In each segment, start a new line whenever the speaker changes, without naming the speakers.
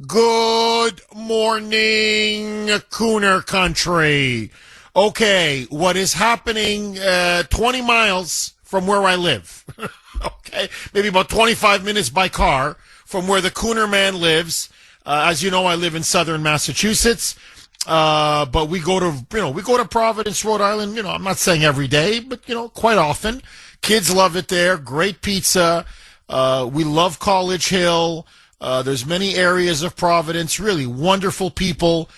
Good morning, Kuhner country. Okay, what is happening 20 miles from where I live? Okay, maybe about 25 minutes by car from where the Kuhner man lives. As you know, I live in southern Massachusetts. But we go to Providence, Rhode Island. I'm not saying every day, but quite often. Kids love it there. Great pizza. We love College Hill. There's many areas of Providence, really wonderful people.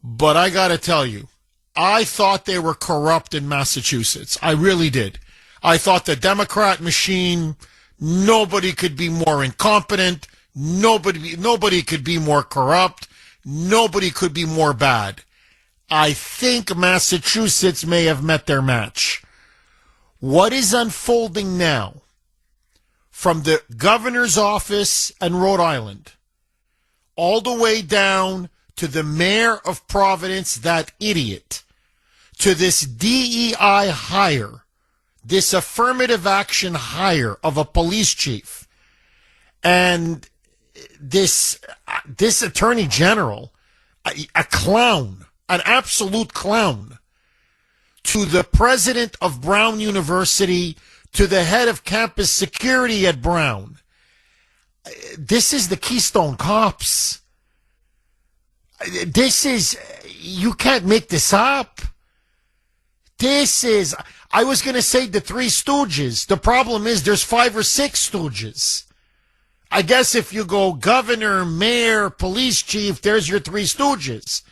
But I got to tell you, I thought they were corrupt in Massachusetts. I really did. I thought the Democrat machine, nobody could be more incompetent. Nobody could be more corrupt. Nobody could be more bad. I think Massachusetts may have met their match. What is unfolding now from the governor's office in Rhode Island all the way down to the mayor of Providence, that idiot, to this DEI hire, this affirmative action hire of a police chief, and this attorney general, a clown, an absolute clown, to the president of Brown University, to the head of campus security at Brown. This is the Keystone Cops. You can't make this up. I was going to say the Three Stooges. The problem is there's 5 or 6 Stooges. I guess if you go governor, mayor, police chief, there's your Three Stooges.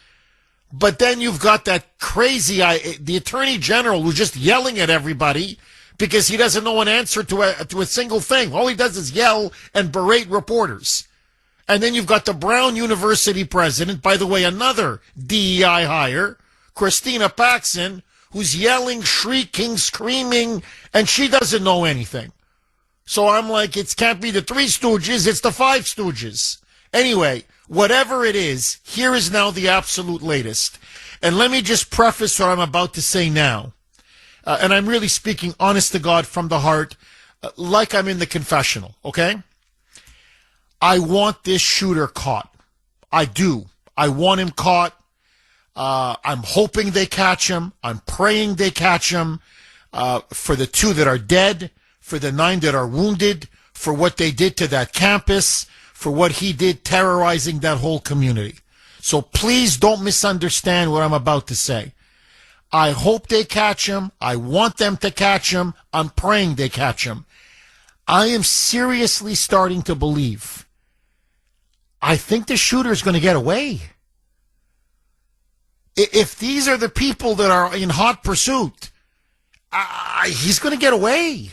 But then you've got that crazy, the attorney general who's just yelling at everybody because he doesn't know an answer to a single thing. All he does is yell and berate reporters. And then you've got the Brown University president, by the way, another DEI hire, Christina Paxson, who's yelling, shrieking, screaming, and she doesn't know anything. So I'm like, it can't be the Three Stooges, it's the 5 Stooges. Anyway, whatever it is, here is now the absolute latest. And let me just preface what I'm about to say now. And I'm really speaking honest to God from the heart, like I'm in the confessional, okay? I want this shooter caught. I do. I want him caught. I'm hoping they catch him. I'm praying they catch him. For the 2 that are dead, for the 9 that are wounded, for what they did to that campus, for what he did terrorizing that whole community. So please don't misunderstand what I'm about to say. I hope they catch him. I want them to catch him. I'm praying they catch him. I am seriously starting to believe. I think the shooter's going to get away. If these are the people that are in hot pursuit, he's going to get away.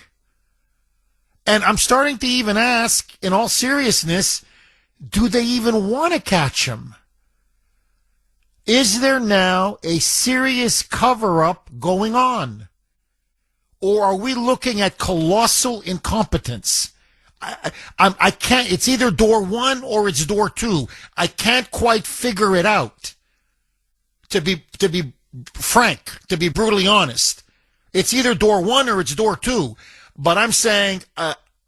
And I'm starting to even ask, in all seriousness, do they even want to catch him? Is there now a serious cover-up going on? Or are we looking at colossal incompetence? I can't, it's either door 1 or it's door 2. I can't quite figure it out. To be frank, to be brutally honest. It's either door 1 or it's door 2. But I'm saying,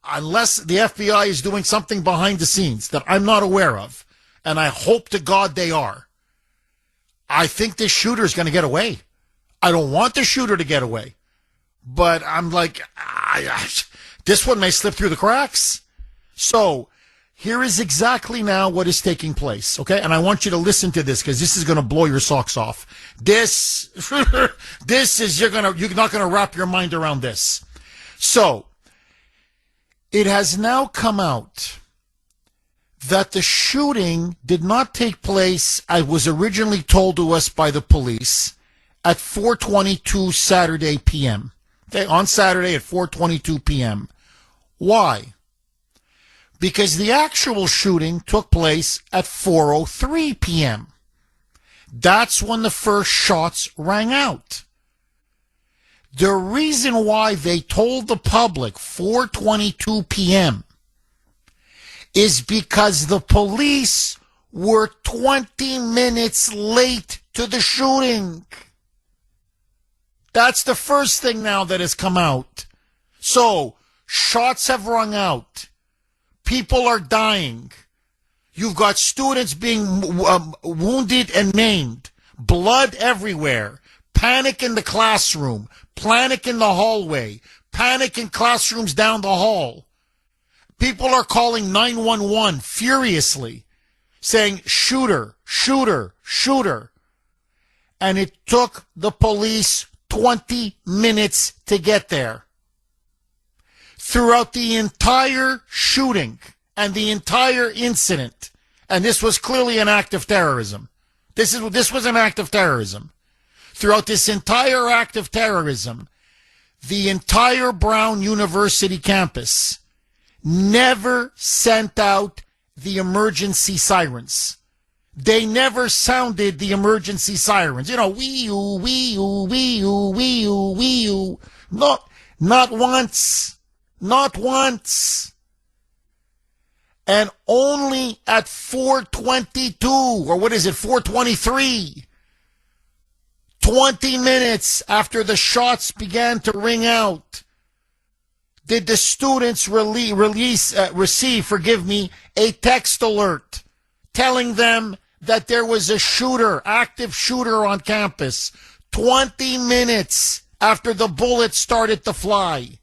unless the FBI is doing something behind the scenes that I'm not aware of, and I hope to God they are, I think this shooter is going to get away. I don't want the shooter to get away. But I'm like, this one may slip through the cracks. So here is exactly now what is taking place, okay? And I want you to listen to this because this is going to blow your socks off. This is, you're not going to wrap your mind around this. So, it has now come out that the shooting did not take place, as was originally told to us by the police, at 4:22 Saturday p.m. Okay, on Saturday at 4:22 p.m. Why? Because the actual shooting took place at 4:03 p.m. That's when the first shots rang out. The reason why they told the public 4:22 p.m. is because the police were 20 minutes late to the shooting. That's the first thing now that has come out. So, shots have rung out. People are dying. You've got students being wounded and maimed, blood everywhere, panic in the classroom, panic in the hallway, panic in classrooms down the hall. People are calling 911 furiously, saying, shooter, shooter, shooter. And it took the police 20 minutes to get there. Throughout the entire shooting and the entire incident, and this was clearly an act of terrorism. This was an act of terrorism. Throughout this entire act of terrorism, the entire Brown University campus never sent out the emergency sirens. They never sounded the emergency sirens. You know, wee-oo, wee-oo, wee-oo, wee-oo, wee-oo. Not once. Not once. And only at 4:22, or what is it, 4:23, 20 minutes after the shots began to ring out, did the students receive a text alert telling them that there was a shooter, active shooter on campus, 20 minutes after the bullets started to fly.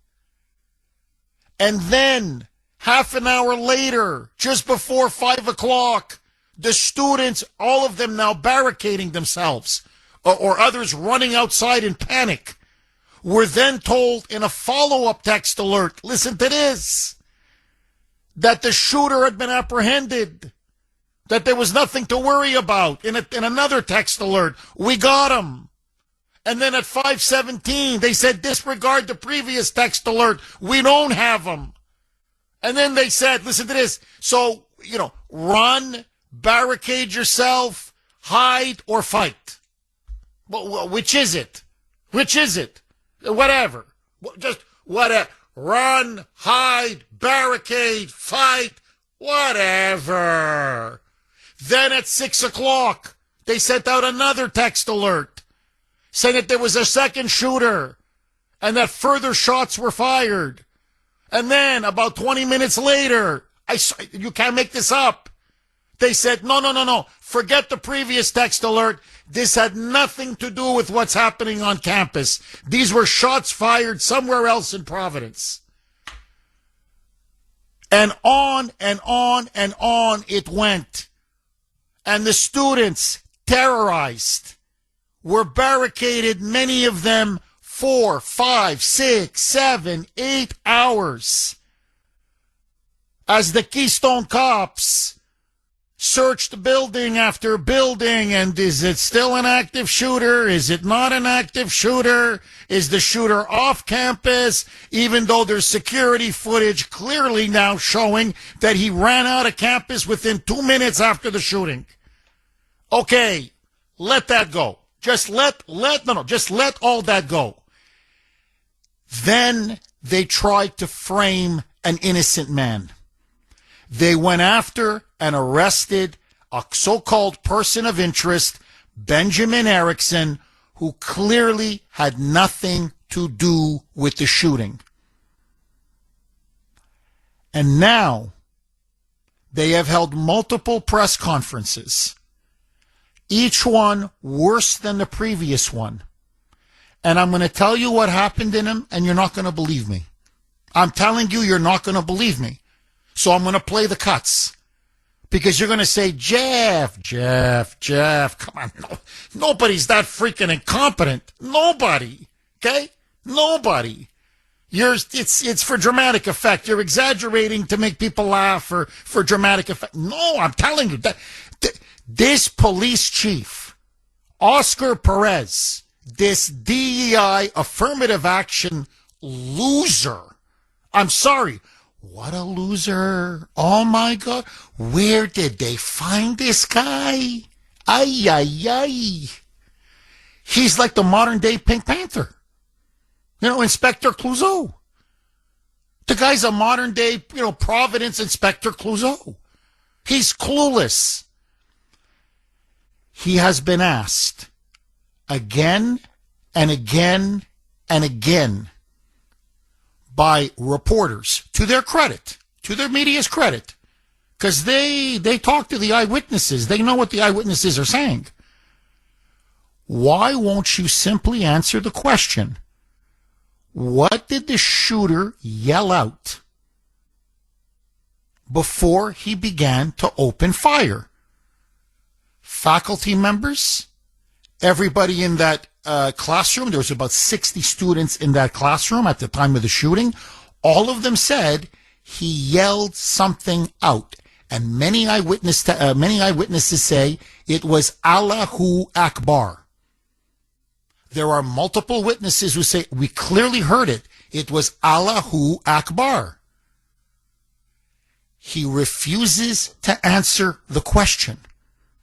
And then, half an hour later, just before 5 o'clock, the students, all of them now barricading themselves, or others running outside in panic, were then told in a follow-up text alert, listen to this, that the shooter had been apprehended, that there was nothing to worry about. In another text alert, we got him. And then at 5:17, they said, disregard the previous text alert, we don't have him. And then they said, listen to this, so, run, barricade yourself, hide, or fight. Well, which is it? Which is it? Whatever. Just whatever. Run, hide, barricade, fight, whatever. Then at 6 o'clock, they sent out another text alert saying that there was a second shooter and that further shots were fired. And then about 20 minutes later, you can't make this up. They said, no. Forget the previous text alert. This had nothing to do with what's happening on campus. These were shots fired somewhere else in Providence. And on and on and on it went. And the students, terrorized, were barricaded, many of them 4, 5, 6, 7, 8 hours. As the Keystone Cops searched building after building, and is it still an active shooter? Is it not an active shooter? Is the shooter off campus? Even though there's security footage clearly now showing that he ran out of campus within 2 minutes after the shooting. Okay, let that go. Just let all that go. Then they tried to frame an innocent man. They went after and arrested a so-called person of interest, Benjamin Erickson, who clearly had nothing to do with the shooting. And now they have held multiple press conferences, each one worse than the previous one. And I'm going to tell you what happened in them, and you're not going to believe me. I'm telling you, you're not going to believe me. So I'm going to play the cuts. Because you're going to say, Jeff, come on. No, nobody's that freaking incompetent. Nobody. Okay? Nobody. It's for dramatic effect. You're exaggerating to make people laugh or for dramatic effect. No, I'm telling you. This police chief, Oscar Perez, this DEI affirmative action loser. I'm sorry. What a loser. Oh, my God. Where did they find this guy? Ay. He's like the modern-day Pink Panther. Inspector Clouseau. The guy's a modern-day, Providence Inspector Clouseau. He's clueless. He has been asked again and again and again by reporters, to their credit, to their media's credit, because they talk to the eyewitnesses. They know what the eyewitnesses are saying. Why won't you simply answer the question? What did the shooter yell out before he began to open fire? Faculty members, everybody in that classroom, there was about 60 students in that classroom at the time of the shooting. All of them said he yelled something out. And many eyewitnesses say it was Allahu Akbar. There are multiple witnesses who say, we clearly heard it. It was Allahu Akbar. He refuses to answer the question.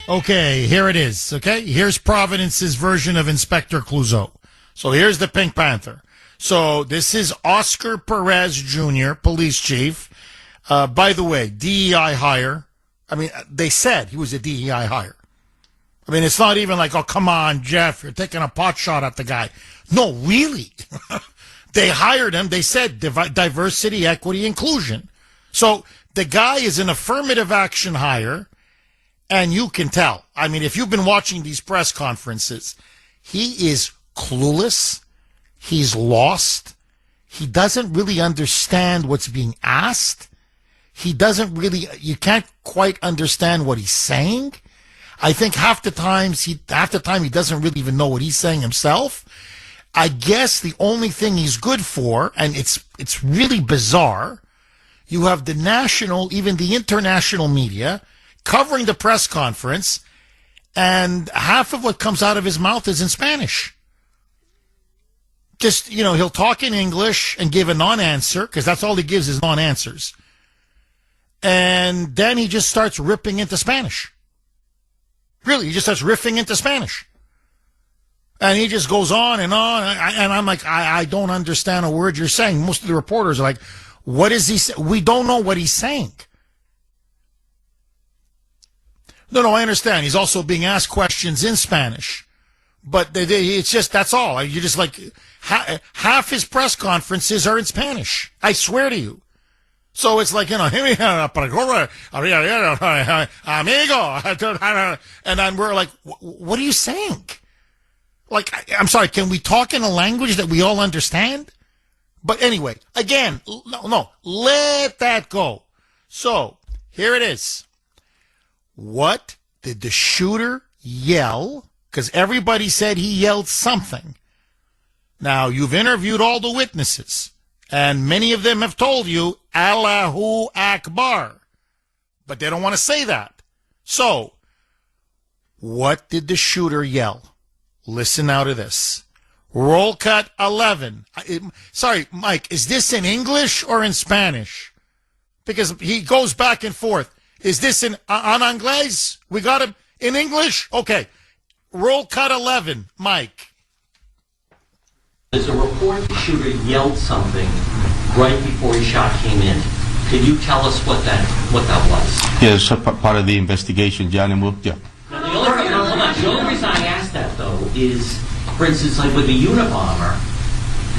Okay, here it is, okay? Here's Providence's version of Inspector Clouseau. So here's the Pink Panther. So this is Oscar Perez Jr., police chief. By the way, DEI hire. I mean, they said he was a DEI hire. I mean, it's not even like, oh, come on, Jeff, you're taking a pot shot at the guy. No, really. They hired him. They said diversity, equity, inclusion. So the guy is an affirmative action hire, and you can tell. I mean, if you've been watching these press conferences, he is clueless. He's lost. He doesn't really understand what's being asked. He doesn't really, you can't quite understand what he's saying. I think half the time he doesn't really even know what he's saying himself. I guess the only thing he's good for, and it's really bizarre, you have the national, even the international media covering the press conference, and half of what comes out of his mouth is in Spanish. Just, he'll talk in English and give a non-answer, because that's all he gives is non-answers. And then he just starts ripping into Spanish. Really, he just starts riffing into Spanish. And he just goes on. And I'm like, I don't understand a word you're saying. Most of the reporters are like, what is he saying? We don't know what he's saying. No, I understand. He's also being asked questions in Spanish. But it's just, that's all. You just like, half his press conferences are in Spanish. I swear to you. So it's like, amigo. And then we're like, what are you saying? Like, I'm sorry, can we talk in a language that we all understand? But anyway, again, no, let that go. So, here it is. What did the shooter yell? Because everybody said he yelled something. Now, you've interviewed all the witnesses, and many of them have told you, Allahu Akbar. But they don't want to say that. So, what did the shooter yell? Listen now to this. Roll cut 11. Sorry, Mike, is this in English or in Spanish? Because he goes back and forth. Is this en anglais? We got him in English? Okay. Roll cut 11. Mike.
There's a report the shooter yelled something right before his shot came in. Can you tell us what that was?
Yeah, it's part of the investigation, Johnny Muptia.
Now, the only reason I asked that, though, is, for instance, like with the Unabomber,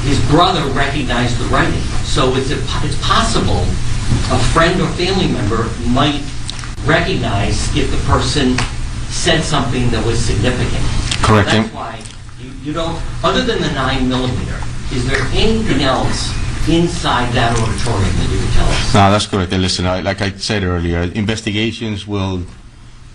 his brother recognized the writing. So it's possible a friend or family member might recognize if the person said something that was significant.
Correct.
So that's why you don't, other than the 9mm, is there anything else inside that auditorium that you would tell us?
No, that's correct. And listen, like I said earlier, investigations will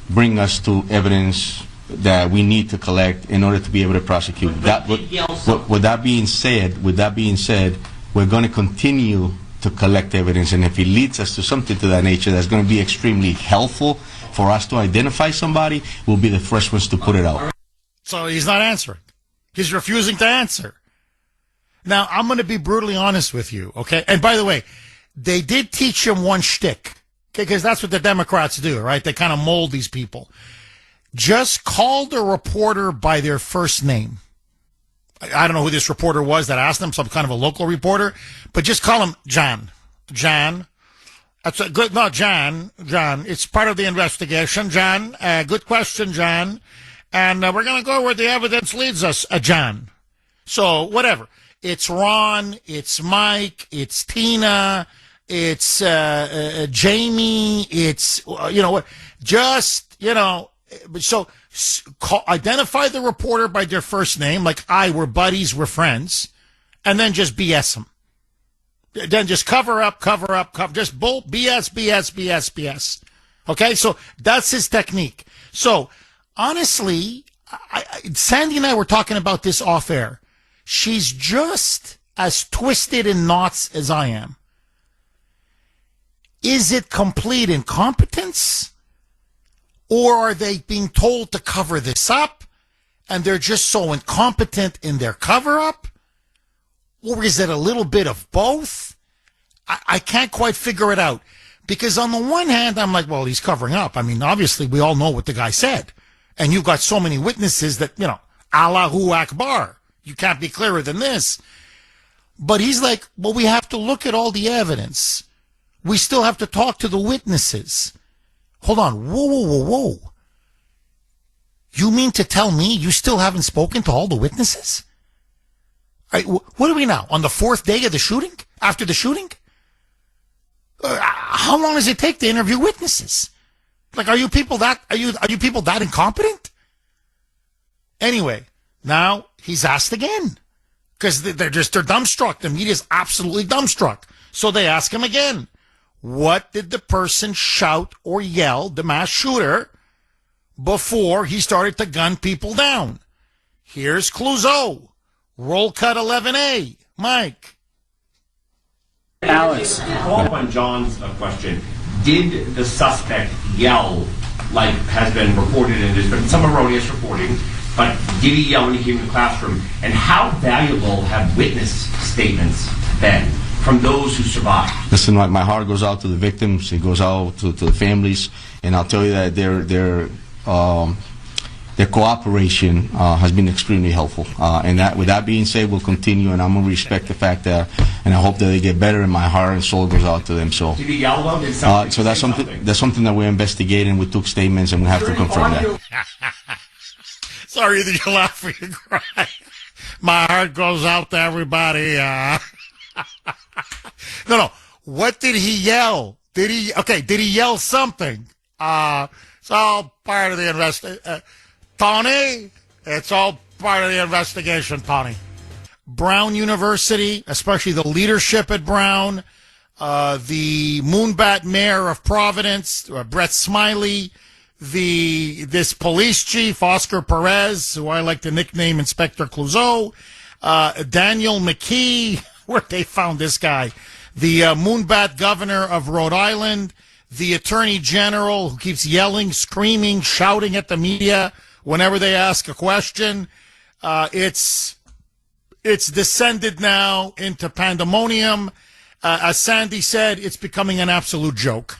bring us to evidence that we need to collect in order to be able to prosecute. With that being said, we're going to continue to collect evidence, and if it leads us to something to that nature that's going to be extremely helpful for us to identify somebody, we'll be the first ones to put it out.
So he's not answering. He's refusing to answer. Now, I'm going to be brutally honest with you, okay? And by the way, they did teach him one shtick, okay? Because that's what the Democrats do, right? They kind of mold these people. Just call the reporter by their first name. I don't know who this reporter was that asked him, some kind of a local reporter, but just call him John. John. That's a good, no, John. It's part of the investigation, John. Good question, John. And we're going to go where the evidence leads us, John. So, whatever. It's Ron, it's Mike, it's Tina, it's Jamie, it's, you know what, just, you know, so identify the reporter by their first name, like we're buddies, we're friends, and then just BS them. Then just cover up, just BS. Okay, so that's his technique. So, honestly, Sandy and I were talking about this off air. She's just as twisted in knots as I am. Is it complete incompetence? Or are they being told to cover this up and they're just so incompetent in their cover up? Or is it a little bit of both? I can't quite figure it out. Because on the one hand, I'm like, well, he's covering up. I mean, obviously, we all know what the guy said. And you've got so many witnesses that, you know, Allahu Akbar. You can't be clearer than this. But he's like, well, we have to look at all the evidence. We still have to talk to the witnesses. Hold on. Whoa. You mean to tell me you still haven't spoken to all the witnesses? Right, what are we now? On the fourth day of the shooting? After the shooting? How long does it take to interview witnesses? Like, are you people that incompetent? Anyway, now he's asked again because they're dumbstruck. The media's absolutely dumbstruck. So they ask him again. What did the person shout or yell, the mass shooter, before he started to gun people down? Here's Clouseau. Roll cut 11A. Mike.
Alex. Follow up on John's question. Did the suspect yell, like has been reported in this, but some erroneous reporting, but did he yell when he came to the classroom? And how valuable have witness statements been from those who survived?
Listen, my heart goes out to the victims. It goes out to the families. And I'll tell you that their cooperation has been extremely helpful. And that, with that being said, we'll continue, and I'm going to respect the fact that, and I hope that they get better, and my heart and soul goes out to them. So,
did he yell though?
so that's something that we're investigating. We took statements, and we have to confirm that.
Sorry that you laugh or you cry. My heart goes out to everybody. No. What did he yell? Did he yell something? It's all part of the investigation. Tony, it's all part of the investigation, Tony. Brown University, especially the leadership at Brown, the Moonbat Mayor of Providence, Brett Smiley, this police chief, Oscar Perez, who I like to nickname Inspector Clouseau, Daniel McKee, where they found this guy, the Moonbat governor of Rhode Island, the attorney general who keeps yelling, screaming, shouting at the media whenever they ask a question. It's descended now into pandemonium. As Sandy said, it's becoming an absolute joke.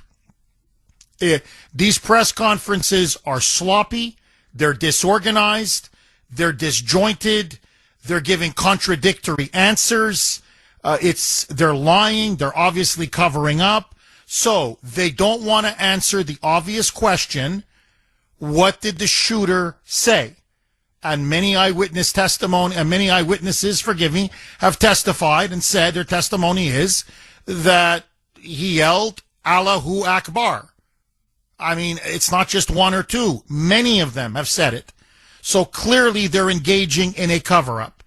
These press conferences are sloppy. They're disorganized. They're disjointed. They're giving contradictory answers. They're lying. They're obviously covering up. So they don't want to answer the obvious question, what did the shooter say? And many eyewitnesses, have testified and said their testimony is that he yelled, Allahu Akbar. I mean, it's not just one or two. Many of them have said it. So clearly they're engaging in a cover-up.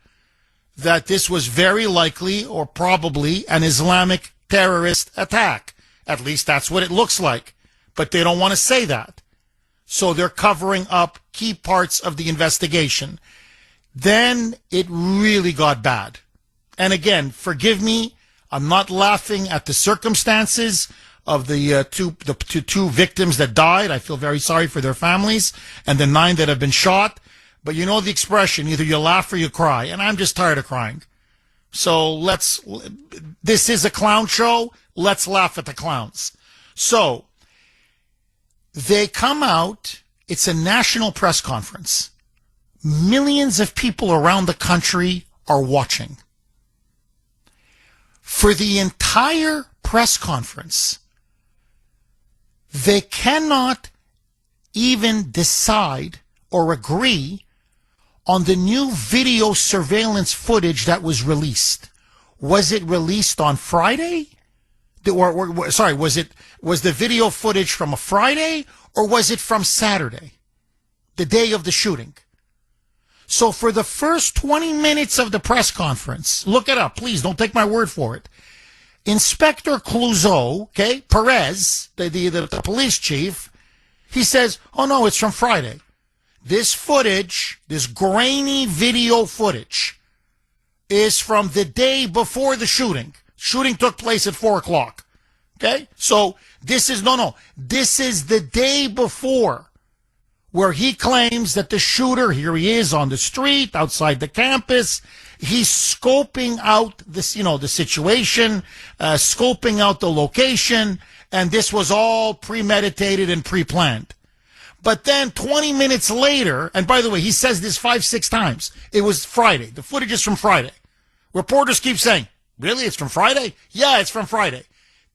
That this was very likely or probably an Islamic terrorist attack. At least that's what it looks like. But they don't want to say that. So they're covering up key parts of the investigation. Then it really got bad. And again, forgive me, I'm not laughing at the circumstances of the two victims that died. I feel very sorry for their families and the 9 that have been shot. But you know the expression, either you laugh or you cry. And I'm just tired of crying. So this is a clown show. Let's laugh at the clowns. So they come out. It's a national press conference. Millions of people around the country are watching. For the entire press conference, they cannot even decide or agree on the new video surveillance footage that was released. Was it released on Friday? Sorry, was the video footage from a Friday or was it from Saturday, the day of the shooting? So for the first 20 minutes of the press conference, look it up, please, don't take my word for it. Inspector Clouseau, okay, Perez, the police chief, he says, oh no, it's from Friday. This footage, this grainy video footage, is from the day before the shooting. Shooting took place at 4 o'clock. Okay? So this is the day before, where he claims that the shooter, here he is on the street outside the campus, he's scoping out this, the situation, scoping out the location, and this was all premeditated and pre-planned. But then 20 minutes later, and by the way, he says this 5-6 times, it was Friday. The footage is from Friday. Reporters keep saying, really, it's from Friday? Yeah, it's from Friday.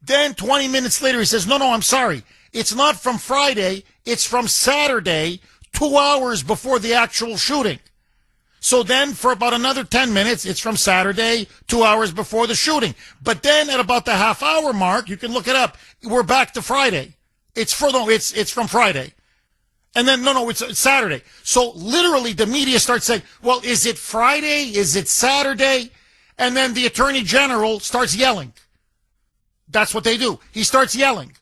Then 20 minutes later, he says, no, I'm sorry. It's not from Friday. It's from Saturday, 2 hours before the actual shooting. So then for about another 10 minutes, it's from Saturday, 2 hours before the shooting. But then at about the half-hour mark, you can look it up, we're back to Friday. It's from Friday. And then, it's Saturday. So literally the media starts saying, well, is it Friday? Is it Saturday? And then the Attorney General starts yelling. That's what they do. He starts yelling.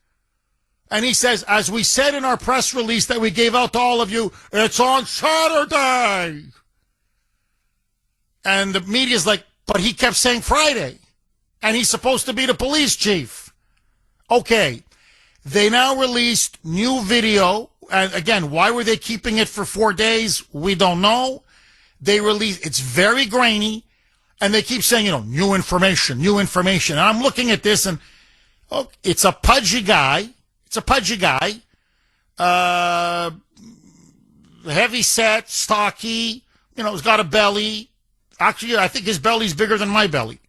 And he says, as we said in our press release that we gave out to all of you, it's on Saturday. And the media's like, but he kept saying Friday. And he's supposed to be the police chief. Okay. They now released new video. And again, why were they keeping it for 4 days? We don't know. It's very grainy. And they keep saying, new information. And I'm looking at this and, it's a pudgy guy. Heavy set, stocky, he's got a belly. Actually, I think his belly's bigger than my belly.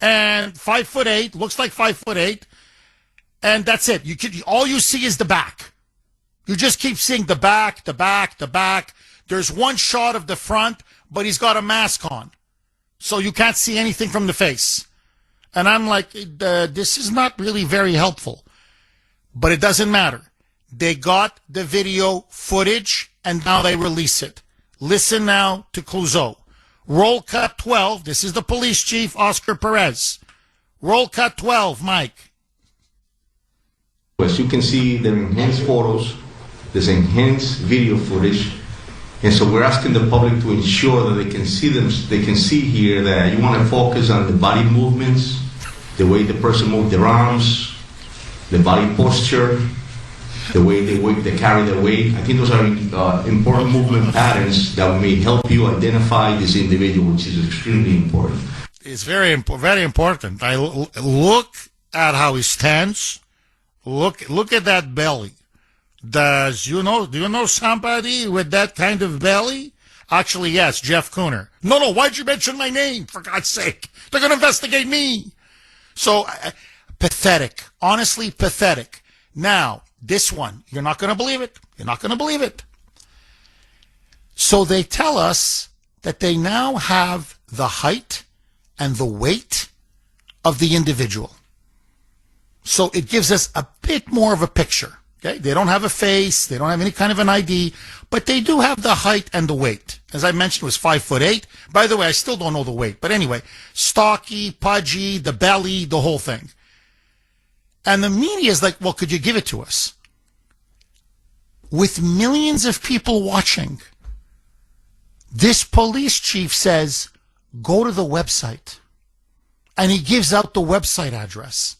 And 5'8", looks like 5'8". And that's it. All you see is the back. You just keep seeing the back. There's one shot of the front, but he's got a mask on. So you can't see anything from the face. And I'm like, this is not really very helpful. But it doesn't matter. They got the video footage, and now they release it. Listen now to Clouseau. Roll cut 12. This is the police chief, Oscar Perez. Roll cut 12, Mike.
As you can see, there are enhanced photos. There's enhanced video footage. And so we're asking the public to ensure that they can see here that you want to focus on the body movements, the way the person moved their arms, the body posture, the way they carry their weight. I think those are important movement patterns that may help you identify this individual, which is extremely important.
It's very important. I look at how he stands. Look at that belly. Do you know somebody with that kind of belly? Actually, yes, Jeff Kuhner. No, why'd you mention my name? For God's sake. They're going to investigate me. So, pathetic. Honestly, pathetic. Now, this one, you're not going to believe it. So they tell us that they now have the height and the weight of the individual. So it gives us a bit more of a picture. Okay, they don't have a face, they don't have any kind of an ID, but they do have the height and the weight. As I mentioned, it was 5'8". By the way, I still don't know the weight, but anyway, stocky, pudgy, the belly, the whole thing. And the media is like, well, could you give it to us? With millions of people watching, this police chief says, go to the website. And he gives out the website address.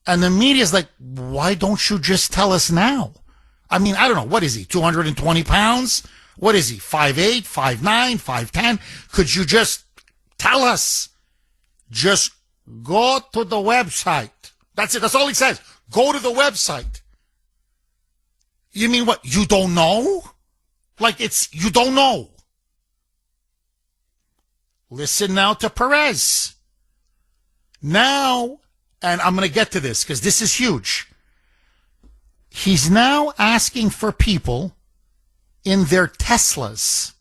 And the media is like, why don't you just tell us now? I mean, I don't know. What is he, 220 pounds? What is he, 5'8", 5'9", 5'10"? Could you just tell us? Just go to the website. That's it. That's all he says. Go to the website. You mean what? You don't know? You don't know. Listen now to Perez. Now, and I'm going to get to this because this is huge. He's now asking for people in their Teslas,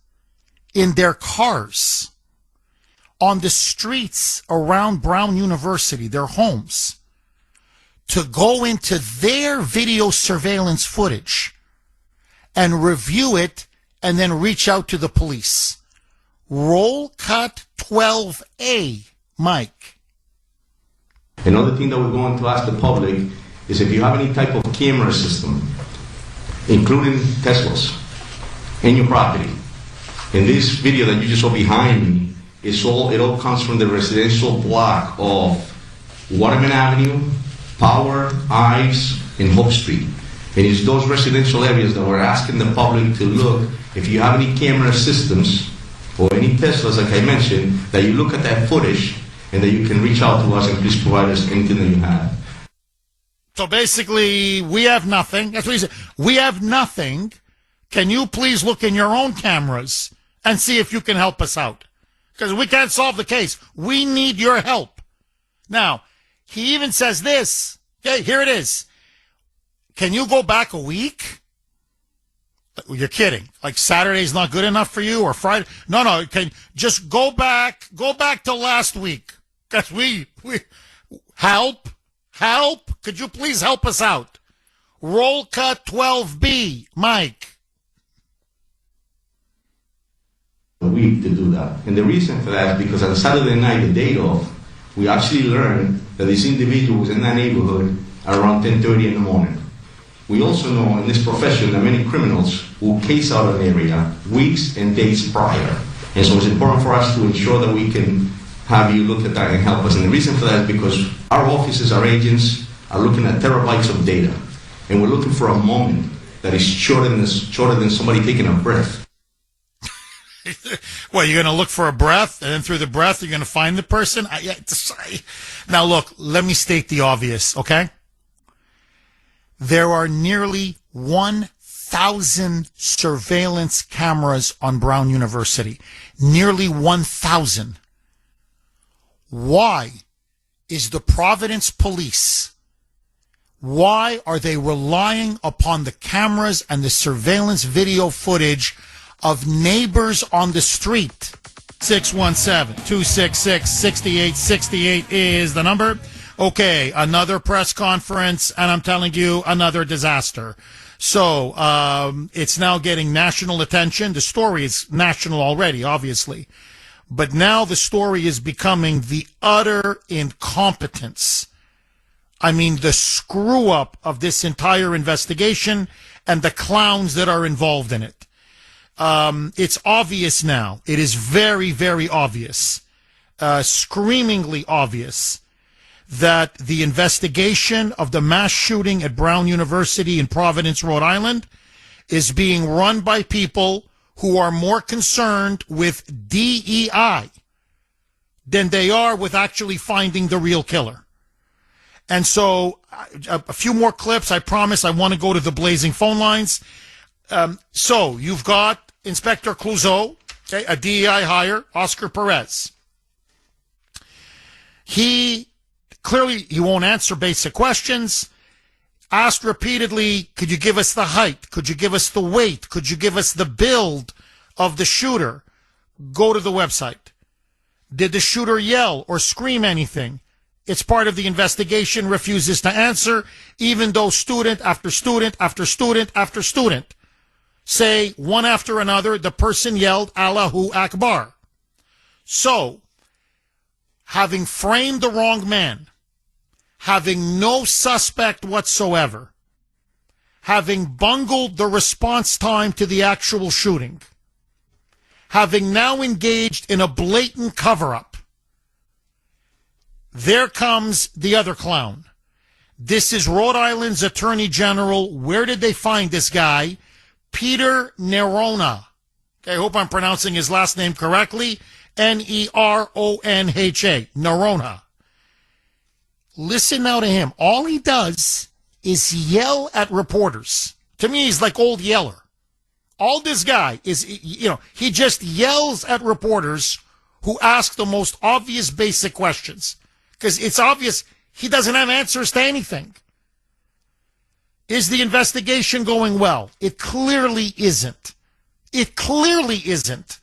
in their cars, on the streets around Brown University, their homes, to go into their video surveillance footage and review it and then reach out to the police. Roll cut 12A, Mike.
Another thing that we're going to ask the public is if you have any type of camera system, including Teslas, in your property. In this video that you just saw behind me, it all comes from the residential block of Waterman Avenue, Power, Ives, and Hope Street. And it's those residential areas that we're asking the public to look, if you have any camera systems or any Teslas, like I mentioned, that you look at that footage and that you can reach out to us and please provide us anything that you have.
So basically, we have nothing. That's what he said. We have nothing. Can you please look in your own cameras and see if you can help us out? Because we can't solve the case. We need your help. Now, he even says this. Okay, here it is. Can you go back a week? You're kidding. Like Saturday's not good enough for you or Friday? No, can just go back to last week. Because we help. Could you please help us out? Roll cut 12B, Mike.
A week to do that. And the reason for that is because on Saturday night, the day off, we actually learned that this individual was in that neighborhood at around 10:30 in the morning. We also know in this profession that many criminals will case out an area weeks and days prior. And so it's important for us to ensure that we can have you look at that and help us. And the reason for that is because our offices, our agents, are looking at terabytes of data. And we're looking for a moment that is shorter than somebody taking a breath.
Well, you're going to look for a breath, and then through the breath, you're going to find the person? Now, look, let me state the obvious, okay? There are nearly 1,000 surveillance cameras on Brown University. Nearly 1,000. Why is the Providence Police, why are they relying upon the cameras and the surveillance video footage of neighbors on the street? 617-266-6868 is the number. Okay, another press conference, and I'm telling you, another disaster. So, it's now getting national attention. The story is national already, obviously. But now the story is becoming the utter incompetence. I mean, the screw-up of this entire investigation and the clowns that are involved in it. It's obvious now. It is very, very obvious, screamingly obvious, that the investigation of the mass shooting at Brown University in Providence, Rhode Island, is being run by people who are more concerned with DEI than they are with actually finding the real killer. And so, a few more clips. I promise I want to go to the blazing phone lines. So, you've got Inspector Clouseau, okay, a DEI hire, Oscar Perez. He won't answer basic questions. Asked repeatedly, could you give us the height? Could you give us the weight? Could you give us the build of the shooter? Go to the website. Did the shooter yell or scream anything? It's part of the investigation, refuses to answer, even though student after student after student after student say one after another, the person yelled, Allahu Akbar. So, having framed the wrong man, having no suspect whatsoever, having bungled the response time to the actual shooting, having now engaged in a blatant cover-up, there comes the other clown. This is Rhode Island's Attorney General. Where did they find this guy? Peter Nerona. Okay, I hope I'm pronouncing his last name correctly. Neronha. Nerona. Listen now to him. All he does is yell at reporters. To me, he's like Old Yeller. All this guy is, he just yells at reporters who ask the most obvious basic questions. Because it's obvious he doesn't have answers to anything. Is the investigation going well? It clearly isn't. It clearly isn't.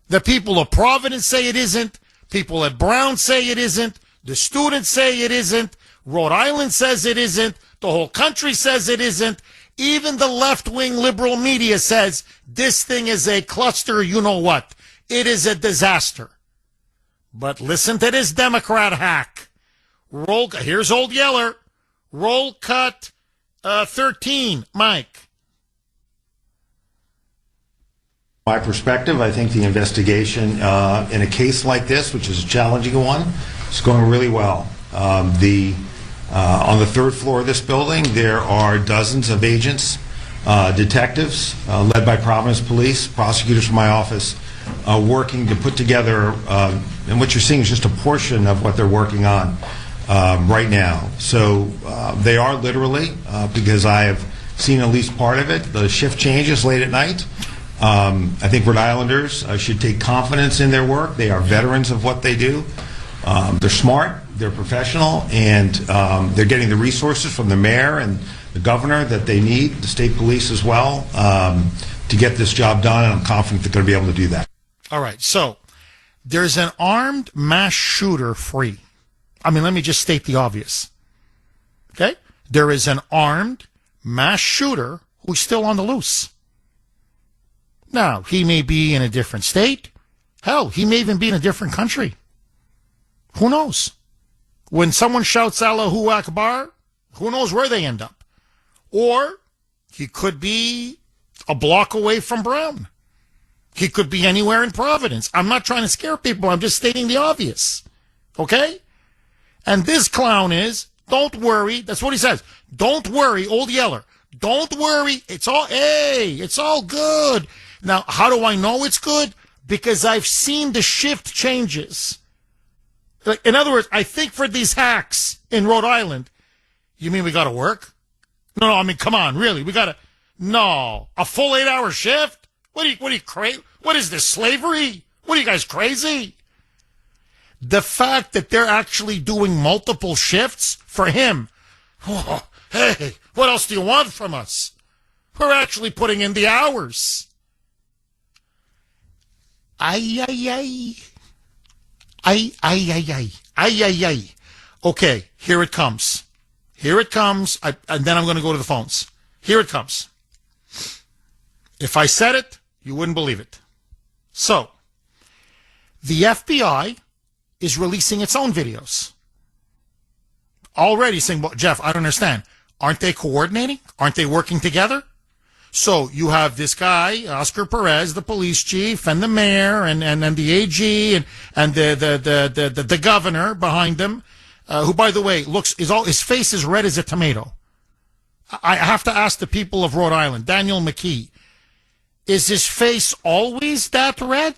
The people of Providence say it isn't. People at Brown say it isn't. The students say it isn't. Rhode Island says it isn't. The whole country says it isn't. Even the left-wing liberal media says this thing is a cluster, you know what. It is a disaster. But listen to this Democrat hack. Here's Old Yeller. Roll cut 13. Mike.
My perspective, I think the investigation in a case like this, which is a challenging one, is going really well. On the third floor of this building, there are dozens of agents, detectives, led by Providence Police, prosecutors from my office, working to put together, and what you're seeing is just a portion of what they're working on right now. So they are literally, because I have seen at least part of it, the shift changes late at night. I think Rhode Islanders should take confidence in their work. They are veterans of what they do. They're smart, they're professional, and they're getting the resources from the mayor and the governor that they need, the state police as well, to get this job done, and I'm confident they're going to be able to do that.
All right, so there's an armed mass shooter free. I mean, let me just state the obvious. Okay? There is an armed mass shooter who's still on the loose. Now, he may be in a different state. Hell, he may even be in a different country. Who knows? When someone shouts Allahu Akbar, who knows where they end up? Or he could be a block away from Brown. He could be anywhere in Providence. I'm not trying to scare people. I'm just stating the obvious. Okay? And this clown is, don't worry. That's what he says. Don't worry, Old Yeller. Don't worry. It's all good. Now, how do I know it's good? Because I've seen the shift changes. In other words, I think for these hacks in Rhode Island, you mean we got to work? No, I mean, come on, really? No, a full 8-hour shift? What are you crazy? What is this, slavery? What are you guys, crazy? The fact that they're actually doing multiple shifts for him, oh, hey, what else do you want from us? We're actually putting in the hours. Ay. Okay, here it comes. And then I'm going to go to the phones. Here it comes. If I said it, you wouldn't believe it. So, the FBI is releasing its own videos. Already saying, well, Jeff, I don't understand. Aren't they coordinating? Aren't they working together? So you have this guy, Oscar Perez, the police chief, and the mayor, and the AG, and the governor behind them, who, by the way, his face is red as a tomato. I have to ask the people of Rhode Island, Daniel McKee, is his face always that red?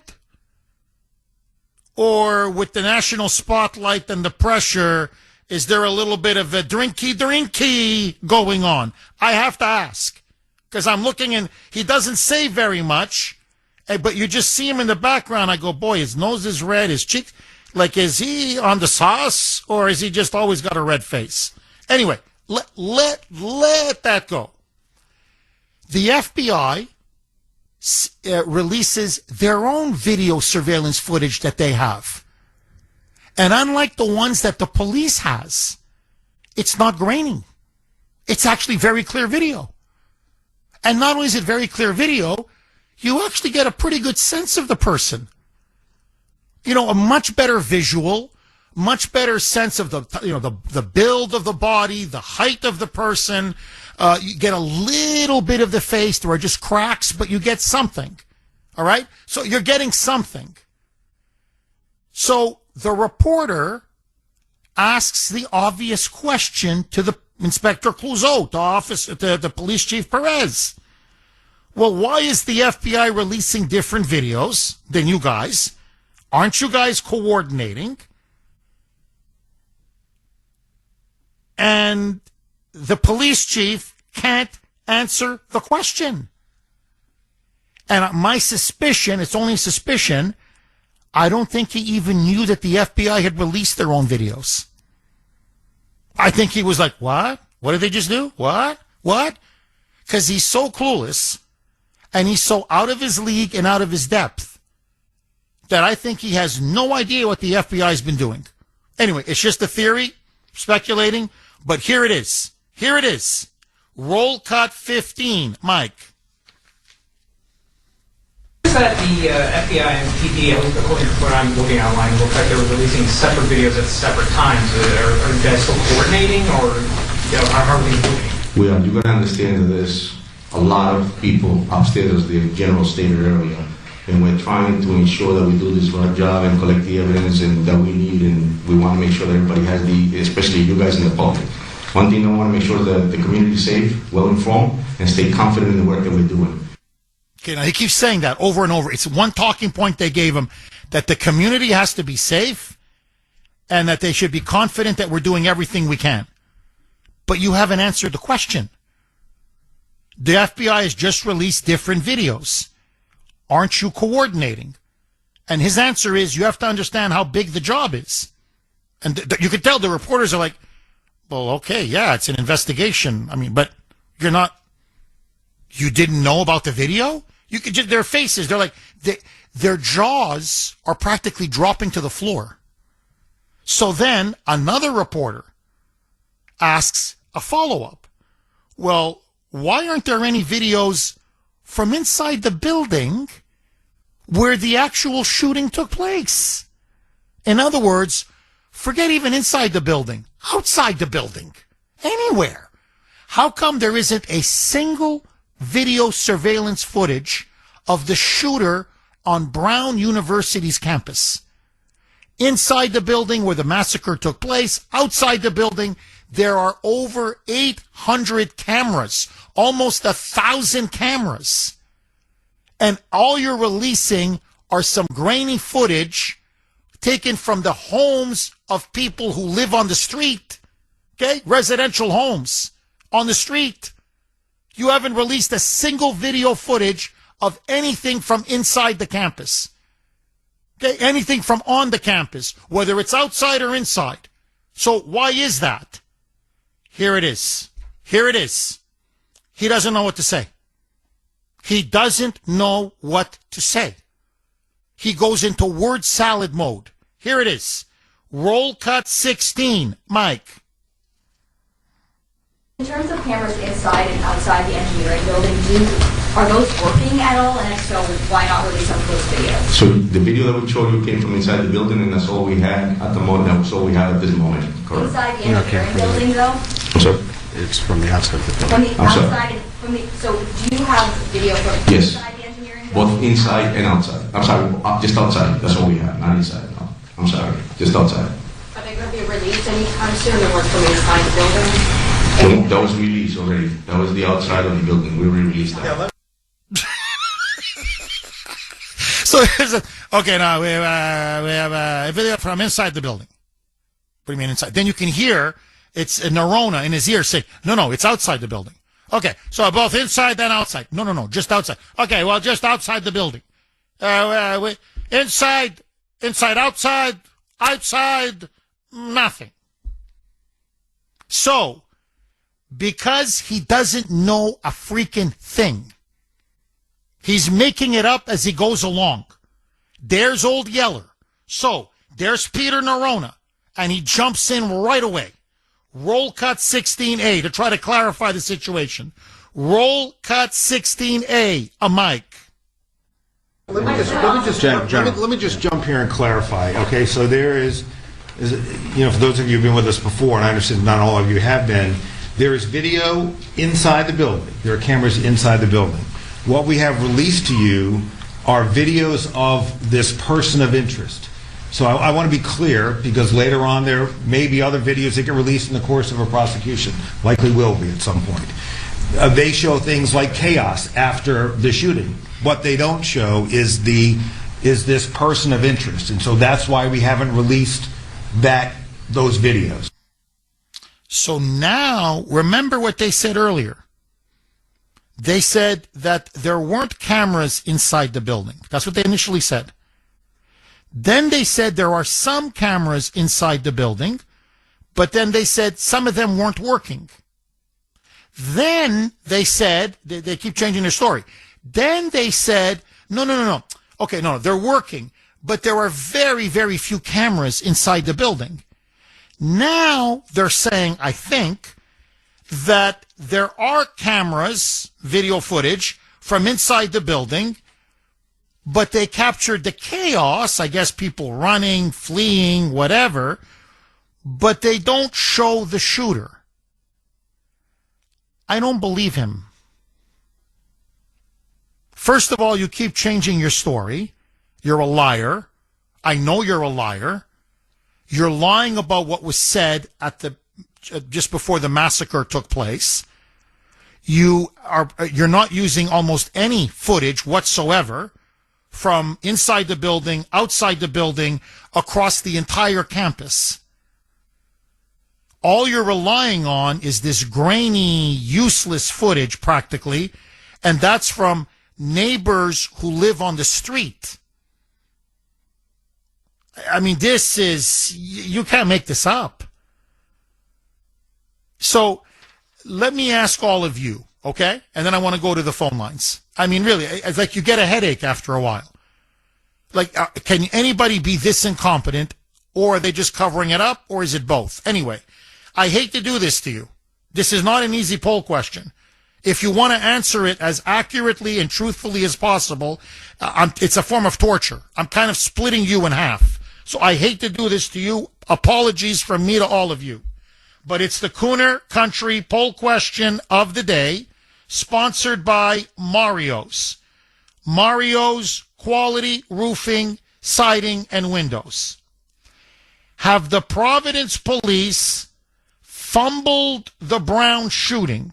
Or with the national spotlight and the pressure, is there a little bit of a drinky going on? I have to ask. Because I'm looking and he doesn't say very much, but you just see him in the background. I go, boy, his nose is red, his cheek. Like, is he on the sauce or is he just always got a red face? Anyway, let that go. The FBI releases their own video surveillance footage that they have. And unlike the ones that the police has, it's not grainy. It's actually very clear video. And not only is it very clear video, you actually get a pretty good sense of the person. You know, a much better visual, much better sense of the build of the body, the height of the person. You get a little bit of the face. There are just cracks, but you get something. All right? So you're getting something. So the reporter asks the obvious question to the Inspector Clouseau, the police chief Perez. Well, why is the FBI releasing different videos than you guys? Aren't you guys coordinating? And the police chief can't answer the question. And my suspicion, it's only suspicion, I don't think he even knew that the FBI had released their own videos. I think he was like, what? What did they just do? What? Because he's so clueless and he's so out of his league and out of his depth that I think he has no idea what the FBI has been doing. Anyway, it's just a theory, speculating, but here it is. Here it is. Roll cut 15. Mike.
That the FBI and PD, according to what I'm looking online, it looks like they were releasing separate videos at separate times. Are you guys still coordinating, or how are things moving?
We are. You're going to understand that there's a lot of people upstairs, as the general stated earlier, and we're trying to ensure that we do this right job and collect the evidence and that we need, and we want to make sure that everybody has especially you guys in the public. One thing I want to make sure that the community is safe, well informed, and stay confident in the work that we're doing.
Okay, now he keeps saying that over and over. It's one talking point they gave him, that the community has to be safe and that they should be confident that we're doing everything we can. But you haven't answered the question. The FBI has just released different videos. Aren't you coordinating? And his answer is, you have to understand how big the job is. And you could tell the reporters are like, well, okay, yeah, it's an investigation. I mean, but you're not, you didn't know about the video? You could just, their faces, they're like, their jaws are practically dropping to the floor. So then another reporter asks a follow-up. Well, why aren't there any videos from inside the building where the actual shooting took place? In other words, forget even inside the building, outside the building, anywhere. How come there isn't a single video surveillance footage of the shooter on Brown University's campus? Inside the building where the massacre took place, outside the building, there are over 800 cameras, almost 1,000 cameras. And all you're releasing are some grainy footage taken from the homes of people who live on the street, okay? Residential homes on the street. You haven't released a single video footage of anything from inside the campus. Okay, anything from on the campus, whether it's outside or inside. So why is that? Here it is. Here it is. He doesn't know what to say. He doesn't know what to say. He goes into word salad mode. Here it is. Roll cut 16. Mike.
In terms of cameras inside and outside the engineering building, are those working at all? And if so, why not release some of those videos?
So the video that we showed you came from inside the building, and that's all we had at the moment. That's all we have at this moment. Correct.
Inside the engineering building, though?
I'm sorry?
It's from the outside of the building.
From the
I'm sorry.
outside, so do you have video from
Yes.
inside the engineering building?
Both inside and outside. I'm sorry, just outside. That's all we have, not inside. No. I'm sorry, just outside.
Are they going to be released anytime soon? The ones from inside the building?
That was released already. That was the outside of the building. We released that.
So okay, now we have a video from inside the building. What do you mean inside? Then you can hear it's Nerona in his ear saying, no, it's outside the building. Okay, so both inside and outside. No, just outside. Okay, well, just outside the building. Inside, outside, nothing. So, because he doesn't know a freaking thing, he's making it up as he goes along. There's Old Yeller. So, there's Peter Nerona, and he jumps in right away. Roll cut 16A to try to clarify the situation. Roll cut 16A, a mic.
Let me just jump here and clarify. Okay, so there is, for those of you who've been with us before, and I understand not all of you have been, there is video inside the building. There are cameras inside the building. What we have released to you are videos of this person of interest. So I want to be clear, because later on there may be other videos that get released in the course of a prosecution, likely will be at some point. They show things like chaos after the shooting. What they don't show is this person of interest, and so that's why we haven't released those videos.
So now, remember what they said earlier. They said that there weren't cameras inside the building. That's what they initially said. Then they said there are some cameras inside the building, but then they said some of them weren't working. Then they said, they keep changing their story. Then they said, no. Okay, no, they're working, but there are very, very few cameras inside the building. Now they're saying, I think, that there are cameras, video footage from inside the building, but they captured the chaos, I guess people running, fleeing, whatever, but they don't show the shooter. I don't believe him. First of all, you keep changing your story. You're a liar. I know you're a liar. You're lying about what was said at the just before the massacre took place. You're not using almost any footage whatsoever from inside the building, outside the building, across the entire campus. All you're relying on is this grainy, useless footage practically, and that's from neighbors who live on the street. I mean, this is, you can't make this up. So let me ask all of you, okay? And then I want to go to the phone lines. I mean, really, it's like you get a headache after a while. Like, can anybody be this incompetent, or are they just covering it up, or is it both? Anyway, I hate to do this to you. This is not an easy poll question. If you want to answer it as accurately and truthfully as possible, it's a form of torture. I'm kind of splitting you in half. So I hate to do this to you. Apologies from me to all of you. But it's the Kuhner Country poll question of the day, sponsored by Mario's. Mario's Quality Roofing, Siding, and Windows. Have the Providence police fumbled the Brown shooting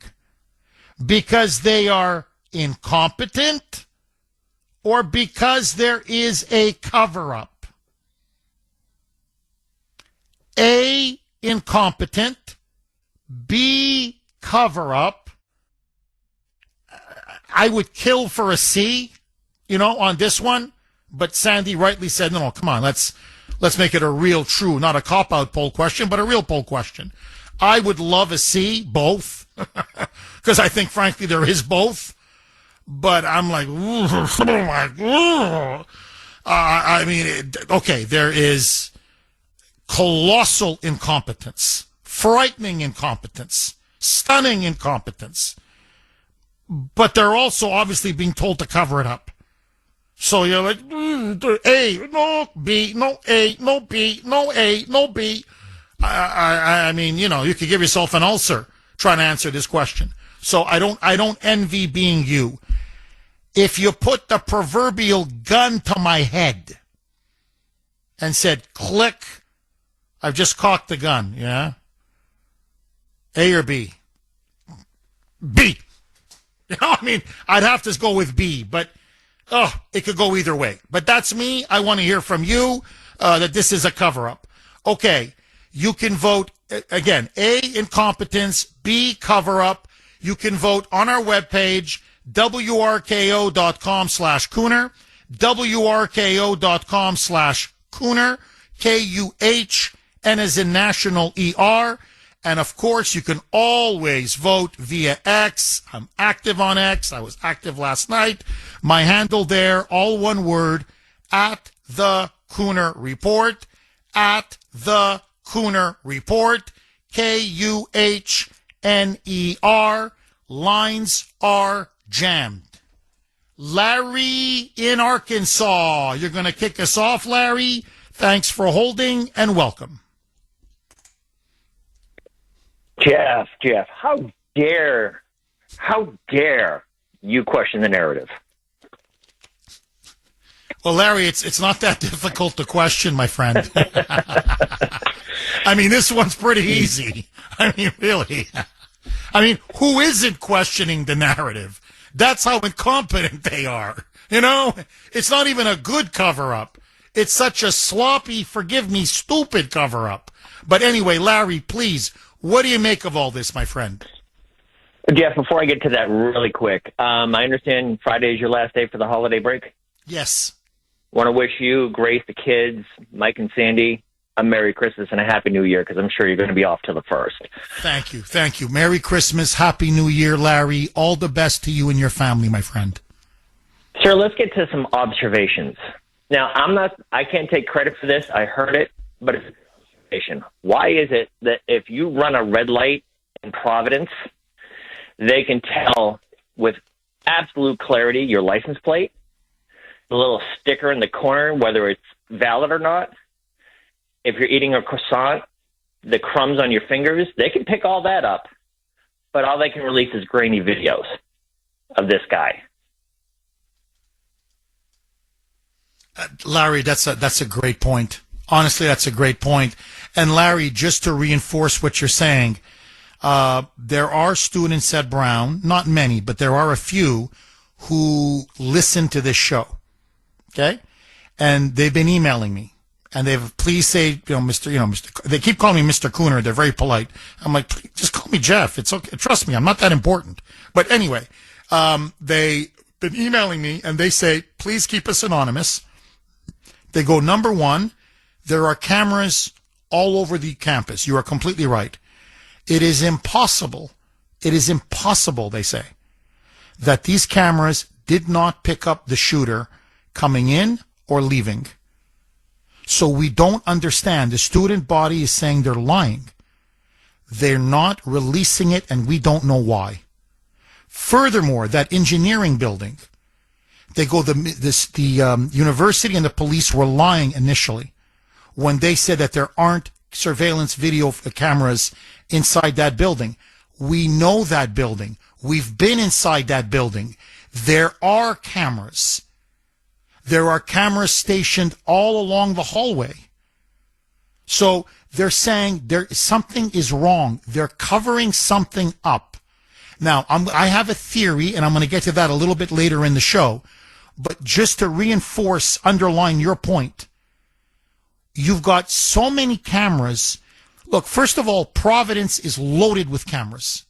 because they are incompetent or because there is a cover-up? A, incompetent. B, cover-up. I would kill for a C, on this one. But Sandy rightly said, no, come on, let's make it a real, true, not a cop-out poll question, but a real poll question. I would love a C, both, because I think, frankly, there is both. But I'm like, there is colossal incompetence, frightening incompetence, stunning incompetence. But they're also obviously being told to cover it up. So you're like, A, no, B, no, A, no, B, no, A, no, B. I mean, you could give yourself an ulcer trying to answer this question. So I don't envy being you. If you put the proverbial gun to my head and said, click, I've just cocked the gun, yeah? A or B? B. I'd have to go with B, but it could go either way. But that's me. I want to hear from you that this is a cover-up. Okay, you can vote, again, A, incompetence, B, cover-up. You can vote on our webpage, wrko.com/Kuhner, wrko.com/Kuhner, Kuhn as in national ER. And of course, you can always vote via X. I'm active on X. I was active last night. My handle there, all one word, at the Kuhner Report, at the Kuhner Report, Kuhner. Lines are jammed. Larry in Arkansas. You're going to kick us off, Larry. Thanks for holding and welcome.
Jeff, how dare you question the narrative?
Well, Larry, it's not that difficult to question, my friend. This one's pretty easy. Really. Who isn't questioning the narrative? That's how incompetent they are. It's not even a good cover-up. It's such a sloppy, forgive me, stupid cover-up. But anyway, Larry, please, what do you make of all this, my friend?
Jeff, before I get to that really quick, I understand Friday is your last day for the holiday break?
Yes.
Want to wish you, Grace, the kids, Mike and Sandy, a Merry Christmas and a Happy New Year, because I'm sure you're going to be off till the 1st.
Thank you. Merry Christmas, Happy New Year, Larry. All the best to you and your family, my friend.
Sir, let's get to some observations. Now, I can't take credit for this. I heard it, but it's why is it that if you run a red light in Providence, they can tell with absolute clarity your license plate, the little sticker in the corner, whether it's valid or not? If you're eating a croissant, the crumbs on your fingers, they can pick all that up. But all they can release is grainy videos of this guy.
Larry, that's a great point. Honestly, that's a great point. And Larry, just to reinforce what you're saying, there are students at Brown, not many, but there are a few who listen to this show. Okay? And they've been emailing me. And they've, please say, Mr. They keep calling me Mr. Kuhner. They're very polite. I'm like, just call me Jeff. It's okay. Trust me, I'm not that important. But anyway, they've been emailing me and they say, please keep us anonymous. They go, number one, there are cameras all over the campus. You are completely right. It is impossible, they say, that these cameras did not pick up the shooter coming in or leaving. So we don't understand. The student body is saying they're lying. They're not releasing it, and we don't know why. Furthermore, that engineering building, they go, the university and the police were lying initially when they said that there aren't surveillance video cameras inside that building. We know that building. We've been inside that building. There are cameras. There are cameras stationed all along the hallway. So they're saying something is wrong. They're covering something up. Now, I have a theory, and I'm going to get to that a little bit later in the show. But just to underline your point, you've got so many cameras. Look, first of all, Providence is loaded with cameras.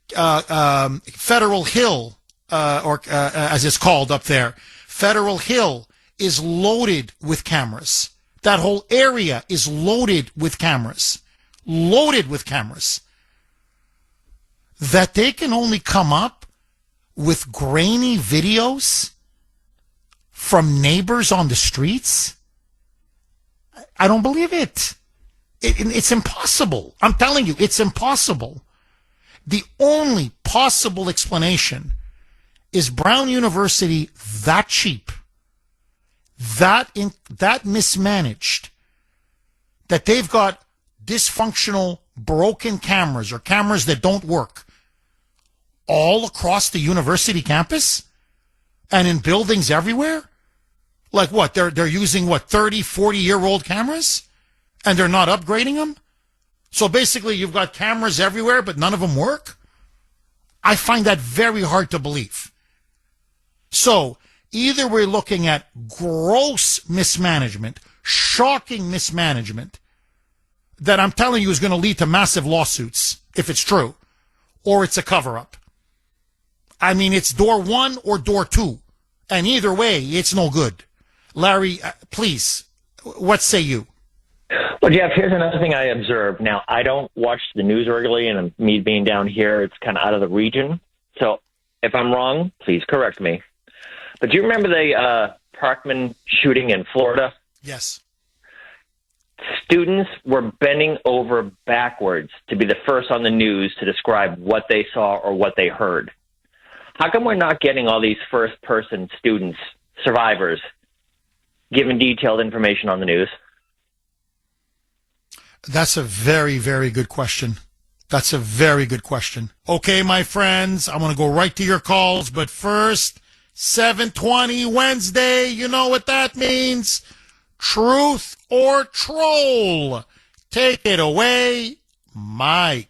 Federal Hill, as it's called up there, Federal Hill is loaded with cameras. That whole area is loaded with cameras. Loaded with cameras. That they can only come up with grainy videos from neighbors on the streets? I don't believe it. It's impossible. I'm telling you, it's impossible. The only possible explanation is Brown University that cheap, that mismanaged, that they've got dysfunctional, broken cameras or cameras that don't work all across the university campus and in buildings everywhere? Like what? They're using 30, 40-year-old cameras and they're not upgrading them? So basically you've got cameras everywhere but none of them work? I find that very hard to believe. So either we're looking at gross mismanagement, shocking mismanagement, that I'm telling you is going to lead to massive lawsuits if it's true, or it's a cover-up. I mean, it's door one or door two, and either way, it's no good. Larry, please, what say you?
Well, Jeff, here's another thing I observed. Now, I don't watch the news regularly, and me being down here, it's kind of out of the region. So if I'm wrong, please correct me. But do you remember the Parkman shooting in Florida?
Yes.
Students were bending over backwards to be the first on the news to describe what they saw or what they heard. How come we're not getting all these first-person students, survivors, giving detailed information on the news?
That's a very, very good question. That's a very good question. Okay, my friends, I'm going to go right to your calls, but first, 7:20 Wednesday, you know what that means. Truth or troll? Take it away, Mike.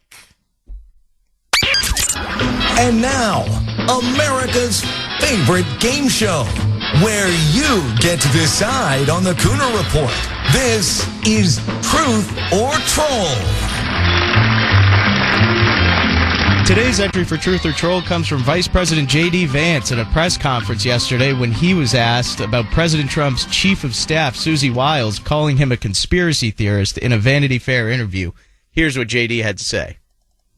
And now, America's favorite game show, where you get to decide on the Kuhner Report. This is Truth or Troll.
Today's entry for Truth or Troll comes from Vice President J.D. Vance at a press conference yesterday when he was asked about President Trump's chief of staff, Susie Wiles, calling him a conspiracy theorist in a Vanity Fair interview. Here's what J.D. had to say.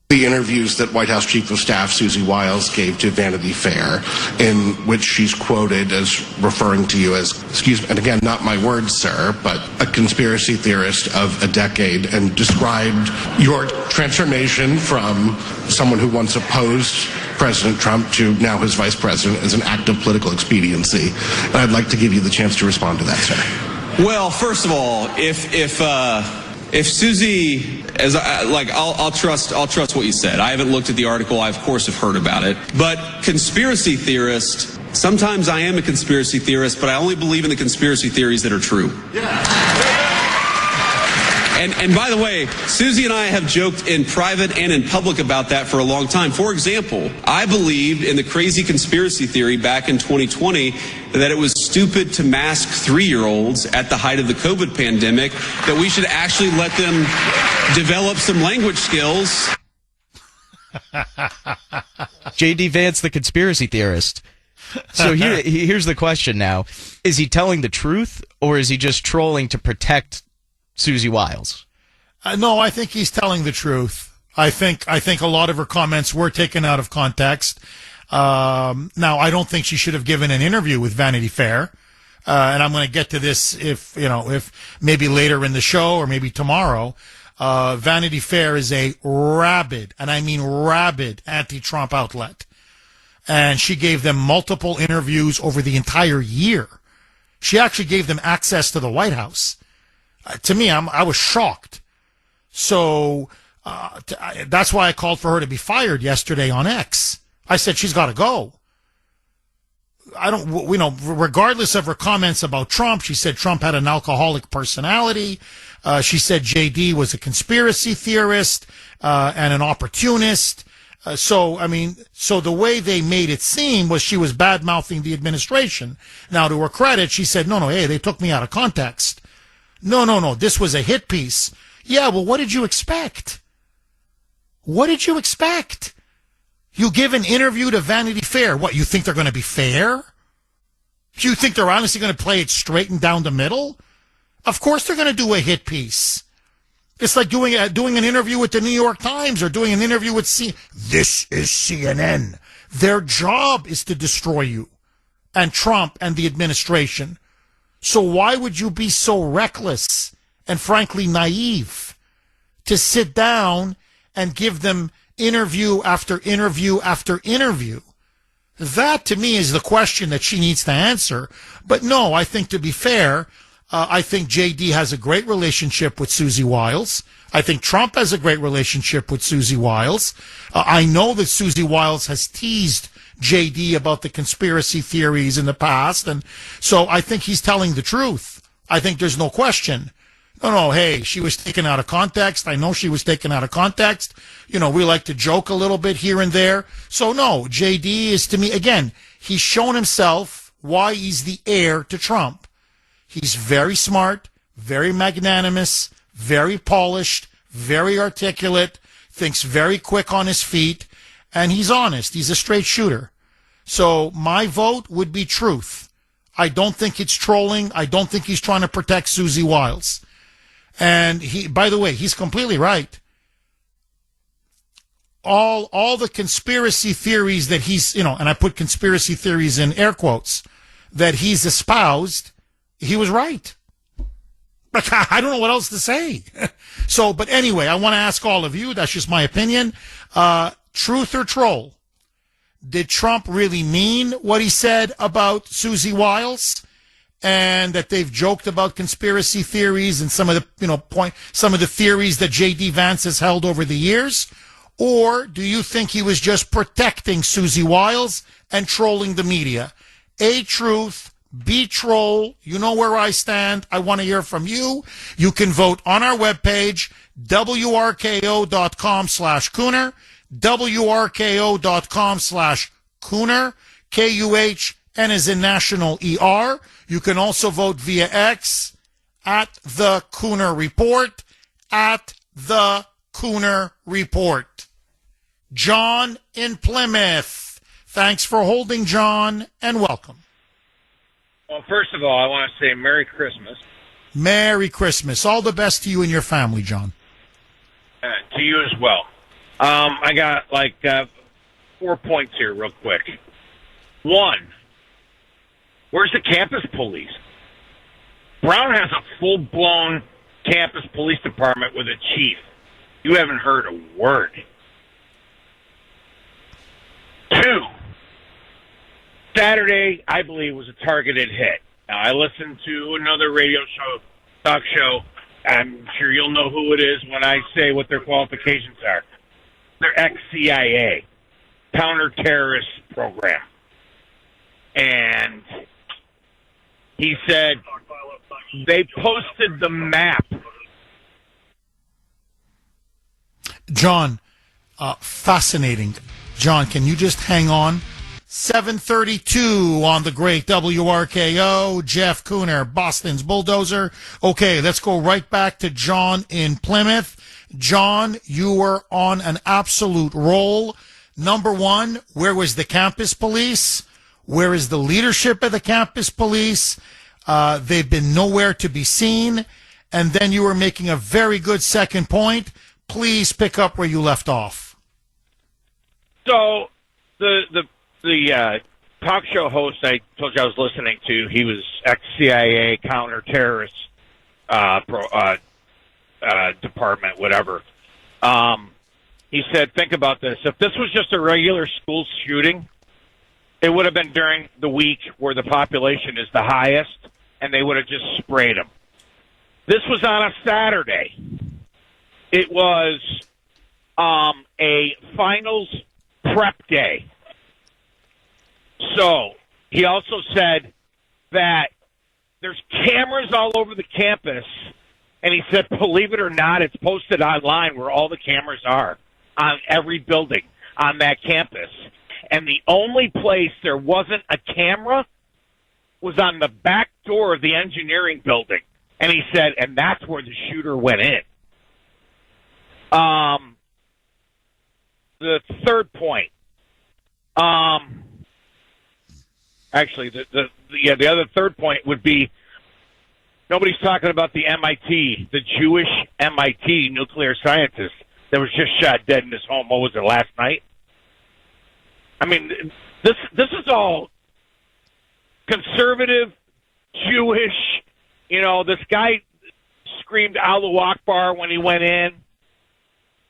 the interviews that White House Chief of Staff Susie Wiles gave to Vanity Fair, in which she's quoted as referring to you as, excuse me, and again, not my words, sir, but a conspiracy theorist of a decade, and described your transformation from someone who once opposed President Trump to now his vice president as an act of political expediency. And I'd like to give you the chance to respond to that, sir.
Well, first of all, if Susie, I'll trust what you said. I haven't looked at the article. I of course have heard about it. But conspiracy theorist, sometimes I am a conspiracy theorist, but I only believe in the conspiracy theories that are true. Yeah. And by the way, Susie and I have joked in private and in public about that for a long time. For example, I believed in the crazy conspiracy theory back in 2020 that it was stupid to mask 3-year-olds at the height of the COVID pandemic, that we should actually let them develop some language skills.
J.D. Vance, the conspiracy theorist. So here's the question now. Is he telling the truth, or is he just trolling to protect Susie Wiles?
No, I think he's telling the truth. I think a lot of her comments were taken out of context. Now, I don't think she should have given an interview with Vanity Fair. And I'm going to get to this if maybe later in the show or maybe tomorrow. Vanity Fair is a rabid, and I mean rabid, anti-Trump outlet. And she gave them multiple interviews over the entire year. She actually gave them access to the White House. To me, I was shocked. So that's why I called for her to be fired yesterday on X. I said she's got to go. Regardless of her comments about Trump, she said Trump had an alcoholic personality. She said JD was a conspiracy theorist and an opportunist. So the way they made it seem was she was bad-mouthing the administration. Now, to her credit, she said, no, hey, they took me out of context. No, this was a hit piece. Yeah, well, what did you expect? What did you expect? You give an interview to Vanity Fair. What, you think they're going to be fair? You think they're honestly going to play it straight and down the middle? Of course they're going to do a hit piece. It's like doing an interview with the New York Times or doing an interview with This is CNN. Their job is to destroy you and Trump and the administration. So why would you be so reckless and frankly naive to sit down and give them interview after interview after interview? That, to me, is the question that she needs to answer. But no, I think, to be fair, I think JD has a great relationship with Susie Wiles. I think Trump has a great relationship with Susie Wiles. I know that Susie Wiles has teased JD about the conspiracy theories in the past, and so I think he's telling the truth. I think there's no question. No, hey, she was taken out of context. I know she was taken out of context. We like to joke a little bit here and there. So no, JD is, to me, again, he's shown himself why he's the heir to Trump. He's very smart, very magnanimous, very polished, very articulate, thinks very quick on his feet, and he's honest. He's a straight shooter. So my vote would be truth. I don't think it's trolling. I don't think he's trying to protect Susie Wiles. And by the way, he's completely right. All the conspiracy theories that he's, and I put conspiracy theories in air quotes, that he's espoused, he was right. I don't know what else to say. So, but anyway, I want to ask all of you, that's just my opinion, truth or troll? Did Trump really mean what he said about Susie Wiles? And that they've joked about conspiracy theories and some of the, some of the theories that J.D. Vance has held over the years? Or do you think he was just protecting Susie Wiles and trolling the media? A, truth. B, troll. You know where I stand. I want to hear from you. You can vote on our webpage, wrko.com/Kuhner, wrko.com/Kuhner, Kuhn as in national ER. You can also vote via X at the Kuhner Report, at the Kuhner Report. John in Plymouth. Thanks for holding, John, and welcome.
Well, first of all, I want to say Merry Christmas.
Merry Christmas. All the best to you and your family, John.
To you as well. I got like 4 points here real quick. One, where's the campus police? Brown has a full-blown campus police department with a chief. You haven't heard a word. Two, Saturday, I believe, was a targeted hit. Now, I listened to another radio show, talk show. I'm sure you'll know who it is when I say what their qualifications are. They're ex-CIA, counter-terrorist program. And he said they posted the map.
John, fascinating. John, can you just hang on? 7:32 on the great WRKO. Jeff Kuhner, Boston's Bulldozer. Okay, let's go right back to John in Plymouth. John, you were on an absolute roll. Number one, where was the campus police? Where is the leadership of the campus police? They've been nowhere to be seen. And then you were making a very good second point. Please pick up where you left off.
So the talk show host I told you I was listening to, he was ex-CIA counter-terrorist department, whatever. He said, think about this. If this was just a regular school shooting, it would have been during the week where the population is the highest, and they would have just sprayed them. This was on a Saturday. It was a finals prep day. So he also said that there's cameras all over the campus, and he said, believe it or not, it's posted online where all the cameras are on every building on that campus. And the only place there wasn't a camera was on the back door of the engineering building. And he said, and that's where the shooter went in. The third point. Actually, the other third point would be nobody's talking about the MIT, the Jewish MIT nuclear scientist that was just shot dead in his home. What was it, last night? I mean, this is all conservative, Jewish. You know, this guy screamed Allahu Akbar when he went in.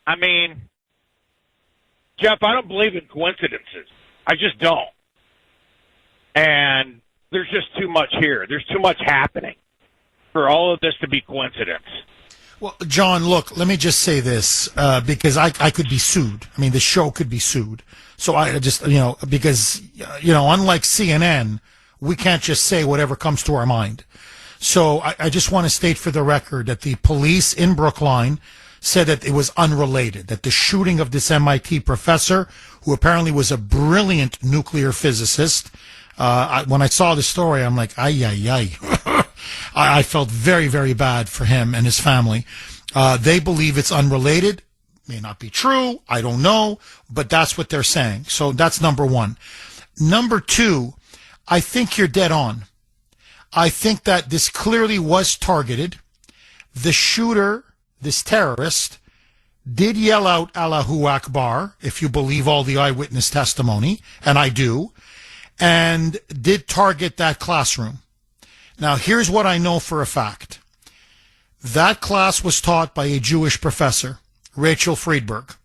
I mean, Jeff, I don't believe in coincidences. I just don't. And there's just too much here. There's too much happening for all of this to be coincidence.
Well, John, look, let me just say this, because I could be sued. I mean, the show could be sued. So I just, because, unlike CNN, we can't just say whatever comes to our mind. So I just want to state for the record that the police in Brookline said that it was unrelated, that the shooting of this MIT professor, who apparently was a brilliant nuclear physicist, when I saw the story, I'm like, ay. I felt very, very bad for him and his family. They believe it's unrelated. May not be true. I don't know. But that's what they're saying. So that's number one. Number two, I think you're dead on. I think that this clearly was targeted. The shooter, this terrorist, did yell out Allahu Akbar, if you believe all the eyewitness testimony, and I do, and did target that classroom. Now, here's what I know for a fact. That class was taught by a Jewish professor, Rachel Friedberg.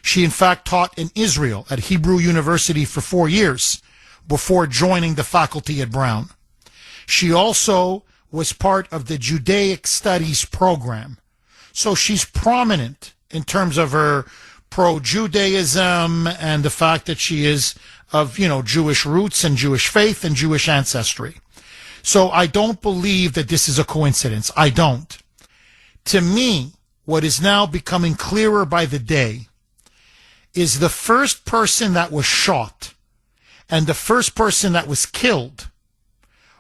She, in fact, taught in Israel at Hebrew University for 4 years before joining the faculty at Brown. She also was part of the Judaic Studies program. So she's prominent in terms of her pro-Judaism and the fact that she is of, Jewish roots and Jewish faith and Jewish ancestry. So I don't believe that this is a coincidence. I don't. To me, what is now becoming clearer by the day is the first person that was shot and the first person that was killed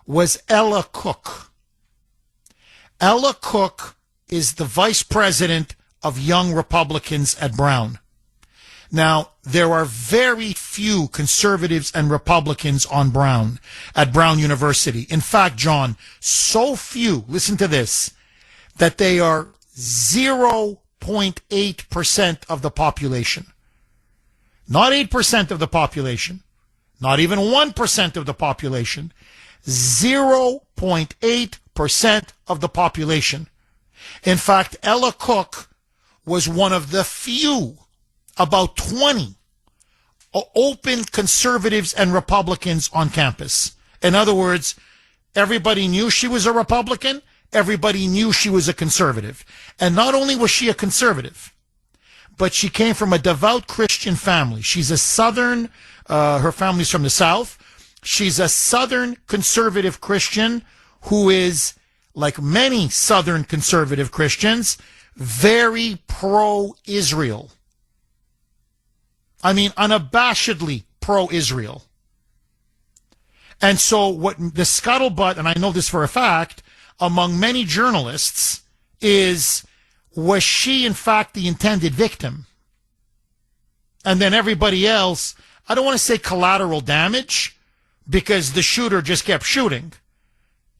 was Ella Cook. Ella Cook is the vice president of Young Republicans at Brown. Now, there are very few conservatives and Republicans on Brown, at Brown University. In fact, John, so few, listen to this, that they are 0.001%. 0.8% of the population. Not 8% of the population. Not even 1% of the population. 0.8% of the population. In fact, Ella Cook was one of the few, about 20, open conservatives and Republicans on campus. In other words, everybody knew she was a Republican. Everybody knew she was a conservative. And not only was she a conservative, but she came from a devout Christian family. She's a Southern, her family's from the South. She's a Southern conservative Christian who is, like many Southern conservative Christians, very pro-Israel. I mean, unabashedly pro-Israel. And so what the scuttlebutt, and I know this for a fact, among many journalists is, was she in fact the intended victim? And then everybody else, I don't want to say collateral damage, because the shooter just kept shooting.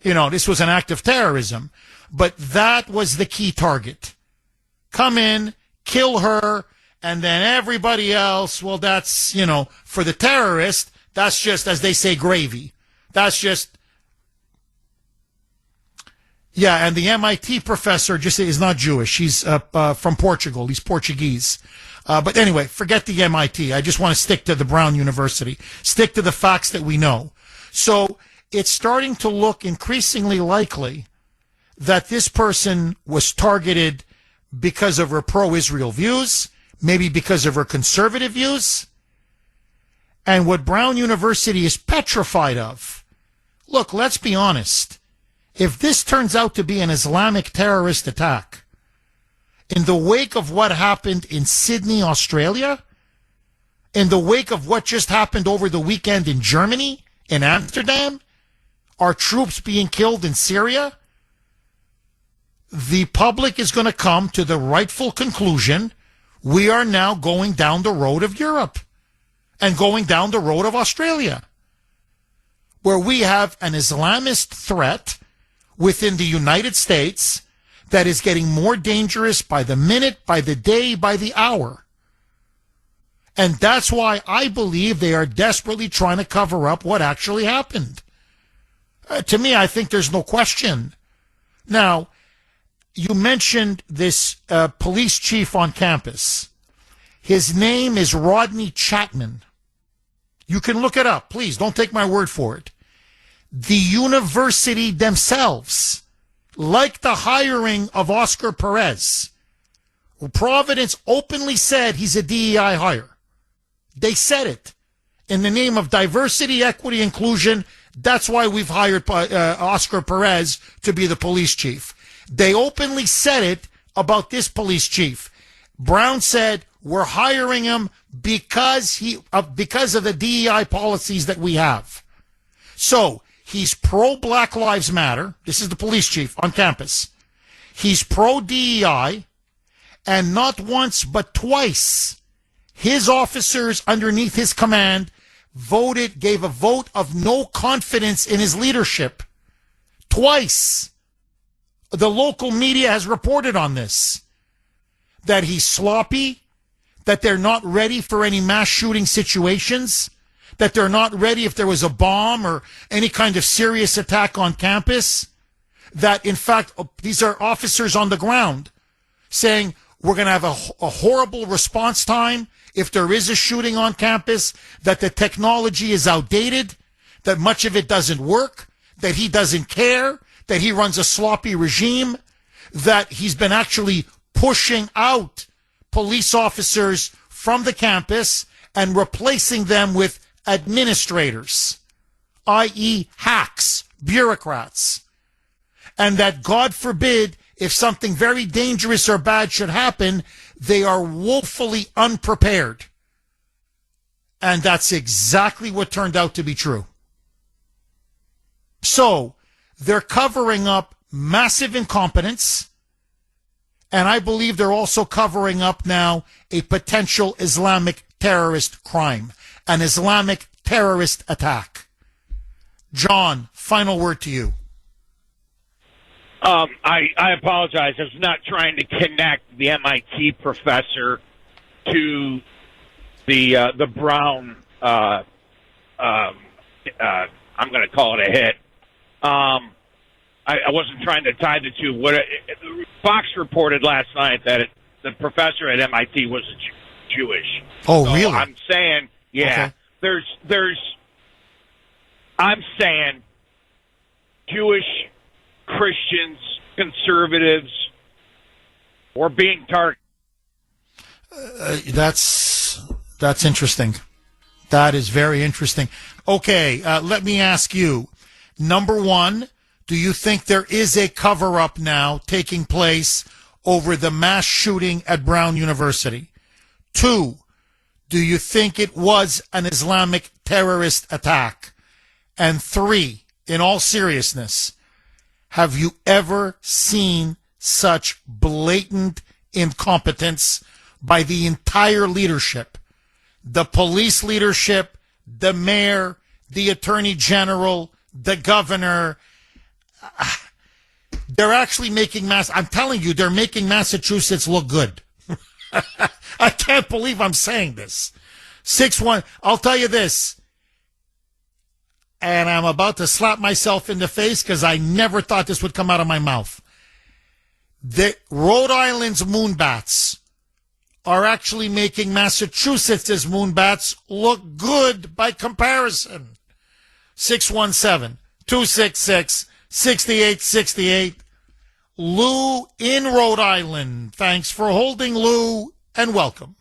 You know, this was an act of terrorism. But that was the key target. Come in, kill her, and then everybody else, well, that's, you know, for the terrorist, that's just, as they say, gravy. That's just, yeah, and the MIT professor just is not Jewish. He's from Portugal. He's Portuguese. But anyway, forget the MIT. I just want to stick to the Brown University. Stick to the facts that we know. So it's starting to look increasingly likely that this person was targeted because of her pro-Israel views, maybe because of her conservative views. And what Brown University is petrified of, look, let's be honest. If this turns out to be an Islamic terrorist attack, in the wake of what happened in Sydney, Australia, in the wake of what just happened over the weekend in Germany, in Amsterdam, our troops being killed in Syria, the public is going to come to the rightful conclusion we are now going down the road of Europe and going down the road of Australia, where we have an Islamist threat within the United States that is getting more dangerous by the minute, by the day, by the hour. And that's why I believe they are desperately trying to cover up what actually happened. To me, I think there's no question. Now, you mentioned this police chief on campus. His name is Rodney Chapman. You can look it up. Please, don't take my word for it. The university themselves, like the hiring of Oscar Perez, Providence openly said he's a DEI hire. They said it. In the name of diversity, equity, inclusion, that's why we've hired Oscar Perez to be the police chief. They openly said it about this police chief. Brown said, we're hiring him because of the DEI policies that we have. So, he's pro-Black Lives Matter. This is the police chief on campus. He's pro-DEI, and not once but twice, his officers underneath his command gave a vote of no confidence in his leadership. Twice. The local media has reported on this. That he's sloppy, that they're not ready for any mass shooting situations, that they're not ready if there was a bomb or any kind of serious attack on campus, that in fact, these are officers on the ground saying we're going to have a horrible response time if there is a shooting on campus, that the technology is outdated, that much of it doesn't work, that he doesn't care, that he runs a sloppy regime, that he's been actually pushing out police officers from the campus and replacing them with administrators, i.e. hacks, bureaucrats, and that, God forbid, if something very dangerous or bad should happen, they are woefully unprepared. And that's exactly what turned out to be true. So, they're covering up massive incompetence, and I believe they're also covering up now a potential Islamic terrorist crime, an Islamic terrorist attack. John, final word to you.
I apologize. I was not trying to connect the MIT professor to the Brown. I'm going to call it a hit. I wasn't trying to tie the two. Fox reported last night that the professor at MIT was Jewish.
Oh,
so
really?
I'm saying, yeah.
Okay.
I'm saying Jewish Christians, conservatives, or being targeted.
That's interesting. That is very interesting. Okay, let me ask you. Number one, do you think there is a cover-up now taking place over the mass shooting at Brown University? 2, do you think it was an Islamic terrorist attack? And 3, in all seriousness, have you ever seen such blatant incompetence by the entire leadership? The police leadership, the mayor, the attorney general, the governor. They're actually making I'm telling you, they're making Massachusetts look good. I can't believe I'm saying this. 6-1, I'll tell you this. And I'm about to slap myself in the face because I never thought this would come out of my mouth. The Rhode Island's moonbats are actually making Massachusetts' moonbats look good by comparison. 617-266-6868. Lou in Rhode Island. Thanks for holding, Lou, and welcome.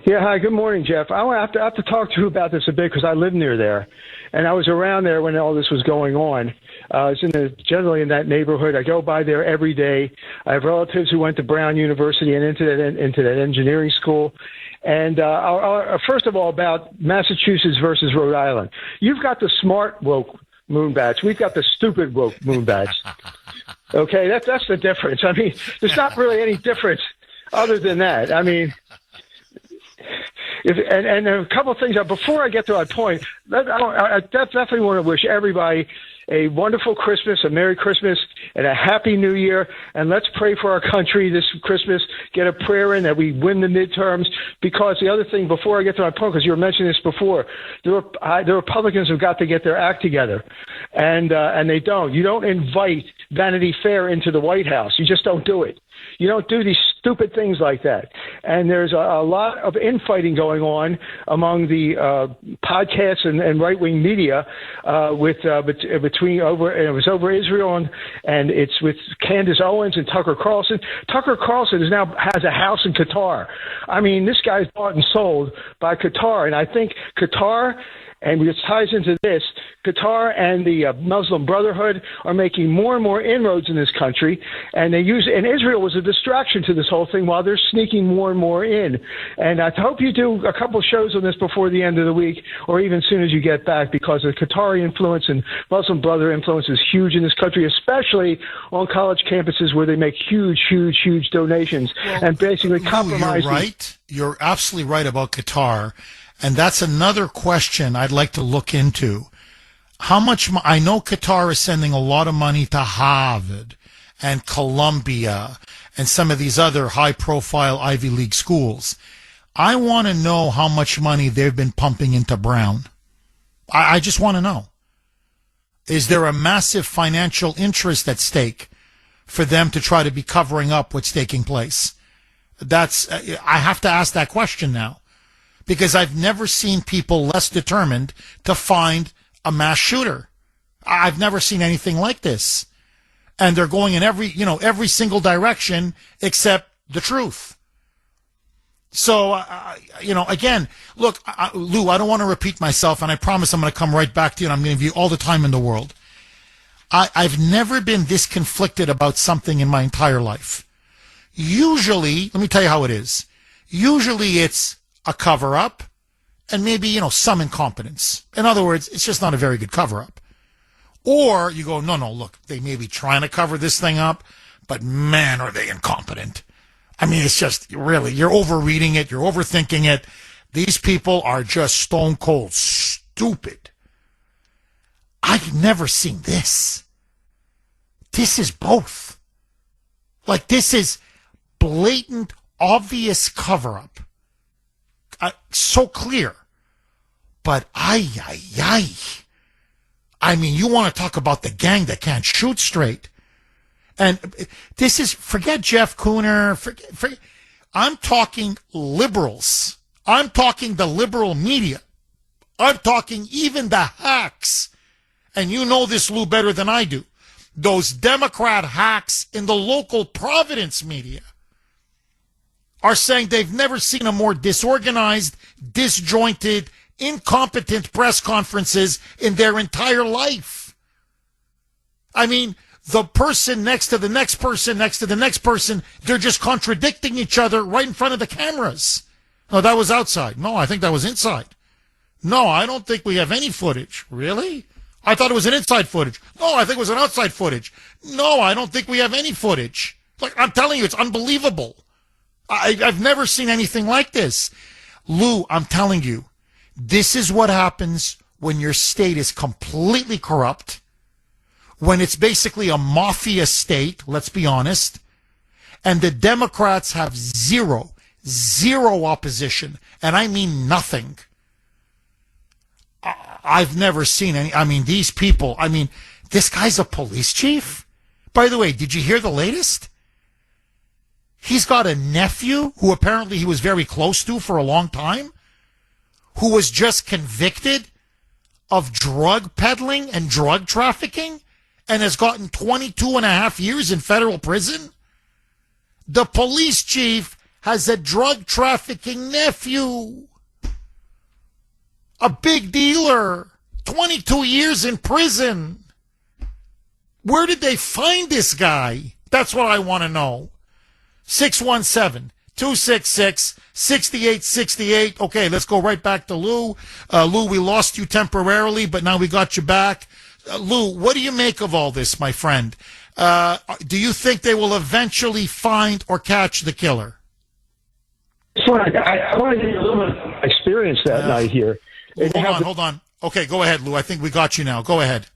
Yeah, hi, good morning, Jeff. I have to talk to you about this a bit because I live near there. And I was around there when all this was going on. I was generally in that neighborhood. I go by there every day. I have relatives who went to Brown University and into that engineering school. And first of all, about Massachusetts versus Rhode Island. You've got the smart woke moonbats. We've got the stupid woke moonbats. Okay, that's the difference. I mean, there's not really any difference other than that. I mean, and a couple of things. Before I get to that point, I definitely want to wish everybody a wonderful Christmas, a Merry Christmas, and a Happy New Year. And let's pray for our country this Christmas. Get a prayer in that we win the midterms. Because the other thing, before I get to my point, because you were mentioning this before, the Republicans have got to get their act together, and they don't. You don't invite Vanity Fair into the White House. You just don't do it. You don't do these stupid things like that. And there's a lot of infighting going on among the podcasts and right-wing media between over Israel and it's with Candace Owens and Tucker Carlson. Tucker Carlson has a house in Qatar. I mean, this guy's bought and sold by Qatar, and I think Qatar. And which ties into this, Qatar and the Muslim Brotherhood are making more and more inroads in this country, and Israel was a distraction to this whole thing while they're sneaking more and more in. And I hope you do a couple shows on this before the end of the week, or even as soon as you get back, because the Qatari influence and Muslim Brother influence is huge in this country, especially on college campuses where they make huge donations and basically compromise.
You're right. You're absolutely right about Qatar. And that's another question I'd like to look into. How much, I know Qatar is sending a lot of money to Harvard and Columbia and some of these other high-profile Ivy League schools. I want to know how much money they've been pumping into Brown. I just want to know. Is there a massive financial interest at stake for them to try to be covering up what's taking place? I have to ask that question now. Because I've never seen people less determined to find a mass shooter. I've never seen anything like this. And they're going in every single direction except the truth. So, again, look, Lou, I don't want to repeat myself, and I promise I'm going to come right back to you, and I'm going to give you all the time in the world. I've never been this conflicted about something in my entire life. Usually, let me tell you how it is. Usually it's a cover-up, and maybe, some incompetence. In other words, it's just not a very good cover-up. Or you go, no, look, they may be trying to cover this thing up, but man, are they incompetent. I mean, it's just, really, you're overreading it, you're overthinking it. These people are just stone cold stupid. I've never seen this. This is both. Like, this is blatant, obvious cover-up. So clear. But, I mean, you want to talk about the gang that can't shoot straight. And this is, forget Jeff Kuhner, I'm talking liberals. I'm talking the liberal media. I'm talking even the hacks. And you know this, Lou, better than I do. Those Democrat hacks in the local Providence media are saying they've never seen a more disorganized, disjointed, incompetent press conferences in their entire life. I mean, the person next to the next person, next to the next person, they're just contradicting each other right in front of the cameras. No, that was outside. No, I think that was inside. No, I don't think we have any footage. Really? I thought it was an inside footage. No, I think it was an outside footage. No, I don't think we have any footage. Like, I'm telling you, it's unbelievable. I've never seen anything like this. Lou, I'm telling you, this is what happens when your state is completely corrupt, when it's basically a mafia state, let's be honest, and the Democrats have zero opposition, and I mean nothing. I've never seen any. I mean, these people, I mean, this guy's a police chief? By the way, did you hear the latest? He's got a nephew who apparently he was very close to for a long time, who was just convicted of drug peddling and drug trafficking and has gotten 22 and a half years in federal prison. The police chief has a drug trafficking nephew. A big dealer, 22 years in prison. Where did they find this guy? That's what I want to know. 617-266-6868. Okay, let's go right back to Lou. Lou, we lost you temporarily, but now we got you back. Lou, what do you make of all this, my friend? Do you think they will eventually find or catch the killer?
I want to give you a little bit of experience that night here.
Hold on. Okay, go ahead, Lou. I think we got you now. Go ahead.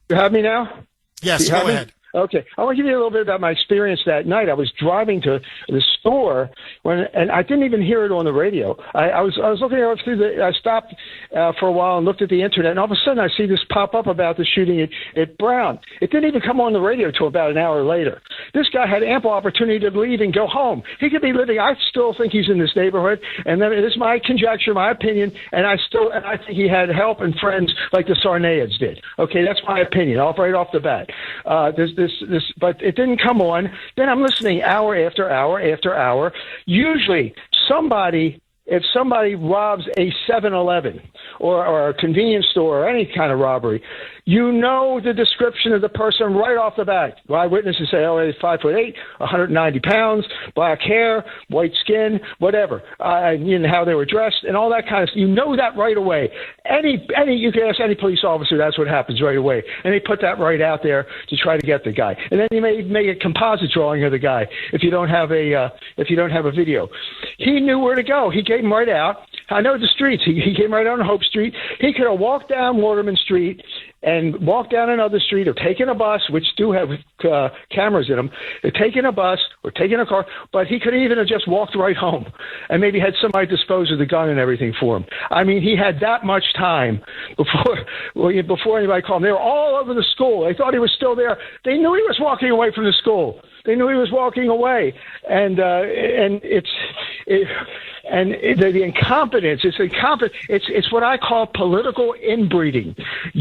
You have me now?
Yes, go ahead.
Okay. I want to give you a little bit about my experience that night. I was driving to the store and I didn't even hear it on the radio. I was looking over I stopped for a while and looked at the internet, and all of a sudden I see this pop up about the shooting at Brown. It didn't even come on the radio till about an hour later. This guy had ample opportunity to leave and go home. He could be living. I still think he's in this neighborhood, and then it is my conjecture, my opinion, and I think he had help and friends like the Sarnayeds did. Okay, that's my opinion. Right off the bat. But it didn't come on. Then I'm listening hour after hour after hour. Usually if somebody robs a 7-Eleven or a convenience store or any kind of robbery, you know the description of the person right off the bat. Eyewitnesses say, oh, he's 5'8", 190 pounds, black hair, white skin, whatever. You know how they were dressed and all that kind of stuff. You know that right away. You can ask any police officer, that's what happens right away. And they put that right out there to try to get the guy. And then you may make a composite drawing of the guy if you don't have a video. He knew where to go. He came right out. I know the streets. He came right on Hope Street. He could have walked down Waterman Street and walked down another street or taken a bus, which do have cameras in them, taken a bus or taken a car, but he could even have just walked right home and maybe had somebody dispose of the gun and everything for him. I mean, he had that much time before anybody called him. They were all over the school. They thought he was still there. They knew he was walking away from the school. They knew he was walking away, and the incompetence. It's what I call political inbreeding.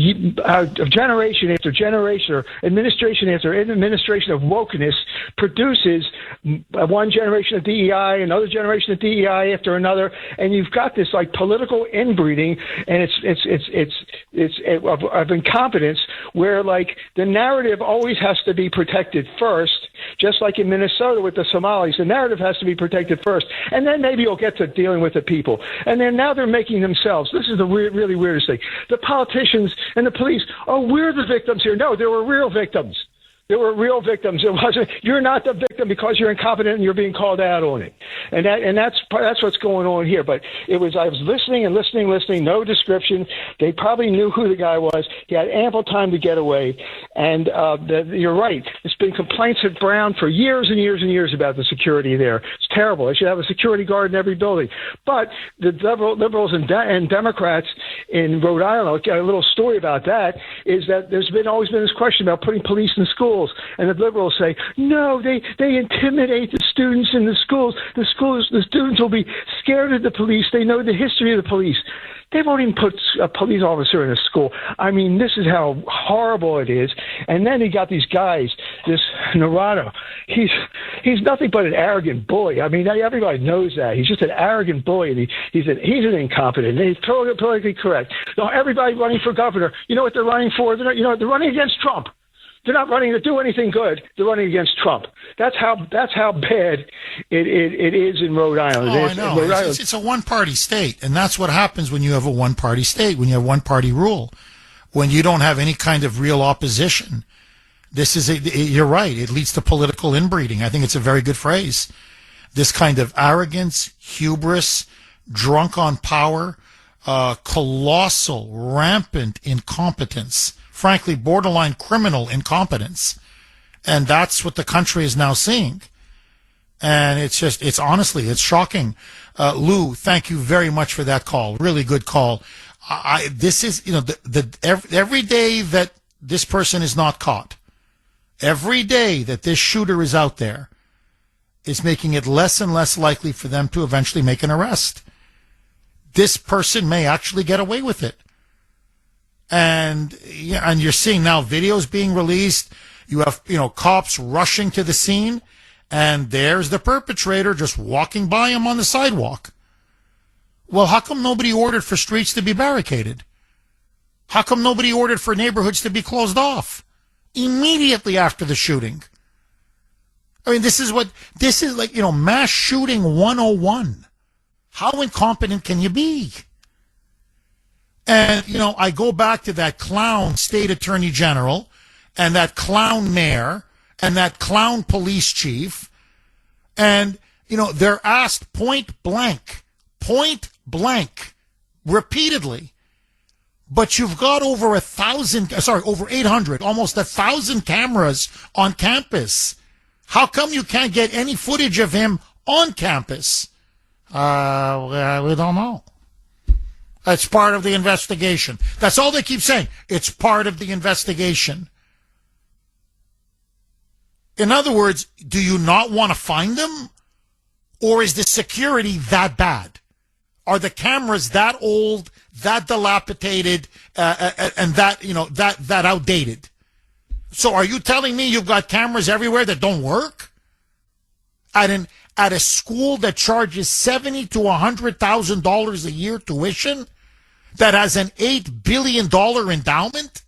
Generation after generation, or administration after administration of wokeness produces one generation of DEI, another generation of DEI after another, and you've got this like political inbreeding, and it's of incompetence where like the narrative always has to be protected first. Just like in Minnesota with the Somalis, the narrative has to be protected first, and then maybe you'll get to dealing with the people. And then now they're making themselves. This is the really weirdest thing. The politicians and the police, we're the victims here. No, there were real victims. There were real victims. It wasn't. You're not the victim because you're incompetent and you're being called out on it, and that's what's going on here. But I was listening and listening. No description. They probably knew who the guy was. He had ample time to get away, and you're right. There's been complaints at Brown for years and years and years about the security there. It's terrible. They should have a security guard in every building. But the liberals and Democrats in Rhode Island, a little story about that is that there's always been this question about putting police in schools. And the liberals say, no, they intimidate the students in the schools. The students will be scared of the police. They know the history of the police. They won't even put a police officer in a school. I mean, this is how horrible it is. And then you got these guys, this Navarro. He's nothing but an arrogant bully. I mean, everybody knows that. He's just an arrogant bully, and he's an incompetent. And he's politically correct. No, everybody running for governor. You know what they're running for? They're running against Trump. They're not running to do anything good. They're running against Trump. That's how bad it is in Rhode Island.
Oh, I know. It's a one-party state, and that's what happens when you have a one-party state, when you have one-party rule, when you don't have any kind of real opposition. You're right. It leads to political inbreeding. I think it's a very good phrase. This kind of arrogance, hubris, drunk on power, colossal, rampant incompetence. Frankly, borderline criminal incompetence. And that's what the country is now seeing. And it's honestly shocking. Lou, thank you very much for that call. Really good call. This is, every day that this person is not caught, every day that this shooter is out there, is making it less and less likely for them to eventually make an arrest. This person may actually get away with it. And you're seeing now videos being released. You have, cops rushing to the scene, and there's the perpetrator just walking by him on the sidewalk. Well, how come nobody ordered for streets to be barricaded? How come nobody ordered for neighborhoods to be closed off immediately after the shooting? I mean, this is like, mass shooting 101. How incompetent can you be? And, I go back to that clown state attorney general and that clown mayor and that clown police chief. And, they're asked point blank, repeatedly. But you've got over 800, almost 1,000 cameras on campus. How come you can't get any footage of him on campus? We don't know. It's part of the investigation. That's all they keep saying. It's part of the investigation. In other words, do you not want to find them? Or is the security that bad? Are the cameras that old, that dilapidated, and that outdated? So are you telling me you've got cameras everywhere that don't work? At a school that charges $70,000 to $100,000 a year tuition? That has an $8 billion endowment?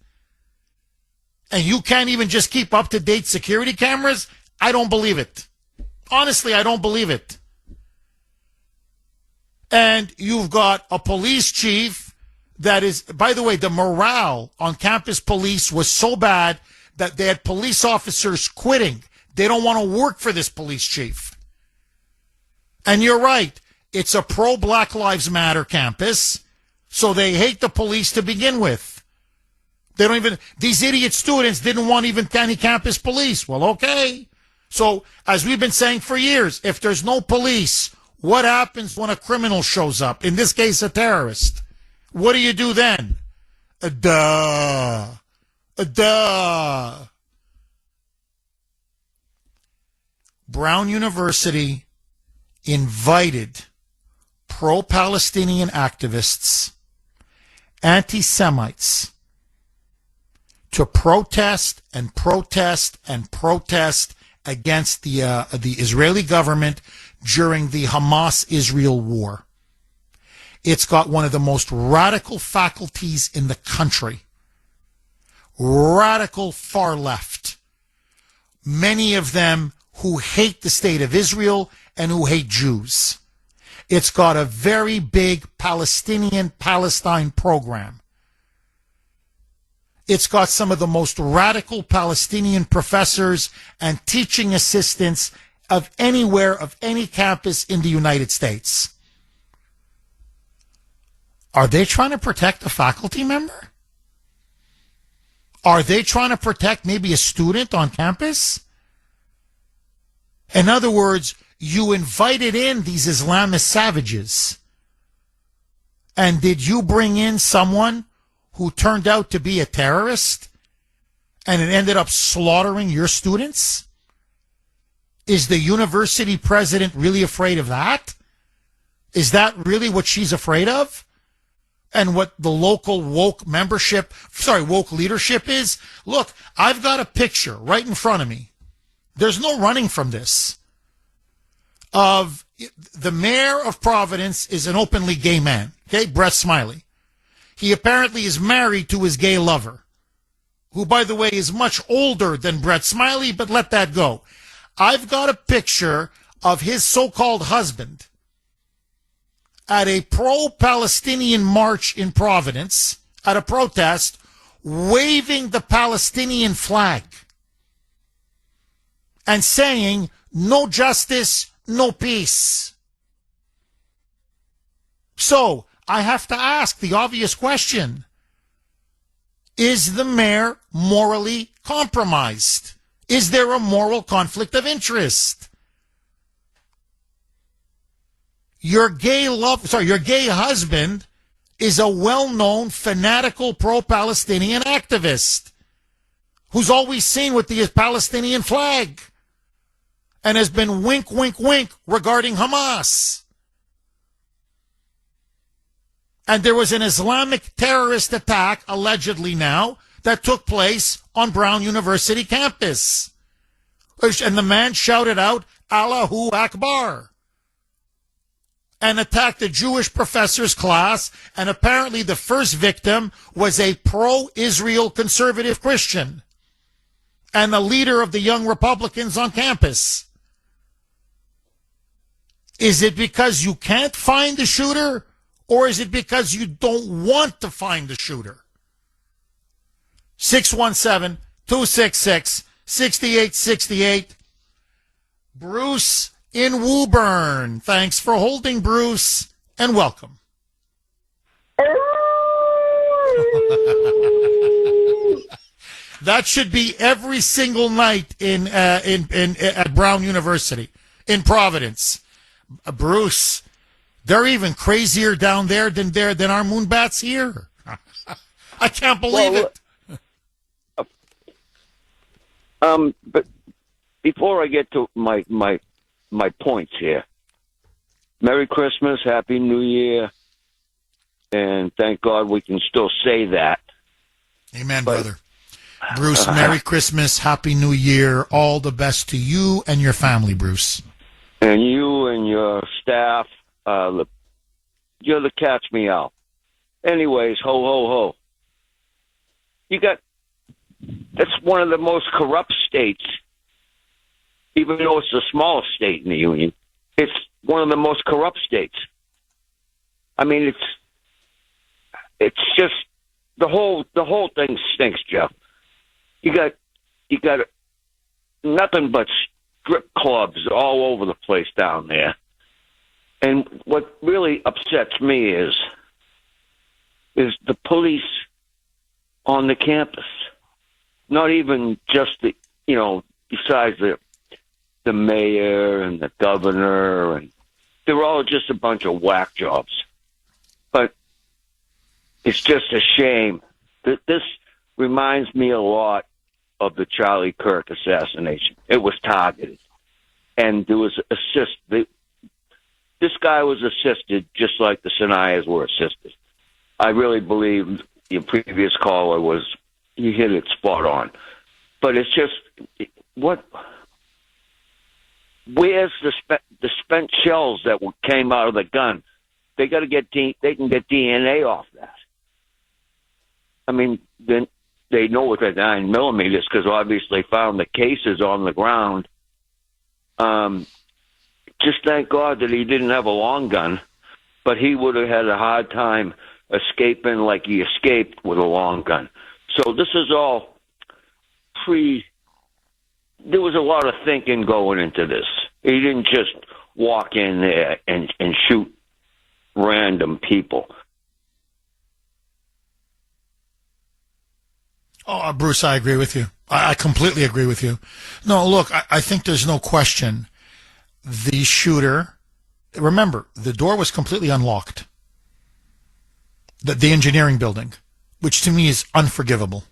And you can't even just keep up-to-date security cameras? I don't believe it. Honestly, I don't believe it. And you've got a police chief that is, by the way, the morale on campus police was so bad that they had police officers quitting. They don't want to work for this police chief. And you're right. It's a pro-Black Lives Matter campus. So they hate the police to begin with. These idiot students didn't want even any campus police. Well, okay. So, as we've been saying for years, if there's no police, what happens when a criminal shows up? In this case, a terrorist. What do you do then? Duh. Brown University invited pro-Palestinian activists, anti-Semites, to protest against the Israeli government during the Hamas-Israel war. It's got one of the most radical faculties in the country. Radical far left. Many of them who hate the state of Israel and who hate Jews. It's got a very big Palestine program. It's got some of the most radical Palestinian professors and teaching assistants of anywhere, of any campus in the United States. Are they trying to protect a faculty member? Are they trying to protect maybe a student on campus? In other words, you invited in these Islamist savages. And did you bring in someone who turned out to be a terrorist and it ended up slaughtering your students? Is the university president really afraid of that? Is that really what she's afraid of? And what the local woke leadership is? Look, I've got a picture right in front of me. There's no running from this. Of the mayor of Providence is an openly gay man. Okay, Brett Smiley. He apparently is married to his gay lover, who, by the way, is much older than Brett Smiley, but let that go. I've got a picture of his so-called husband at a pro-Palestinian march in Providence, at a protest, waving the Palestinian flag and saying, no justice, no peace. So, I have to ask the obvious question. Is the mayor morally compromised? Is there a moral conflict of interest? Your gay husband is a well-known fanatical pro-Palestinian activist who's always seen with the Palestinian flag and has been wink, wink, wink regarding Hamas. And there was an Islamic terrorist attack, allegedly now, that took place on Brown University campus. And the man shouted out, Allahu Akbar, and attacked a Jewish professor's class, and apparently the first victim was a pro-Israel conservative Christian and the leader of the Young Republicans on campus. Is it because you can't find the shooter, or is it because you don't want to find the shooter? 617-266-6868. Bruce in Woburn. Thanks for holding, Bruce, and welcome. That should be every single night at Brown University in Providence. Bruce, they're even crazier down there than our moonbats here. I can't believe it.
But before I get to my points here, Merry Christmas, Happy New Year, and thank God we can still say that.
Amen, brother. Bruce, Merry Christmas, Happy New Year, all the best to you and your family, Bruce.
And you and your staff, you're the catch me out. Anyways, ho, ho, ho. That's one of the most corrupt states, even though it's the smallest state in the Union. It's one of the most corrupt states. I mean, it's just the whole thing stinks, Jeff. You got nothing but strip clubs all over the place down there. And what really upsets me is the police on the campus. Not even just besides the mayor and the governor, and they're all just a bunch of whack jobs. But it's just a shame that this reminds me a lot of the Charlie Kirk assassination. It was targeted, and there was this guy was assisted just like the Sanias were assisted. I really believe your previous caller he hit it spot on. But it's just, where's the spent shells that came out of the gun? They got to they can get DNA off that. I mean, then they know it's at 9 millimeters because obviously found the cases on the ground. Just thank God that he didn't have a long gun, but he would have had a hard time escaping like he escaped with a long gun. So this is all there was a lot of thinking going into this. He didn't just walk in there and shoot random people.
Oh, Bruce, I agree with you. I completely agree with you. No, look, I think there's no question. The shooter, remember, the door was completely unlocked. The engineering building, which to me is unforgivable.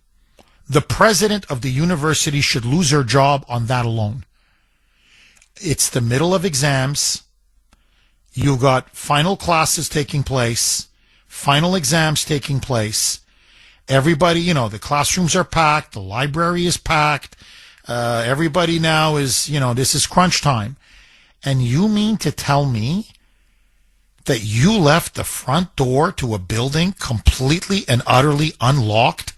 The president of the university should lose her job on that alone. It's the middle of exams. You've got final classes taking place, final exams taking place. Everybody, the classrooms are packed, the library is packed. Everybody now is, this is crunch time. And you mean to tell me that you left the front door to a building completely and utterly unlocked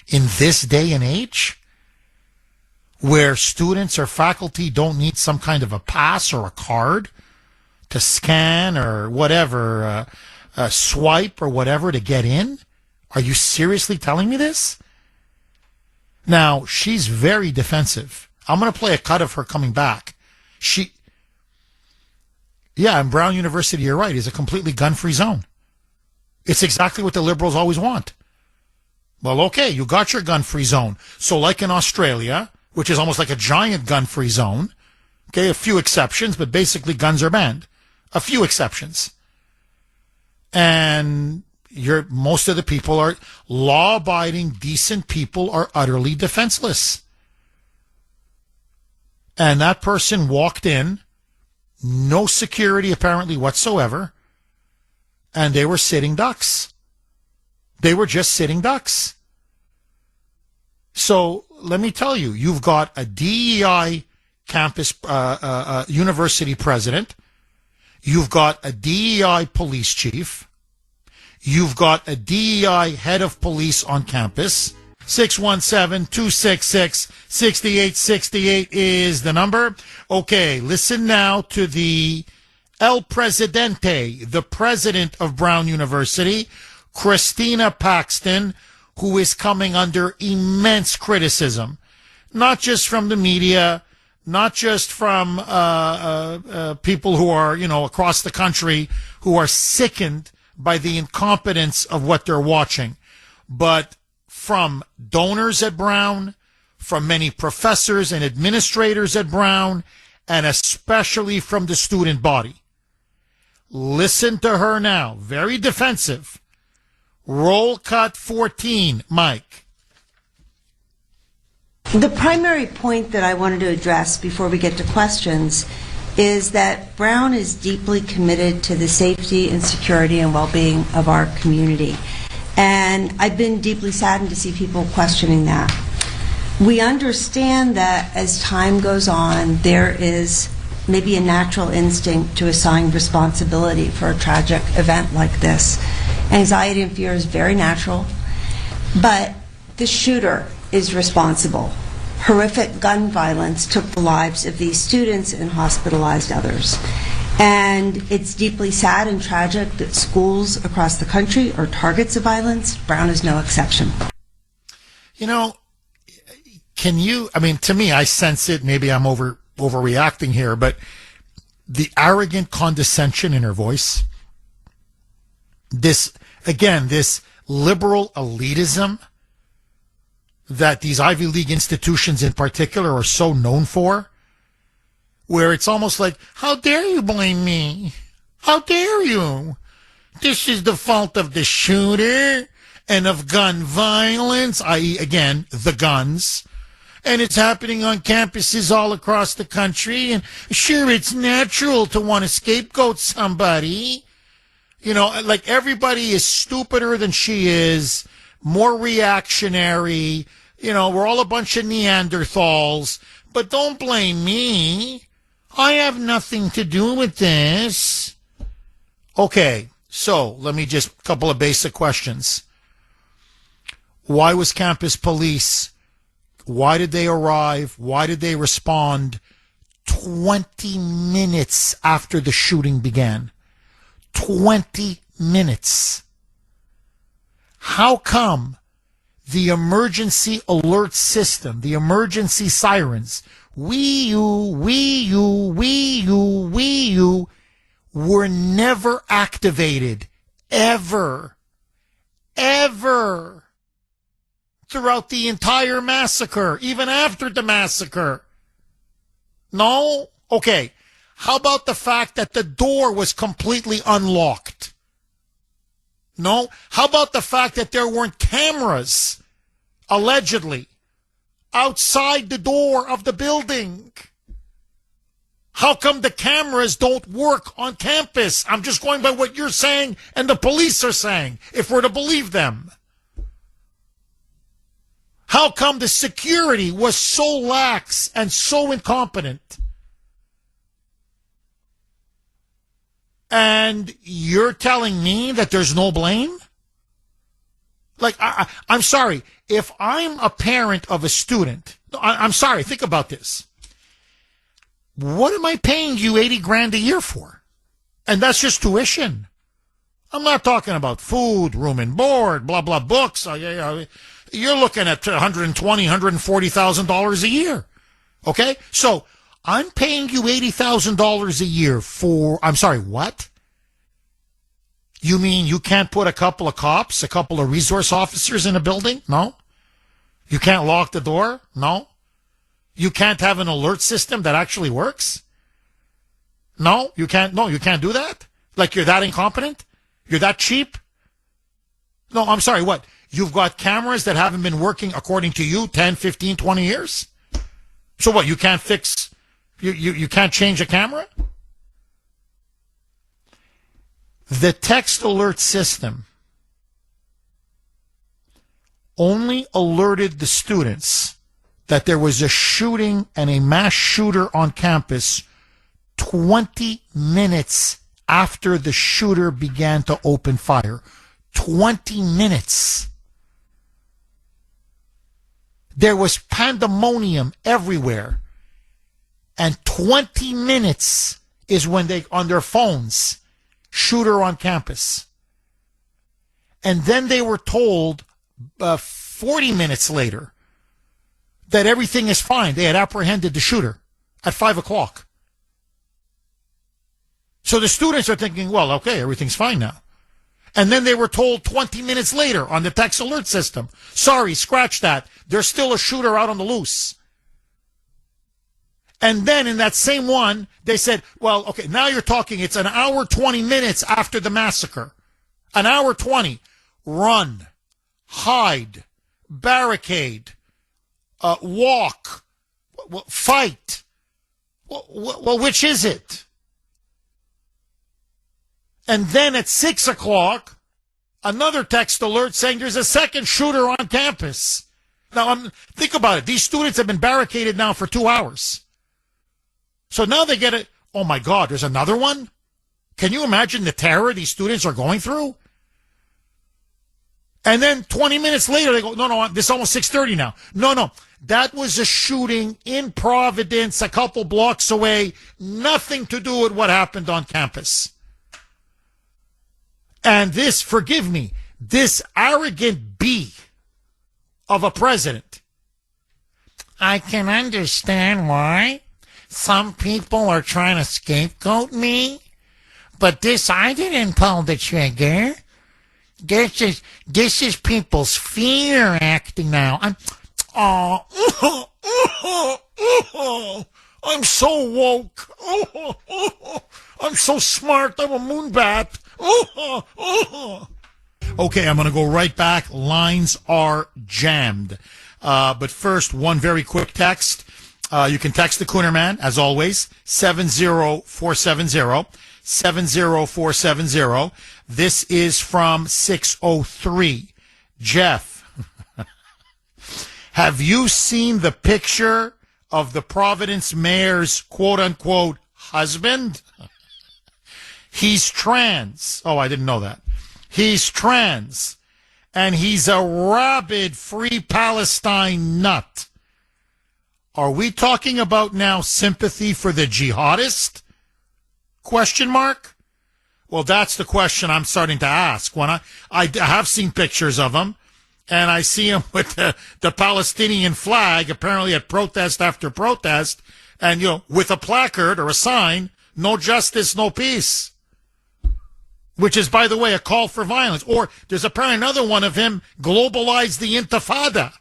in this day and age, where students or faculty don't need some kind of a pass or a card to scan or whatever, swipe or whatever to get in? Are you seriously telling me this? Now, she's very defensive. I'm going to play a cut of her coming back. In Brown University, you're right, is a completely gun-free zone. It's exactly what the liberals always want. Well, okay, you got your gun-free zone. So like in Australia, which is almost like a giant gun-free zone, okay, a few exceptions, but basically guns are banned. A few exceptions. And most of the people are law-abiding, decent people are utterly defenseless. And that person walked in, no security apparently whatsoever, and they were sitting ducks. They were just sitting ducks. So let me tell you, you've got a DEI campus university president. You've got a DEI police chief. You've got a DEI head of police on campus. 617-266-6868 is the number. Okay, listen now to the El Presidente, the president of Brown University, Christina Paxton, who is coming under immense criticism, not just from the media, not just from people who are, across the country who are sickened by the incompetence of what they're watching, but from donors at Brown, from many professors and administrators at Brown, and especially from the student body. Listen to her now. Very defensive. Roll cut 14, Mike.
The primary point that I wanted to address before we get to questions is that Brown is deeply committed to the safety and security and well-being of our community. And I've been deeply saddened to see people questioning that. We understand that as time goes on, there is maybe a natural instinct to assign responsibility for a tragic event like this. Anxiety and fear is very natural, but the shooter is responsible. Horrific gun violence took the lives of these students and hospitalized others. And it's deeply sad and tragic that schools across the country are targets of violence. Brown is no exception.
To me, I sense it, maybe I'm overreacting here, but the arrogant condescension in her voice, this liberal elitism that these Ivy League institutions in particular are so known for, where it's almost like, how dare you blame me? How dare you? This is the fault of the shooter and of gun violence, i.e., again, the guns. And it's happening on campuses all across the country. And sure, it's natural to want to scapegoat somebody. Like everybody is stupider than she is, more reactionary. We're all a bunch of Neanderthals. But don't blame me. I have nothing to do with this. Okay, so let me just, a couple of basic questions. Why was campus police? Why did they arrive? Why did they respond 20 minutes after the shooting began? 20 minutes. How come the emergency alert system, the emergency sirens, were never activated, ever, throughout the entire massacre, even after the massacre. No? Okay. How about the fact that the door was completely unlocked? No? How about the fact that there weren't cameras, allegedly, outside the door of the building? How come the cameras don't work on campus? I'm just going by what you're saying and the police are saying, if we're to believe them. How come the security was so lax and so incompetent? And you're telling me that there's no blame? Like, I'm sorry. If I'm a parent of a student, I'm sorry, think about this. What am I paying you $80,000 a year for? And that's just tuition. I'm not talking about food, room and board, blah, blah, books. You're looking at $120,000, $140,000 a year. Okay? So I'm paying you $80,000 a year for, I'm sorry, what? You mean you can't put a couple of cops, a couple of resource officers in a building? No. You can't lock the door? No. You can't have an alert system that actually works? No, you can't do that? Like you're that incompetent? You're that cheap? No, I'm sorry, what? You've got cameras that haven't been working according to you 10, 15, 20 years? So what, you can't fix, you can't change a camera? The text alert system only alerted the students that there was a shooting and a mass shooter on campus 20 minutes after the shooter began to open fire. 20 minutes. There was pandemonium everywhere. And 20 minutes is when they, on their phones, shooter on campus. And then they were told 40 minutes later that everything is fine. They had apprehended the shooter at 5 o'clock. So the students are thinking, well, okay, everything's fine now. And then they were told 20 minutes later on the text alert system, sorry, scratch that. There's still a shooter out on the loose. And then in that same one, they said, well, okay, now you're talking, it's an hour, 20 minutes after the massacre. An hour, 20. Run, hide, barricade, walk, fight. Well, which is it? And then at 6 o'clock, another text alert saying there's a second shooter on campus. Now, think about it. These students have been barricaded now for 2 hours. So now they get it. Oh, my God, there's another one? Can you imagine the terror these students are going through? And then 20 minutes later, they go, no, this is almost 6:30 now. No, that was a shooting in Providence, a couple blocks away. Nothing to do with what happened on campus. And this, forgive me, this arrogant bee of a president, I can understand why some people are trying to scapegoat me, but this, I didn't pull the trigger. This is people's fear acting now. I'm so woke. I'm so smart. I'm a moonbat. Okay, I'm going to go right back. Lines are jammed. But first, one very quick text. You can text the Kuhner Man, as always, 70470. 70470. This is from 603. Jeff, have you seen the picture of the Providence mayor's quote-unquote husband? He's trans. Oh, I didn't know that. He's trans. And he's a rabid Free Palestine nut. Are we talking about now sympathy for the jihadist? Question mark? Well, that's the question I'm starting to ask. When I have seen pictures of him, and I see him with the Palestinian flag, apparently at protest after protest, and, with a placard or a sign, no justice, no peace. Which is, by the way, a call for violence. Or there's apparently another one of him, globalize the Intifada.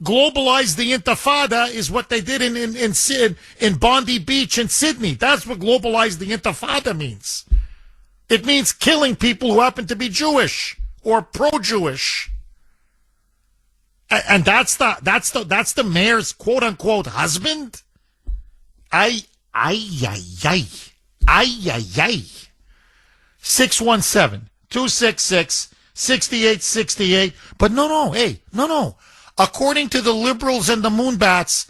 Globalize the Intifada is what they did in Bondi Beach in Sydney. That's what globalize the Intifada means. It means killing people who happen to be Jewish or pro-Jewish. And that's the mayor's quote unquote husband? Ay. 617-266-6868. But no. According to the liberals and the moonbats,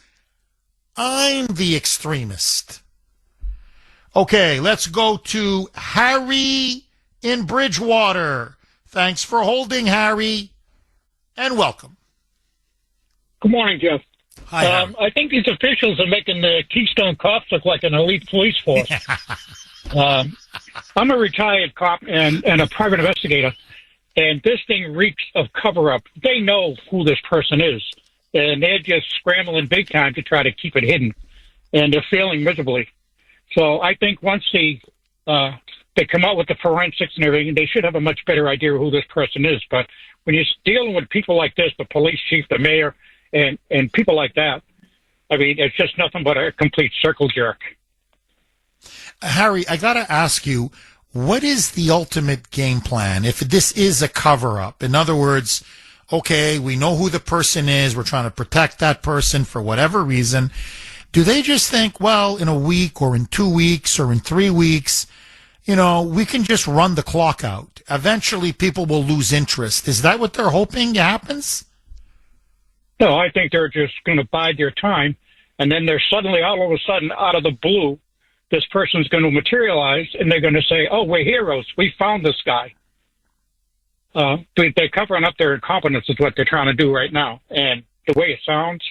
I'm the extremist. Okay, let's go to Harry in Bridgewater. Thanks for holding, Harry, and welcome.
Good morning, Jeff.
Hi.
I think these officials are making the Keystone Cops look like an elite police force. I'm a retired cop and a private investigator, and this thing reeks of cover-up. They know who this person is, and they're just scrambling big time to try to keep it hidden, and they're failing miserably. So I think once they come out with the forensics and everything, they should have a much better idea of who this person is. But when you're dealing with people like this, the police chief, the mayor, and people like that, I mean, it's just nothing but a complete circle jerk.
Harry, I got to ask you, what is the ultimate game plan if this is a cover-up? In other words, okay, we know who the person is. We're trying to protect that person for whatever reason. Do they just think, well, in a week or in 2 weeks or in 3 weeks, we can just run the clock out? Eventually, people will lose interest. Is that what they're hoping happens?
No, I think they're just going to bide their time, and then they're suddenly, all of a sudden, out of the blue, this person's going to materialize, and they're going to say, oh, we're heroes. We found this guy. They're covering up their incompetence is what they're trying to do right now. And the way it sounds,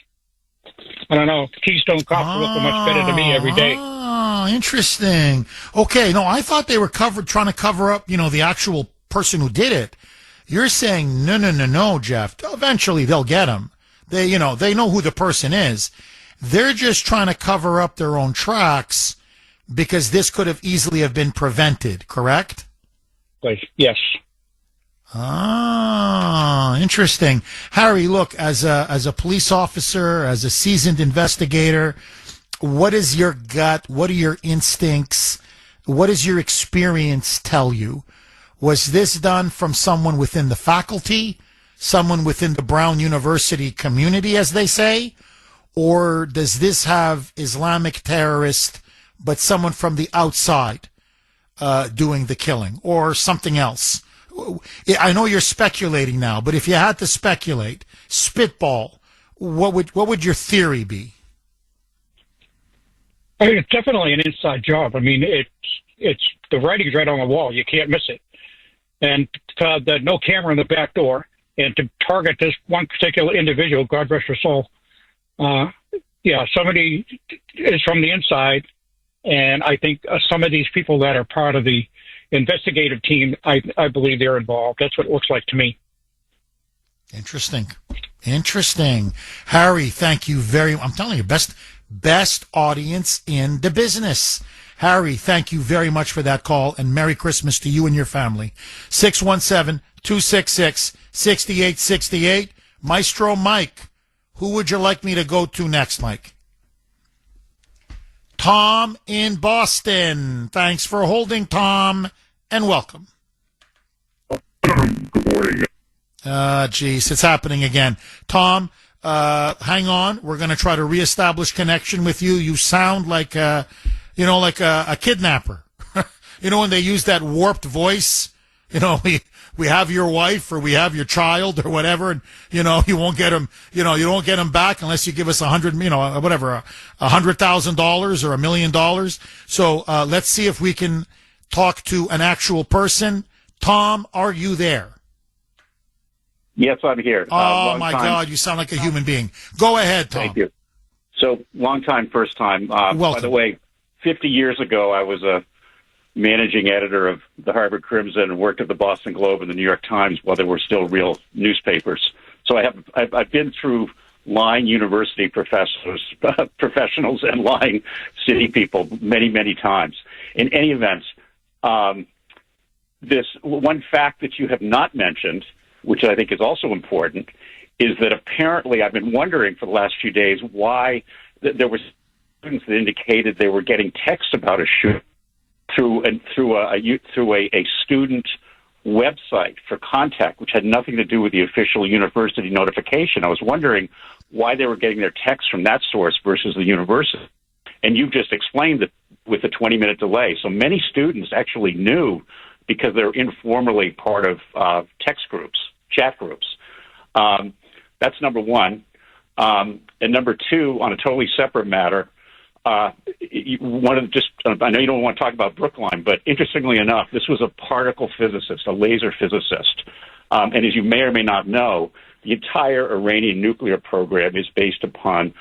I don't know. Keystone Cops look much better to me every day.
Oh, interesting. Okay, no, I thought they were trying to cover up, the actual person who did it. You're saying, no, Jeff. Eventually they'll get him. They know who the person is. They're just trying to cover up their own tracks because this could have easily have been prevented, correct?
Yes.
Ah, interesting. Harry, look, as a police officer, as a seasoned investigator, what is your gut? What are your instincts? What does your experience tell you? Was this done from someone within the faculty, someone within the Brown University community, as they say? Or does this have Islamic terrorists, but someone from the outside doing the killing, or something else? I know you're speculating now, but if you had to speculate, spitball, what would your theory be?
I mean, it's definitely an inside job. I mean, it's the writing's right on the wall. You can't miss it. And the no camera in the back door, and to target this one particular individual, God rest her soul. Somebody is from the inside, and I think some of these people that are part of the investigative team, I believe they're involved. That's what it looks like to me.
Interesting. Harry, thank you I'm telling you, best audience in the business. Harry, thank you very much for that call, and Merry Christmas to you and your family. 617-266-6868. Maestro Mike, who would you like me to go to next, Mike? Tom in Boston. Thanks for holding, Tom, and welcome.
Good morning.
Geez, it's happening again. Tom, hang on. We're going to try to reestablish connection with you. You sound like a kidnapper. When they use that warped voice, we have your wife or we have your child or whatever, and you won't get him. You don't get him back unless you give us $100,000 or $1 million. So let's see if we can talk to an actual person. Tom, are you there?
Yes, I'm here.
Oh my God, you sound like a human being. Go ahead, Tom.
Thank you. So, long time, first time.
Welcome.
By the way, 50 years ago, I was a managing editor of the Harvard Crimson and worked at the Boston Globe and the New York Times while they were still real newspapers. So I've been through lying university professionals and lying city people many, many times. In any event, this one fact that you have not mentioned, which I think is also important, is that apparently I've been wondering for the last few days why there were students that indicated they were getting texts about a shooting through a student website for contact, which had nothing to do with the official university notification. I was wondering why they were getting their texts from that source versus the university. And you've just explained that with the 20-minute delay. So many students actually knew because they're informally part of text groups, chat groups. That's number one. And number two, on a totally separate matter, I know you don't want to talk about Brookline, but interestingly enough, this was a particle physicist, a laser physicist. And as you may or may not know, the entire Iranian nuclear program is based upon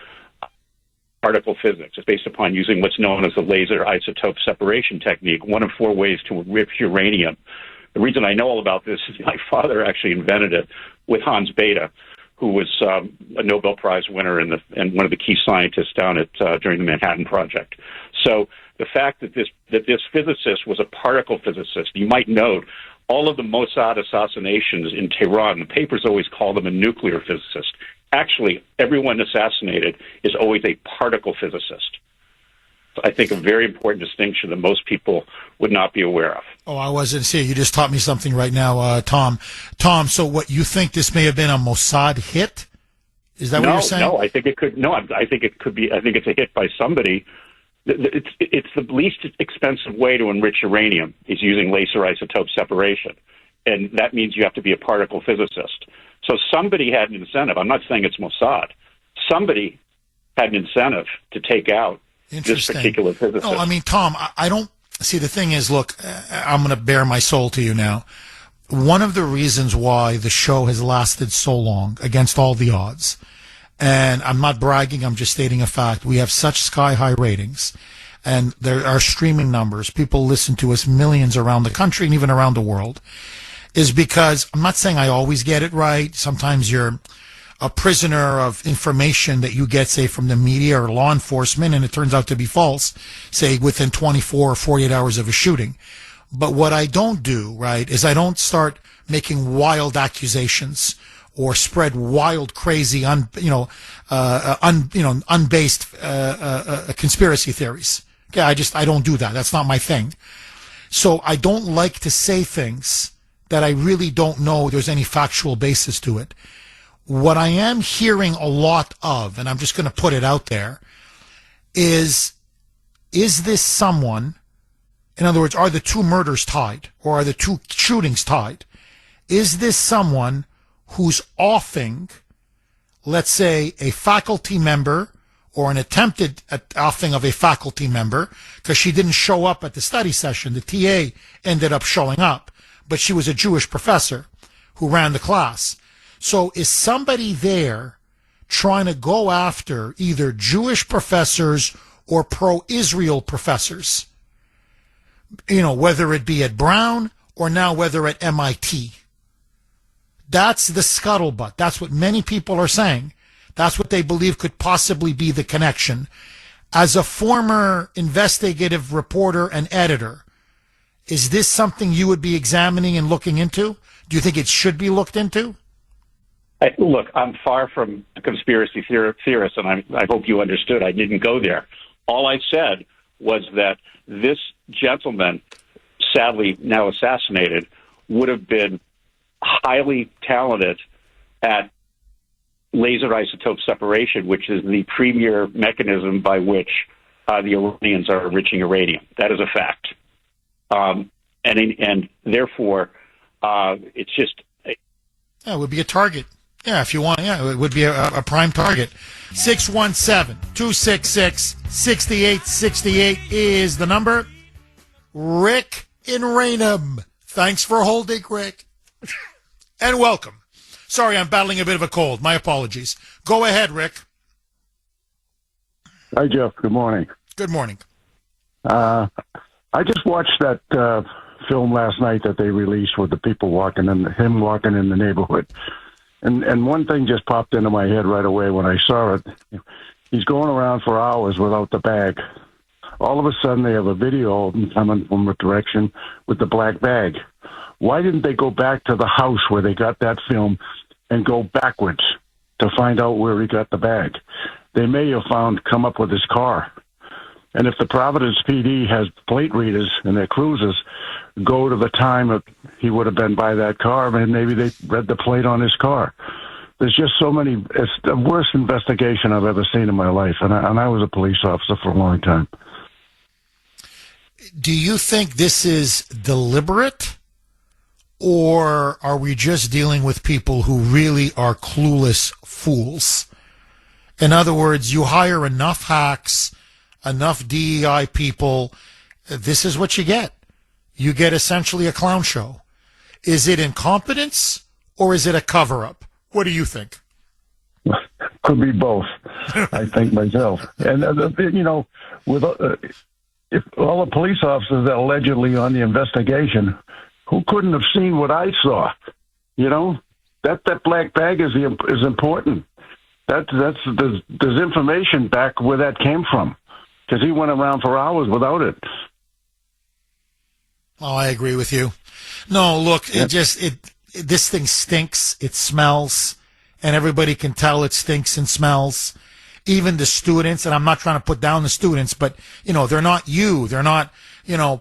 particle physics. It's based upon using what's known as the laser isotope separation technique, one of 4 ways to enrich uranium. The reason I know all about this is my father actually invented it with Hans Bethe, who was a Nobel Prize winner and one of the key scientists down at during the Manhattan Project. So the fact that this physicist was a particle physicist, you might note, all of the Mossad assassinations in Tehran, the papers always call them a nuclear physicist. Actually, everyone assassinated is always a particle physicist. I think a very important distinction that most people would not be aware of.
Oh, I wasn't saying. You just taught me something right now, Tom. Tom, so what, you think this may have been a Mossad hit? Is that what you're saying?
No, I think it could. No, I think it could be. I think it's a hit by somebody. It's the least expensive way to enrich uranium is using laser isotope separation, and that means you have to be a particle physicist. So somebody had an incentive. I'm not saying it's Mossad. Somebody had an incentive to take out this particular physicist.
No, I mean, Tom, I don't see. The thing is, look, I'm going to bare my soul to you now. One of the reasons why the show has lasted so long against all the odds, and I'm not bragging, I'm just stating a fact, we have such sky-high ratings, and there are streaming numbers. People listen to us, millions around the country and even around the world, is because, I'm not saying I always get it right. Sometimes you're a prisoner of information that you get, say, from the media or law enforcement, and it turns out to be false, say, within 24 or 48 hours of a shooting. But what I don't do, right, is I don't start making wild accusations or spread wild, crazy, unbased conspiracy theories. Okay, I don't do that. That's not my thing. So I don't like to say things that I really don't know there's any factual basis to it. What I am hearing a lot of, and I'm just going to put it out there, is this someone, in other words, are the 2 murders tied, or are the 2 shootings tied? Is this someone who's offing, let's say, a faculty member or an attempted offing of a faculty member, because she didn't show up at the study session. The TA ended up showing up, but she was a Jewish professor who ran the class. So is somebody there trying to go after either Jewish professors or pro-Israel professors? You know, whether it be at Brown or now whether at MIT. That's the scuttlebutt. That's what many people are saying. That's what they believe could possibly be the connection. As a former investigative reporter and editor, is this something you would be examining and looking into? Do you think it should be looked into?
Look, I'm far from a conspiracy theorist, and I hope you understood. I didn't go there. All I said was that this gentleman, sadly now assassinated, would have been highly talented at laser isotope separation, which is the premier mechanism by which the Iranians are enriching uranium. That is a fact. And therefore, it's just...
Yeah, it would be a target. Yeah, if you want, yeah, it would be a prime target. 617-266-6868 is the number. Rick in Raynham. Thanks for holding, Rick. And welcome. Sorry, I'm battling a bit of a cold. My apologies. Go ahead, Rick.
Hi, Jeff. Good morning.
Good morning.
I just watched that film last night that they released with the people him walking in the neighborhood. And one thing just popped into my head right away when I saw it. He's going around for hours without the bag. All of a sudden, they have a video of him coming from a direction with the black bag. Why didn't they go back to the house where they got that film and go backwards to find out where he got the bag? They may have come up with his car. And if the Providence PD has plate readers and their cruisers, go to the time that he would have been by that car, and maybe they read the plate on his car. There's just so many. It's the worst investigation I've ever seen in my life, and I was a police officer for a long time.
Do you think this is deliberate, or are we just dealing with people who really are clueless fools? In other words, you hire enough hacks, enough DEI people, this is what you get. You get essentially a clown show. Is it incompetence or is it a cover-up? What do you think?
Could be both, I think myself. And, with if all the police officers that are allegedly on the investigation, who couldn't have seen what I saw? That black bag is important. There's information back where that came from, because he went around for hours without it.
Oh, I agree with you. No, look, this thing stinks. It smells, and everybody can tell it stinks and smells. Even the students, and I'm not trying to put down the students, but, they're not you. They're not,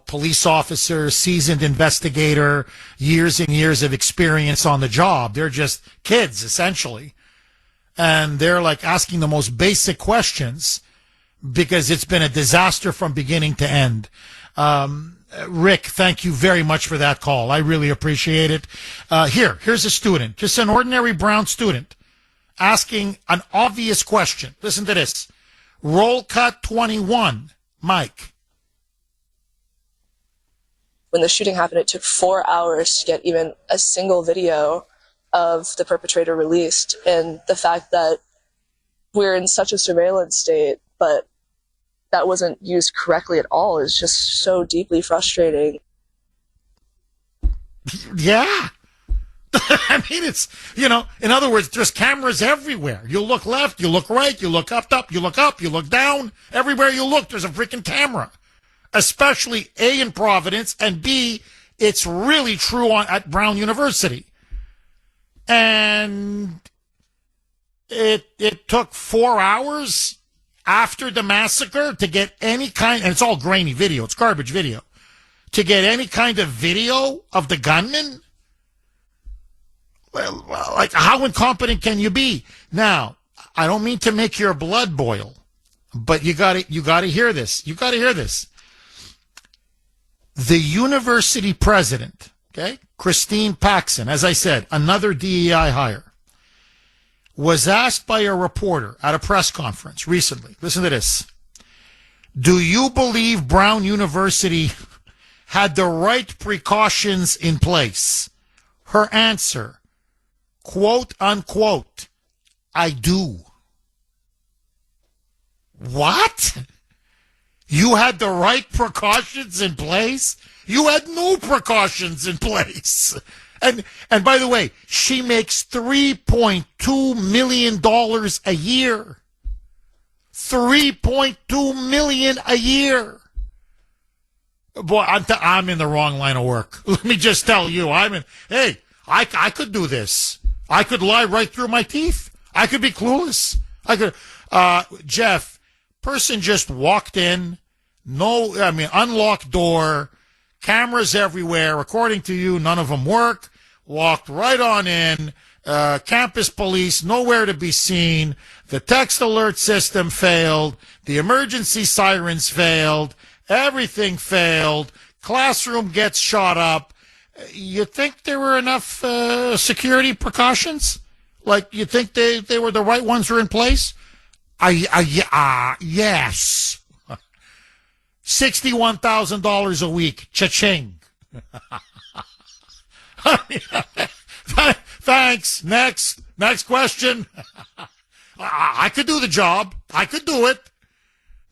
police officer, seasoned investigator, years and years of experience on the job. They're just kids, essentially. And they're like asking the most basic questions because it's been a disaster from beginning to end. Rick, thank you very much for that call. I really appreciate it. Here's a student, just an ordinary brown student, asking an obvious question. Listen to this. Roll cut 21. Mike.
When the shooting happened, it took 4 hours to get even a single video of the perpetrator released. And the fact that we're in such a surveillance state, but that wasn't used correctly at all is just so deeply frustrating.
Yeah. I mean, it's, in other words, there's cameras everywhere. You look left, you look right, you look up, you look up, you look down. Everywhere you look, there's a freaking camera. Especially A, in Providence, and B, it's really true at Brown University. And it took 4 hours after the massacre to get any kind, and it's all grainy video, it's garbage video, to get any kind of video of the gunman? Well, like, how incompetent can you be? Now, I don't mean to make your blood boil, but you gotta hear this. You gotta hear this. The university president, okay, Christine Paxson, as I said, another DEI hire, was asked by a reporter at a press conference recently. Listen to this. Do you believe Brown University had the right precautions in place? Her answer, quote unquote, I do. What? You had the right precautions in place? You had no precautions in place. And by the way, she makes $3.2 million a year. $3.2 million a year. Boy, I'm in the wrong line of work. Let me just tell you, I could do this. I could lie right through my teeth. I could be clueless. Jeff, person just walked in, unlocked door, cameras everywhere. According to you, none of them work. Walked right on in. Campus police, nowhere to be seen. The text alert system failed. The emergency sirens failed. Everything failed. Classroom gets shot up. You think there were enough security precautions? Like, you think they were the right ones were in place? Yes. $61,000 a week. Cha-ching. Thanks. Next question. I could do the job. I could do it.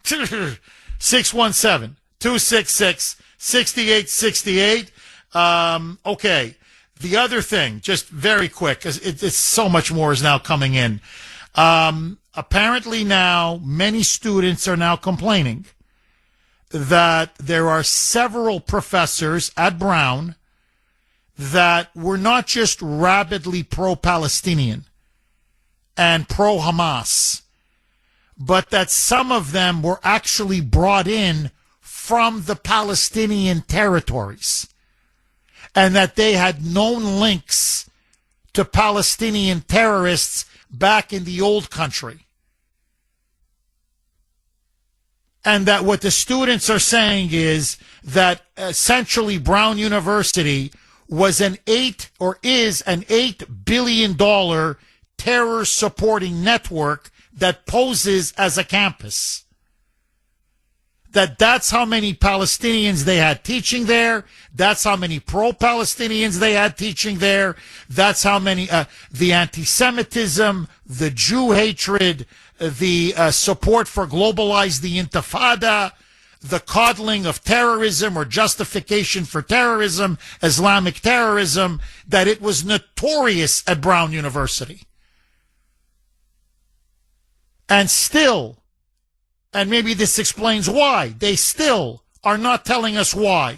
617-266 6868. Okay. The other thing, just very quick, because it's so much more is now coming in. Apparently now, many students are now complaining that there are several professors at Brown that were not just rabidly pro-Palestinian and pro-Hamas, but that some of them were actually brought in from the Palestinian territories, and that they had known links to Palestinian terrorists back in the old country. And that what the students are saying is that essentially Brown University was is an $8 billion terror supporting network that poses as a campus. That's how many Palestinians they had teaching there. That's how many pro-Palestinians they had teaching there. That's how many, the anti-Semitism, the Jew hatred, the support for globalize the Intifada, the coddling of terrorism or justification for terrorism, Islamic terrorism, that it was notorious at Brown University. And still, and maybe this explains why, they still are not telling us why.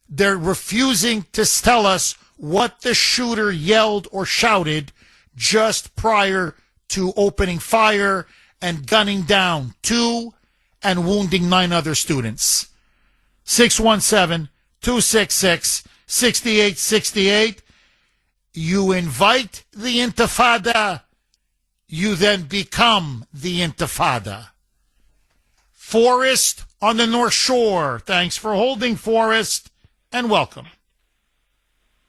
They're refusing to tell us what the shooter yelled or shouted just prior to opening fire and gunning down 2 and wounding 9 other students. 617-266-6868. You invite the Intifada, you then become the Intifada. Forrest on the North Shore. Thanks for holding, Forrest, and welcome.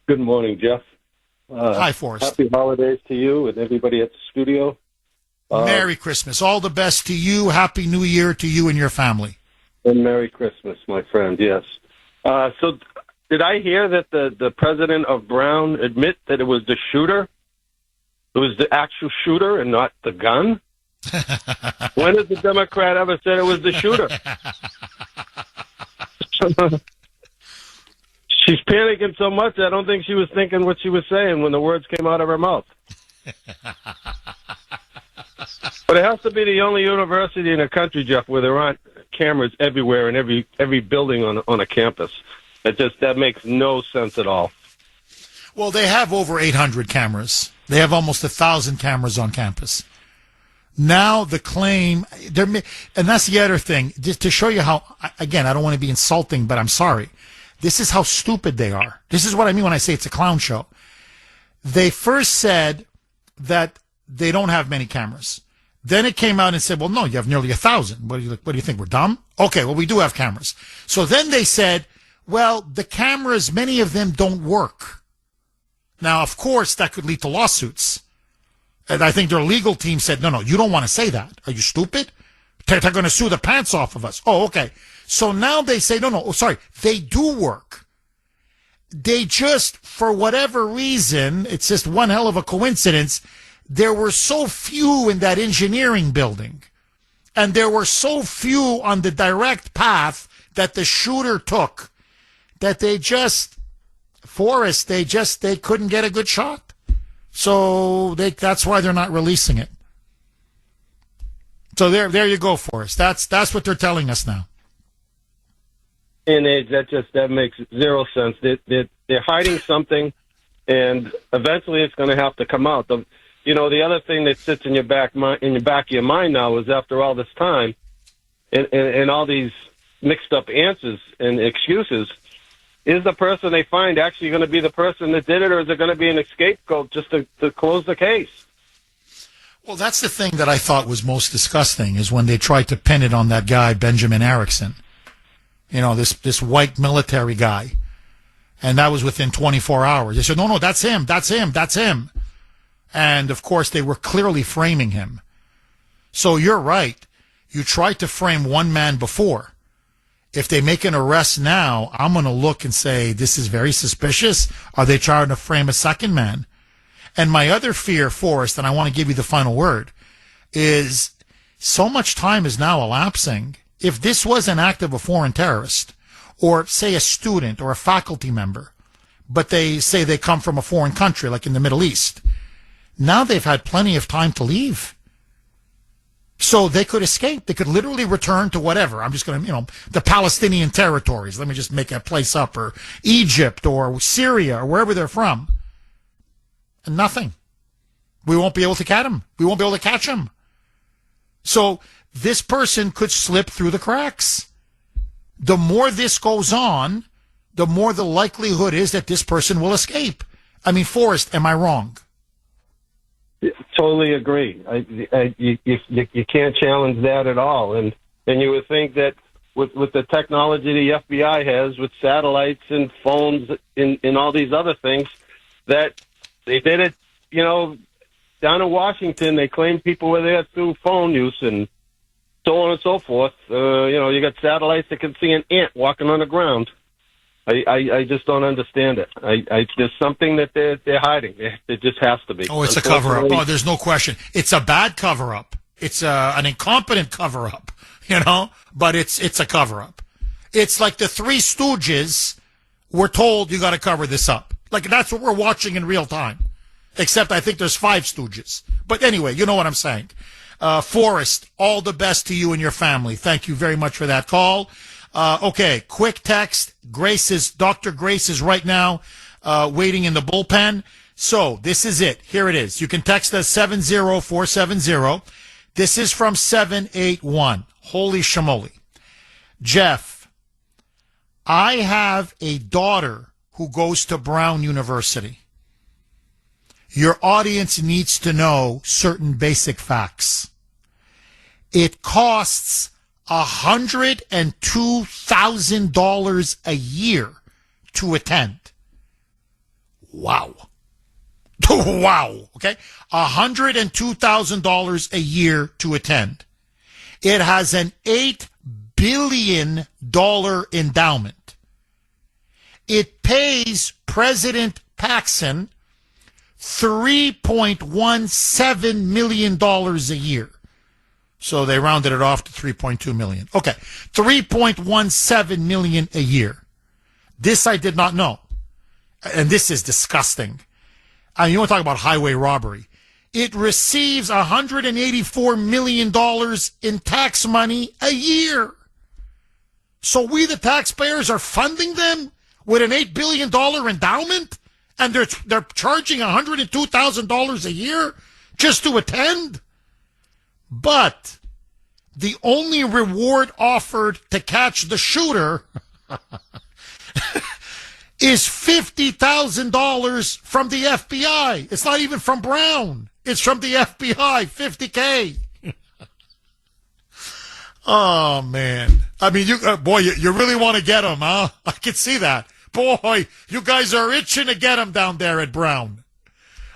Good morning, Jeff.
Hi, Forrest.
Happy holidays to you and everybody at the studio.
Merry Christmas. All the best to you. Happy New Year to you and your family.
And Merry Christmas, my friend, yes. So did I hear that the president of Brown admit that it was the shooter? It was the actual shooter and not the gun? When has the Democrat ever said it was the shooter? She's panicking so much, I don't think she was thinking what she was saying when the words came out of her mouth. But it has to be the only university in the country, Jeff, where there aren't cameras everywhere in every building on a campus. That makes no sense at all.
Well, they have over 800 cameras. They have almost 1,000 cameras on campus. Now the claim, and that's the other thing, just to show you how, again, I don't want to be insulting, but I'm sorry. This is how stupid they are. This is what I mean when I say it's a clown show. They first said that they don't have many cameras. Then it came out and said, well, no, you have nearly 1,000. What do you think, we're dumb? Okay, well, we do have cameras. So then they said, well, the cameras, many of them don't work. Now, of course, that could lead to lawsuits. And I think their legal team said, no, you don't want to say that. Are you stupid? They're going to sue the pants off of us. Oh, okay. So now they say, they do work. They just, for whatever reason, it's just one hell of a coincidence, there were so few in that engineering building, and there were so few on the direct path that the shooter took, that they couldn't get a good shot. So that's why they're not releasing it. So there you go, Forrest. That's what they're telling us now.
And that makes zero sense. They're hiding something, and eventually it's going to have to come out. The other thing that sits in your back of your mind now is, after all this time, and all these mixed up answers and excuses, is the person they find actually going to be the person that did it, or is it going to be an scapegoat just to close the case?
Well, that's the thing that I thought was most disgusting, is when they tried to pin it on that guy, Benjamin Erickson. This white military guy. And that was within 24 hours. They said, no, that's him. And, of course, they were clearly framing him. So you're right. You tried to frame one man before. If they make an arrest now, I'm going to look and say, this is very suspicious. Are they trying to frame a second man? And my other fear, Forrest, and I want to give you the final word, is so much time is now elapsing. If this was an act of a foreign terrorist, or say a student or a faculty member, but they say they come from a foreign country, like in the Middle East, now they've had plenty of time to leave. So they could escape. They could literally return to whatever. I'm just going to, the Palestinian territories. Let me just make a place up, or Egypt or Syria or wherever they're from. And nothing. We won't be able to catch them. We won't be able to catch them. So this person could slip through the cracks. The more this goes on, the more the likelihood is that this person will escape. I mean, Forrest, am I wrong?
Totally agree. You can't challenge that at all. And you would think that with the technology the FBI has, with satellites and phones and all these other things, that they did it, down in Washington, they claimed people were there through phone use and so on and so forth. You got satellites that can see an ant walking on the ground. I just don't understand it. There's something that they're hiding. There just has to be.
Oh, it's a cover-up. Oh, there's no question. It's a bad cover-up. It's an incompetent cover-up, but it's a cover-up. It's like the Three Stooges were told you got to cover this up. Like, that's what we're watching in real time. Except I think there's 5 Stooges. But anyway, you know what I'm saying. Forrest, all the best to you and your family. Thank you very much for that call. Okay, quick text. Dr. Grace is right now waiting in the bullpen. So this is it. Here it is. You can text us 70470. This is from 781. Holy shamoli. Jeff, I have a daughter who goes to Brown University. Your audience needs to know certain basic facts. It costs $102,000 a year to attend. Wow. Wow. Okay. $102,000 a year to attend. It has an $8 billion endowment. It pays President Paxson $3.17 million a year. So they rounded it off to 3.2 million. Okay. 3.17 million a year. This I did not know. And this is disgusting. I mean, you want to talk about highway robbery. It receives $184 million in tax money a year. So we, the taxpayers, are funding them with an $8 billion endowment? And they're charging $102,000 a year just to attend? But the only reward offered to catch the shooter is $50,000 from the FBI. It's not even from Brown. It's from the FBI, $50K. Oh, man. I mean, you really want to get him, huh? I can see that. Boy, you guys are itching to get him down there at Brown.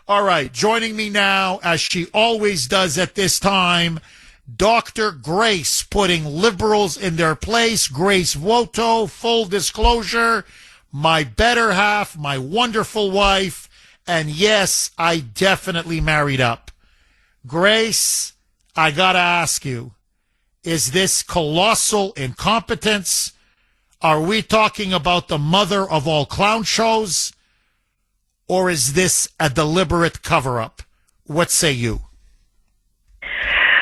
All right, joining me now, as she always does at this time, Dr. Grace, putting liberals in their place. Grace Voto, full disclosure, my better half, my wonderful wife, and yes, I definitely married up. Grace, I gotta ask you, is this colossal incompetence? Are we talking about the mother of all clown shows? Or is this a deliberate cover-up? What say you?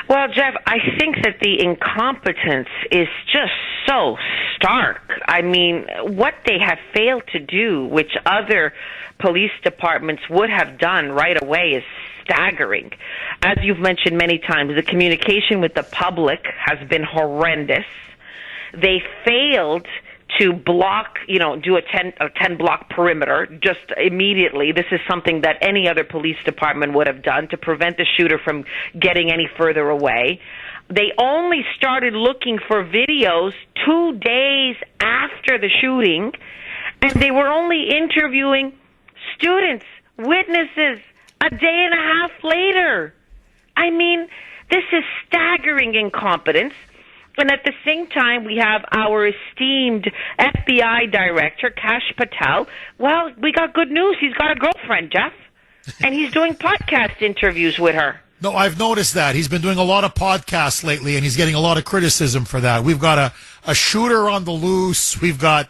Well, Jeff, I think that the incompetence is just so stark. I mean, what they have failed to do, which other police departments would have done right away, is staggering. As you've mentioned many times, the communication with the public has been horrendous. They failed to block, do a 10 block perimeter just immediately. This is something that any other police department would have done to prevent the shooter from getting any further away. They only started looking for videos 2 days after the shooting, and they were only interviewing students, witnesses, a day and a half later. I mean, this is staggering incompetence. And at the same time, we have our esteemed FBI director, Kash Patel. Well, we got good news. He's got a girlfriend, Jeff. And he's doing podcast interviews with her.
No, I've noticed that. He's been doing a lot of podcasts lately, and he's getting a lot of criticism for that. We've got a shooter on the loose. We've got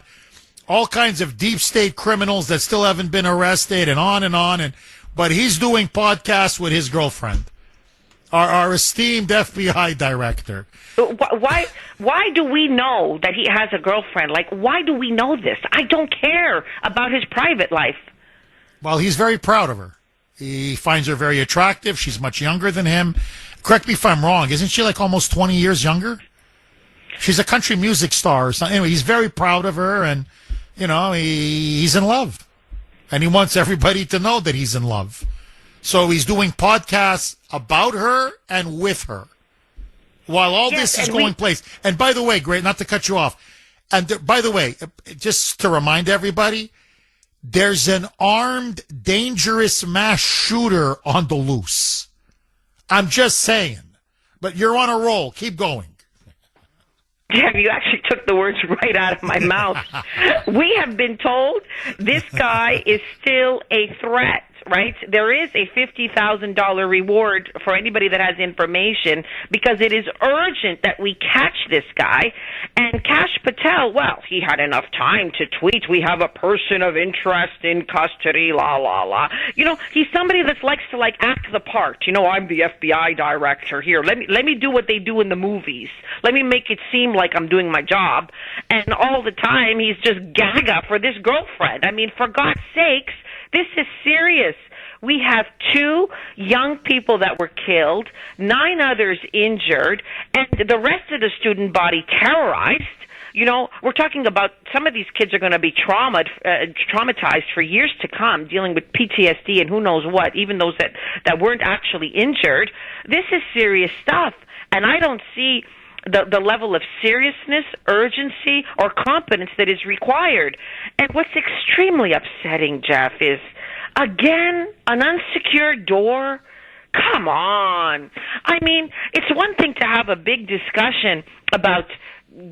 all kinds of deep state criminals that still haven't been arrested, and on and on. But he's doing podcasts with his girlfriend, our esteemed FBI director.
Why do we know that he has a girlfriend? Like, why do we know this? I don't care about his private life.
Well, he's very proud of her. He finds her very attractive. She's much younger than him. Correct me if I'm wrong. Isn't she like almost 20 years younger? She's a country music star or something. Anyway, he's very proud of her, and, you know, he's in love. And he wants everybody to know that he's in love. So he's doing podcasts about her and with her while all this is going place. And by the way, great, not to cut you off. And by the way, just to remind everybody, there's an armed, dangerous mass shooter on the loose. I'm just saying. But you're on a roll. Keep going.
Jeff, you actually took the words right out of my mouth. We have been told this guy is still a threat, right? There is a $50,000 reward for anybody that has information because it is urgent that we catch this guy. And Kash Patel, well, he had enough time to tweet, "We have a person of interest in custody, la, la, la." You know, he's somebody that likes to, like, act the part. You know, I'm the FBI director here. Let me do what they do in the movies. Let me make it seem like I'm doing my job. And all the time, he's just gaga for this girlfriend. I mean, for God's sakes, this is serious. We have 2 young people that were killed, 9 others injured, and the rest of the student body terrorized. You know, we're talking about some of these kids are going to be traumatized for years to come, dealing with PTSD and who knows what, even those that weren't actually injured. This is serious stuff, and I don't see the level of seriousness, urgency, or competence that is required. And what's extremely upsetting, Jeff, is, again, an unsecured door. Come on. I mean, it's one thing to have a big discussion about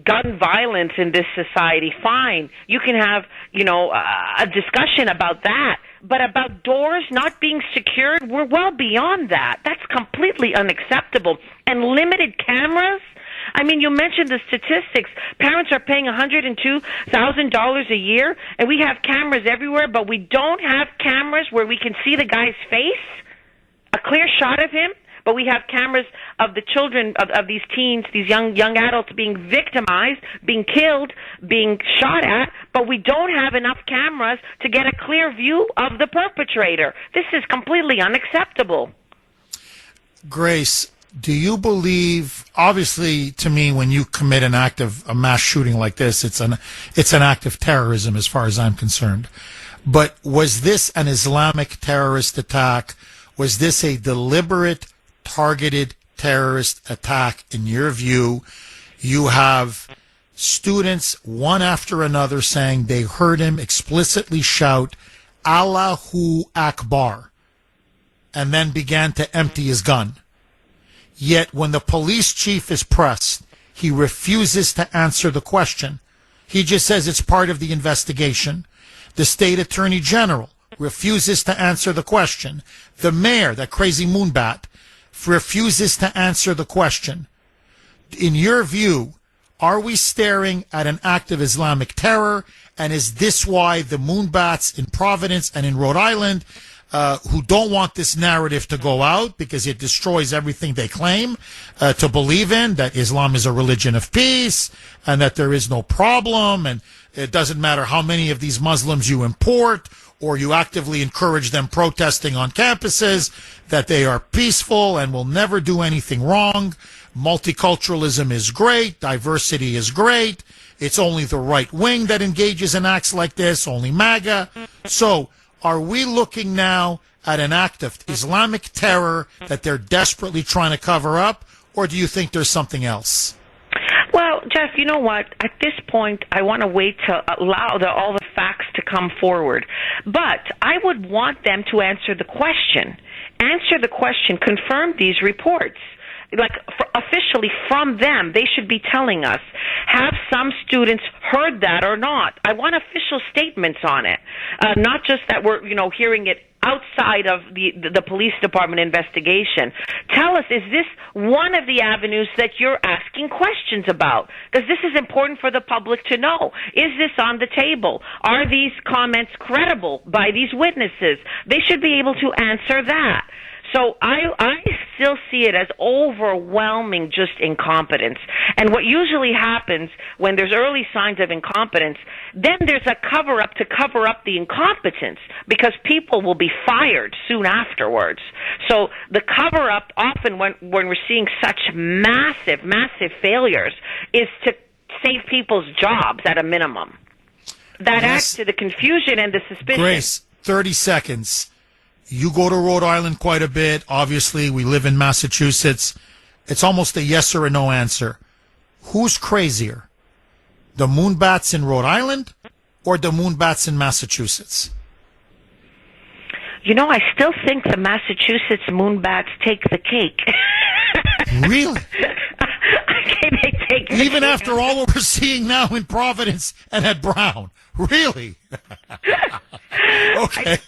gun violence in this society. Fine. You can have, you know, a discussion about that. But about doors not being secured, we're well beyond that. That's completely unacceptable. And limited cameras? I mean, you mentioned the statistics. Parents are paying $102,000 a year, and we have cameras everywhere, but we don't have cameras where we can see the guy's face, a clear shot of him. But we have cameras of the children, of these teens, these young adults being victimized, being killed, being shot at, but we don't have enough cameras to get a clear view of the perpetrator. This is completely unacceptable.
Grace, do you believe, obviously, to me, when you commit an act of a mass shooting like this, it's an act of terrorism as far as I'm concerned. But was this an Islamic terrorist attack? Was this a deliberate, targeted terrorist attack in your view? You have students, one after another, saying they heard him explicitly shout, "Allahu Akbar," and then began to empty his gun. Yet when the police chief is pressed, he refuses to answer the question. He just says it's part of the investigation. The state attorney general refuses to answer the question. The mayor, that crazy moonbat, refuses to answer the question. In your view, are we staring at an act of Islamic terror? And is this why the moonbats in Providence and in Rhode Island, who don't want this narrative to go out because it destroys everything they claim to believe in, that Islam is a religion of peace and that there is no problem, and it doesn't matter how many of these Muslims you import or you actively encourage them protesting on campuses, that they are peaceful and will never do anything wrong. Multiculturalism is great. Diversity is great. It's only the right wing that engages in acts like this, only MAGA. So are we looking now at an act of Islamic terror that they're desperately trying to cover up, or do you think there's something else?
Well, Jeff, you know what? At this point, I want to wait to allow all the facts to come forward. But I would want them to answer the question. Answer the question, confirm these reports. officially from them. They should be telling us. Have some students heard that or not? I want official statements on it, not just that we're hearing it outside of the police department investigation. Tell us, is this one of the avenues that you're asking questions about? Because this is important for the public to know. Is this on the table? Are these comments credible by these witnesses? They should be able to answer that. So I still see it as overwhelming just incompetence. And what usually happens when there's early signs of incompetence, then there's a cover-up to cover up the incompetence because people will be fired soon afterwards. So the cover-up often when we're seeing such massive failures is to save people's jobs at a minimum. That adds to the confusion and the suspicion.
Grace, 30 seconds. You go to Rhode Island quite a bit. Obviously, we live in Massachusetts. It's almost a yes or a no answer. Who's crazier? The moonbats in Rhode Island or the moonbats in Massachusetts?
I still think the Massachusetts moonbats take the cake.
Really?
They take the
Even
cake.
after all what we're seeing now in Providence and at Brown? Really? Okay.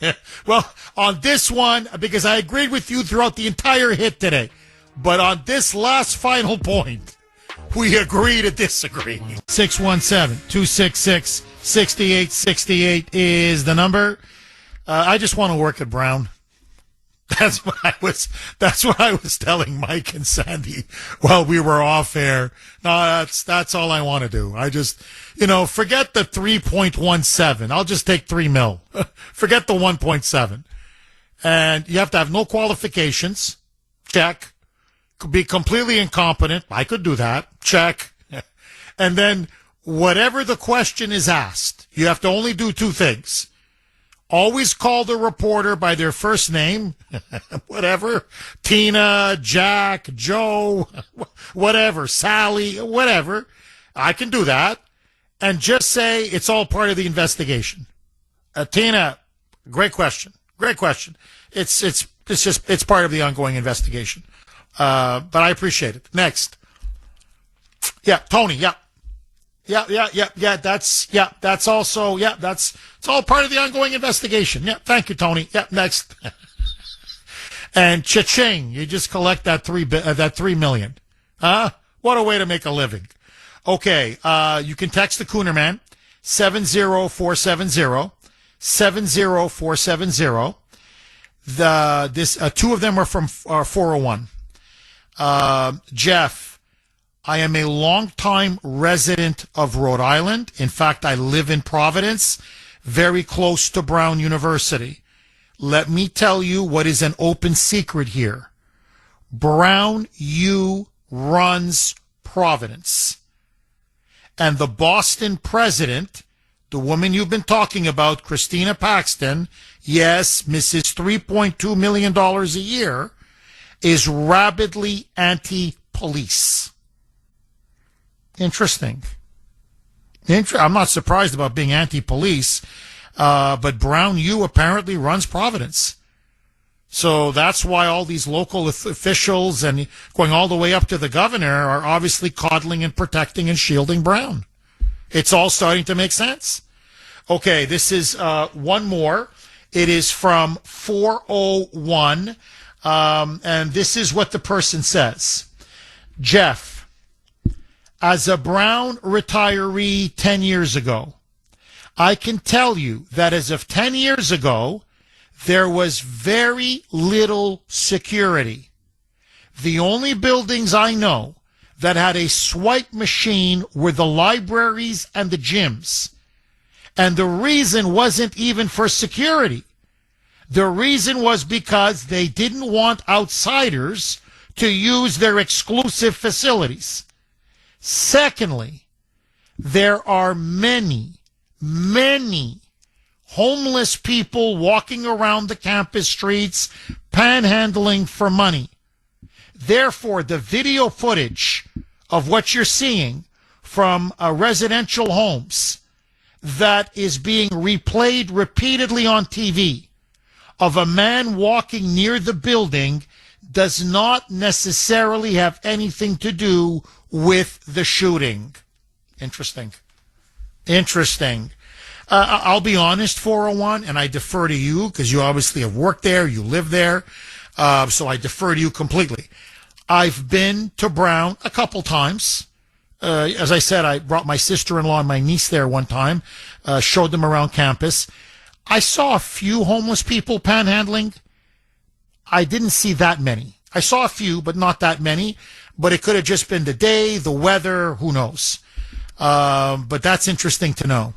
Well, on this one, because I agreed with you throughout the entire hit today, but on this last final point, we agree to disagree. 617-266-6868 is the number. I just want to work at Brown. That's what I was telling Mike and Sandy while we were off air. No, that's all I want to do. I just, forget the 3.17. I'll just take $3 million. Forget the 1.7. And you have to have no qualifications. Check. Could be completely incompetent. I could do that. Check. And then whatever the question is asked, you have to only do two things. Always call the reporter by their first name, whatever, Tina, Jack, Joe, whatever, Sally, whatever. I can do that. And just say it's all part of the investigation. Tina, great question. Great question. It's part of the ongoing investigation. But I appreciate it. Next. Yeah, Tony, yeah. Yeah. That's also, it's all part of the ongoing investigation. Yeah. Thank you, Tony. Yeah. Next. And cha-ching, you just collect that $3 million. What a way to make a living. Okay. You can text the Kuhner Man, 70470, 70470. Two of them are from 401. Jeff, I am a longtime resident of Rhode Island. In fact, I live in Providence, very close to Brown University. Let me tell you what is an open secret here. Brown U runs Providence. And the Boston president, the woman you've been talking about, Christina Paxton, yes, Mrs. $3.2 million a year, is rabidly anti-police. Interesting. I'm not surprised about being anti-police, but Brown U apparently runs Providence. So that's why all these local officials and going all the way up to the governor are obviously coddling and protecting and shielding Brown. It's all starting to make sense. Okay, this is one more. It is from 401, and this is what the person says. Jeff, as a Brown retiree 10 years ago, I can tell you that as of 10 years ago, there was very little security. The only buildings I know that had a swipe machine were the libraries and the gyms. And the reason wasn't even for security. The reason was because they didn't want outsiders to use their exclusive facilities. Secondly, there are many homeless people walking around the campus streets, panhandling for money. Therefore, the video footage of what you're seeing from residential homes that is being replayed repeatedly on TV of a man walking near the building does not necessarily have anything to do with the shooting. Interesting. I'll be honest, 401, and I defer to you because you obviously have worked there, you live there, so I defer to you completely. I've been to Brown a couple times. As I said, I brought my sister-in-law and my niece there one time, showed them around campus. I saw a few homeless people panhandling. I didn't see that many. I saw a few, but not that many. But it could have just been the day, the weather, who knows. But that's interesting to know.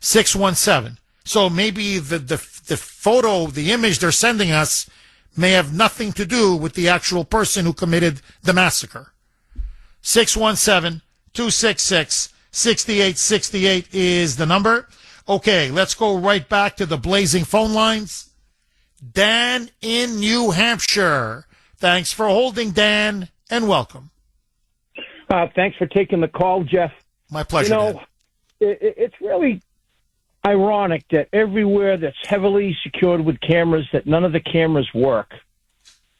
617. So maybe the photo, the image they're sending us may have nothing to do with the actual person who committed the massacre. 617-266-6868 is the number. Okay, let's go right back to the blazing phone lines. Dan in New Hampshire. Thanks for holding, Dan, and welcome.
Thanks for taking the call, Jeff.
My pleasure.
You know, it's really ironic that everywhere that's heavily secured with cameras, that none of the cameras work,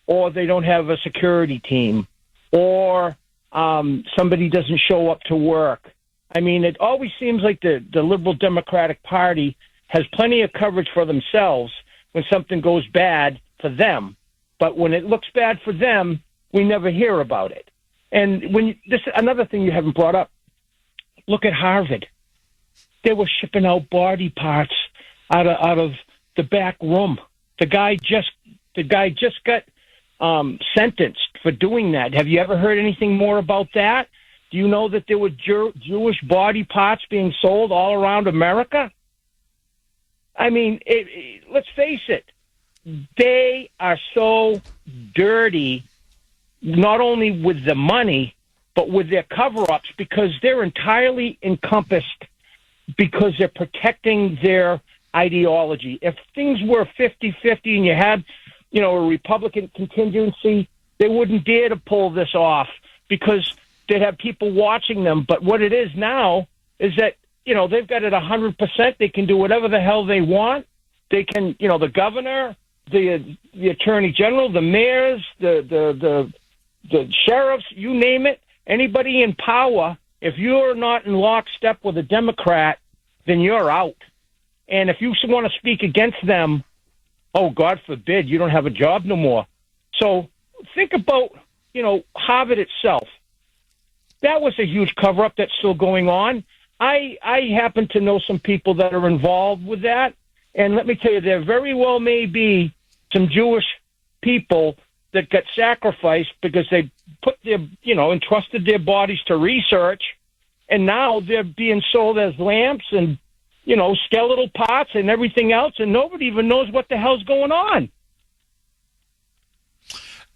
or they don't have a security team, or somebody doesn't show up to work. I mean, it always seems like the Liberal Democratic Party has plenty of coverage for themselves when something goes bad for them. But when it looks bad for them, we never hear about it. And this another thing you haven't brought up. Look at Harvard. They were shipping out body parts out of the back room. The guy just got sentenced for doing that. Have you ever heard anything more about that? Do you know that there were Jewish body parts being sold all around America? I mean, let's face it. They are so dirty, not only with the money, but with their cover-ups, because they're entirely encompassed because they're protecting their ideology. If things were 50-50 and you had, a Republican contingency, they wouldn't dare to pull this off because they'd have people watching them. But what it is now is that, they've got it 100%. They can do whatever the hell they want. They can, the governor, the attorney general, the mayors, the sheriffs, you name it, anybody in power, if you're not in lockstep with a Democrat, then you're out. And if you want to speak against them, oh, God forbid, you don't have a job no more. So think about, Harvard itself. That was a huge cover-up that's still going on. I happen to know some people that are involved with that. And let me tell you, there very well may be some Jewish people that got sacrificed because they put their, entrusted their bodies to research, and now they're being sold as lamps and, skeletal parts and everything else, and nobody even knows what the hell's going on.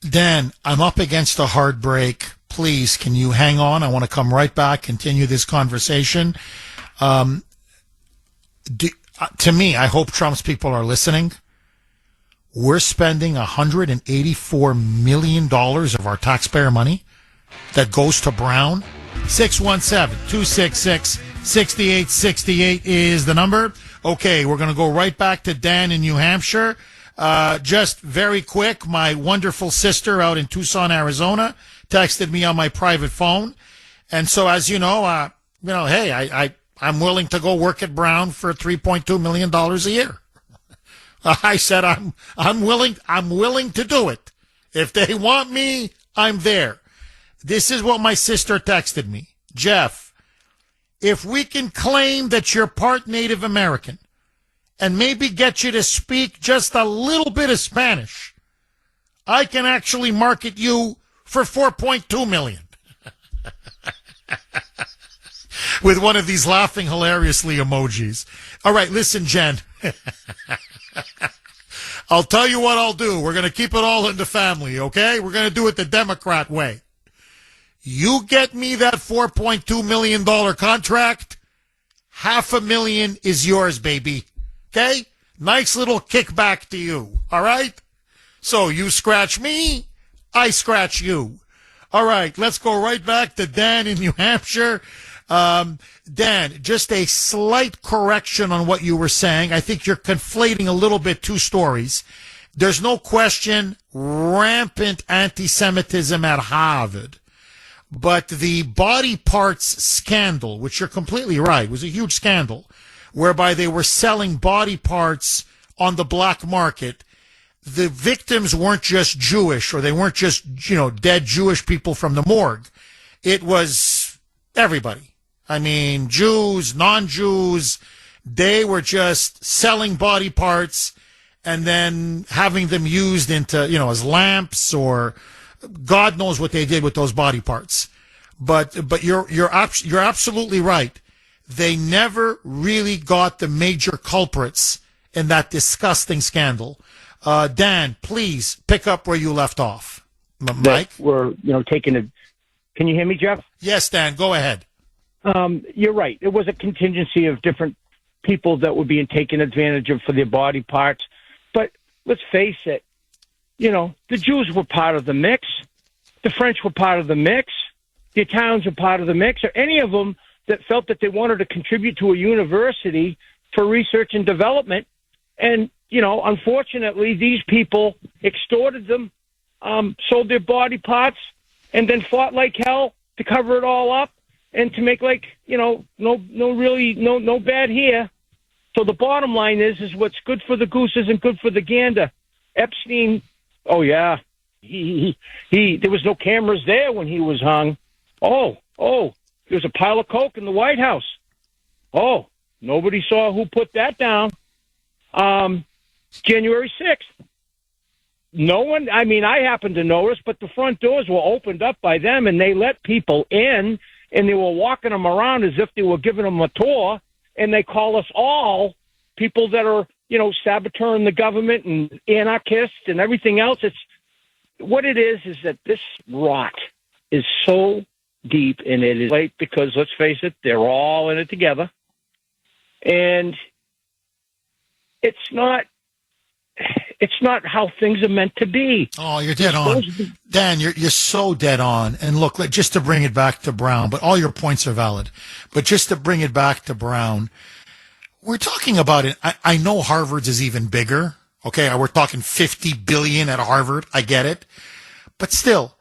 Dan, I'm up against a hard break. Please, can you hang on? I want to come right back, continue this conversation. To me, I hope Trump's people are listening. We're spending $184 million of our taxpayer money that goes to Brown. 617-266-6868 is the number. Okay, we're going to go right back to Dan in New Hampshire. Just very quick, my wonderful sister out in Tucson, Arizona, texted me on my private phone. And so, as you know, hey, I'm willing to go work at Brown for $3.2 million a year. I said, I'm willing to do it. If they want me, I'm there. This is what my sister texted me. Jeff, if we can claim that you're part Native American and maybe get you to speak just a little bit of Spanish, I can actually market you for $4.2 million. With one of these laughing hilariously emojis. All right, listen, Jen. I'll tell you what I'll do. We're going to keep it all in the family, okay? We're going to do it the Democrat way. You get me that $4.2 million contract, $500,000 is yours, baby. Okay? Nice little kickback to you. All right? So you scratch me, I scratch you. All right, let's go right back to Dan in New Hampshire. Dan, just a slight correction on what you were saying. I think you're conflating a little bit two stories. There's no question, rampant anti-Semitism at Harvard. But the body parts scandal, which you're completely right, was a huge scandal, whereby they were selling body parts on the black market. The victims weren't just Jewish, or they weren't just, dead Jewish people from the morgue. It was everybody. I mean, Jews, non-Jews, they were just selling body parts and then having them used into, as lamps, or God knows what they did with those body parts. But you're absolutely right. They never really got the major culprits in that disgusting scandal. Dan, please pick up where you left off. Mike?
We're, taking a... Can you hear me, Jeff?
Yes, Dan, go ahead.
You're right. It was a contingency of different people that were being taken advantage of for their body parts. But let's face it, the Jews were part of the mix. The French were part of the mix. The Italians were part of the mix. Or any of them that felt that they wanted to contribute to a university for research and development. And, unfortunately, these people extorted them, sold their body parts, and then fought like hell to cover it all up and to make no bad here. So the bottom line is what's good for the goose isn't good for the gander. Epstein, oh yeah, he there was no cameras there when he was hung. Oh, there was a pile of coke in the White House. Oh, nobody saw who put that down. January 6th. No one, I happened to notice, but the front doors were opened up by them and they let people in and they were walking them around as if they were giving them a tour, and they call us all people that are, saboteuring the government and anarchists and everything else. It's what it is that this rot is so deep, and it is late because, let's face it, they're all in it together. And it's not how things are meant to be.
Oh, you're dead on. Dan, you're so dead on. And look, just to bring it back to Brown, but all your points are valid. But just to bring it back to Brown, we're talking about it. I know Harvard's is even bigger. Okay, we're talking $50 billion at Harvard. I get it. But still,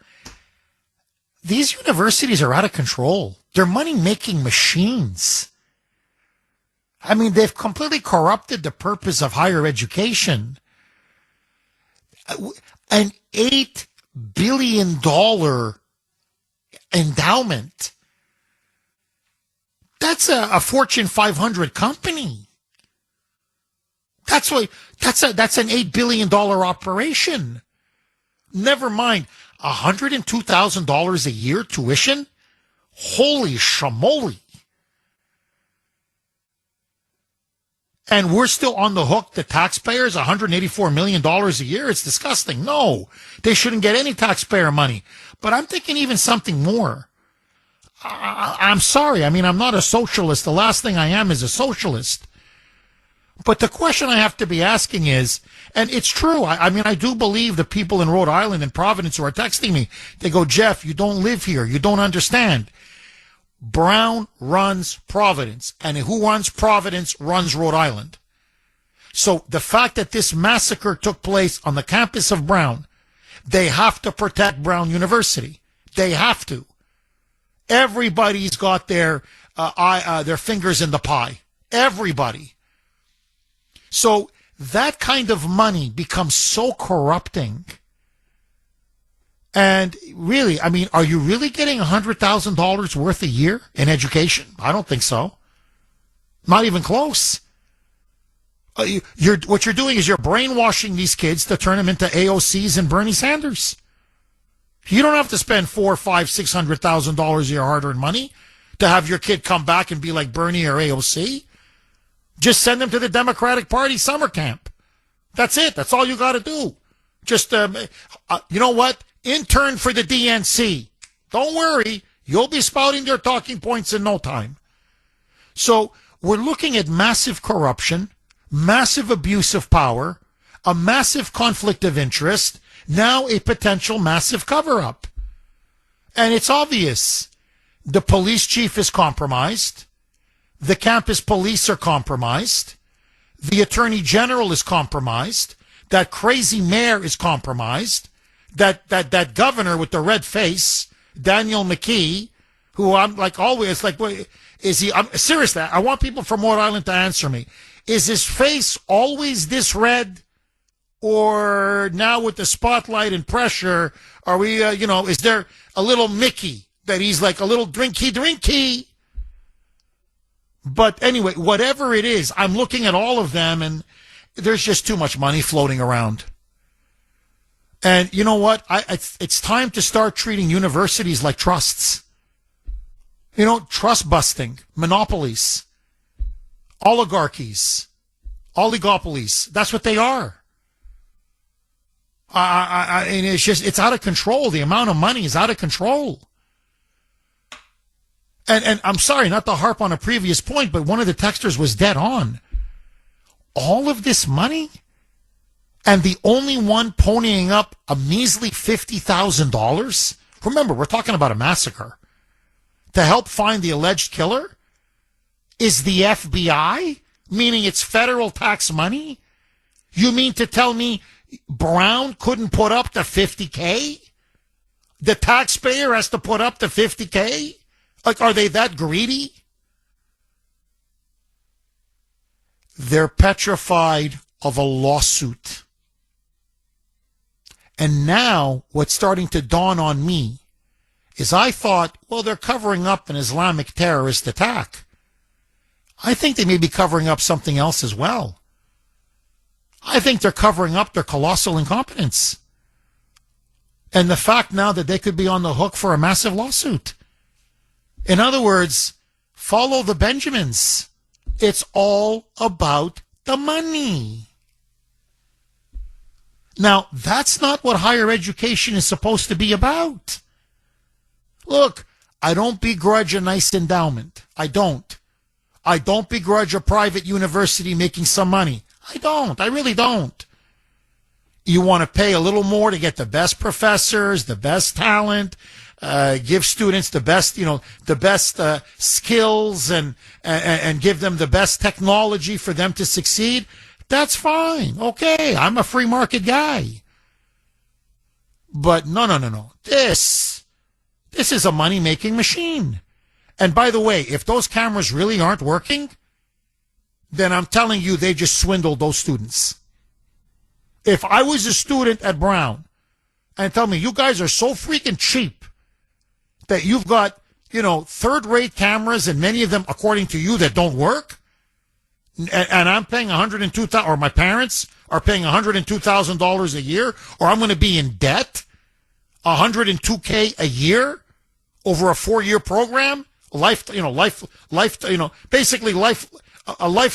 these universities are out of control. They're money-making machines. They've completely corrupted the purpose of higher education. An $8 billion endowment. That's a Fortune 500 company. That's an $8 billion operation. Never mind $102,000 a year tuition. Holy shamoly. And we're still on the hook, the taxpayers, $184 million a year. It's disgusting. No, they shouldn't get any taxpayer money. But I'm thinking even something more. I'm sorry. I'm not a socialist. The last thing I am is a socialist. But the question I have to be asking is, and it's true, I do believe the people in Rhode Island and Providence who are texting me, they go, Jeff, you don't live here. You don't understand. Brown runs Providence, and who runs Providence runs Rhode Island. So the fact that this massacre took place on the campus of Brown, they have to protect Brown University. They have to. Everybody's got their fingers in the pie. Everybody. So that kind of money becomes so corrupting. And really, are you really getting $100,000 worth a year in education? I don't think so. Not even close. What you're doing is you're brainwashing these kids to turn them into AOCs and Bernie Sanders. You don't have to spend $400,000, $500,000, $600,000 of your hard-earned money to have your kid come back and be like Bernie or AOC. Just send them to the Democratic Party summer camp. That's it. That's all you got to do. Just, you know what? Intern for the DNC. Don't worry. You'll be spouting their talking points in no time. So we're looking at massive corruption, massive abuse of power, a massive conflict of interest, now a potential massive cover-up. And it's obvious. The police chief is compromised. The campus police are compromised. The attorney general is compromised. That crazy mayor is compromised. That governor with the red face, Daniel McKee, who I'm like always like, what is he? I'm seriously. I want people from Rhode Island to answer me. Is his face always this red, or now with the spotlight and pressure, are we? Is there a little Mickey that he's like a little drinky? But anyway, whatever it is, I'm looking at all of them, and there's just too much money floating around. And you know what? It's time to start treating universities like trusts. Trust busting, monopolies, oligarchies, oligopolies. That's what they are. And it's out of control. The amount of money is out of control. And I'm sorry, not to harp on a previous point, but one of the texters was dead on. All of this money, and the only one ponying up a measly $50,000. Remember, we're talking about a massacre. To help find the alleged killer is the FBI, meaning it's federal tax money. You mean to tell me Brown couldn't put up the $50K? The taxpayer has to put up the $50K? Like, are they that greedy? They're petrified of a lawsuit. And now what's starting to dawn on me is I thought, well, they're covering up an Islamic terrorist attack. I think they may be covering up something else as well. I think they're covering up their colossal incompetence. And the fact now that they could be on the hook for a massive lawsuit. In other words, follow the Benjamins. It's all about the money. Now, that's not what higher education is supposed to be about. Look, I don't begrudge a nice endowment. I don't. I don't begrudge a private university making some money. I don't. I really don't. You want to pay a little more to get the best professors, the best talent, give students the best, the best skills and give them the best technology for them to succeed. That's fine. Okay, I'm a free market guy. But no. This is a money-making machine. And by the way, if those cameras really aren't working, then I'm telling you they just swindled those students. If I was a student at Brown and tell me you guys are so freaking cheap that you've got, third-rate cameras and many of them, according to you, that don't work, and I'm paying $102,000, or my parents are paying $102,000 a year, or I'm going to be in debt, $102K a year over a 4-year program, a life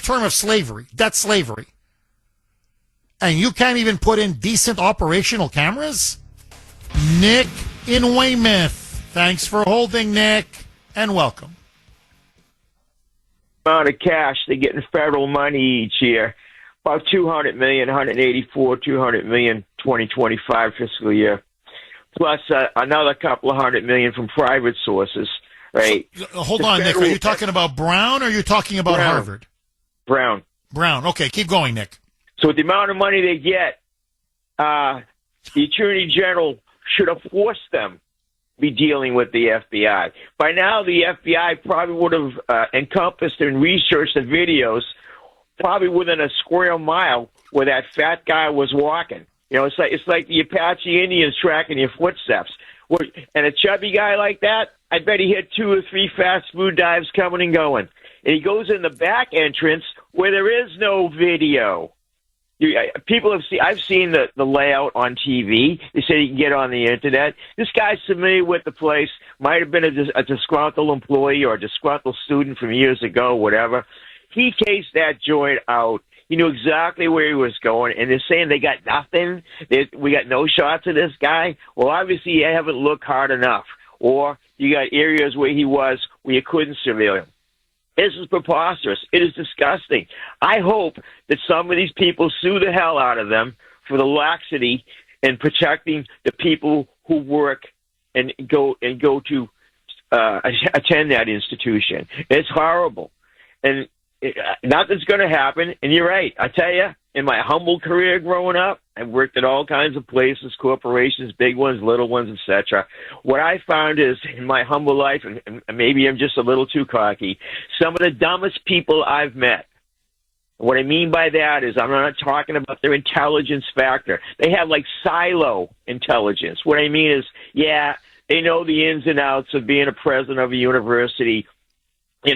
term of slavery, debt slavery. And you can't even put in decent operational cameras? Nick in Weymouth. Thanks for holding, Nick, and welcome.
Amount of cash they get in federal money each year, about $200 million, 184, $200 million, 2025 fiscal year, plus another couple of $100 million from private sources. Right?
Hold on, Nick. Are you talking about Brown, or are you talking about Harvard?
Brown.
Okay, keep going, Nick.
So with the amount of money they get, the Attorney General should have forced them be dealing with the FBI. By now, the FBI probably would have encompassed and researched the videos probably within a square mile where that fat guy was walking. It's like the Apache Indians tracking your footsteps. And a chubby guy like that, I bet he had 2 or 3 fast food dives coming and going. And he goes in the back entrance where there is no video. People have seen. I've seen the layout on TV. They say you can get on the internet. This guy's familiar with the place. Might have been a disgruntled employee or a disgruntled student from years ago, whatever. He cased that joint out. He knew exactly where he was going, and they're saying they got nothing. We got no shots of this guy. Well, obviously you haven't looked hard enough, or you got areas where he was where you couldn't surveil him. This is preposterous. It is disgusting. I hope that some of these people sue the hell out of them for the laxity in protecting the people who work and go to attend that institution. It's horrible. And nothing's going to happen. And you're right. I tell you, in my humble career growing up, I've worked at all kinds of places, corporations, big ones, little ones, etc. What I found is, in my humble life, and maybe I'm just a little too cocky, some of the dumbest people I've met. What I mean by that is I'm not talking about their intelligence factor. They have like silo intelligence. What I mean is, yeah, they know the ins and outs of being a president of a university, in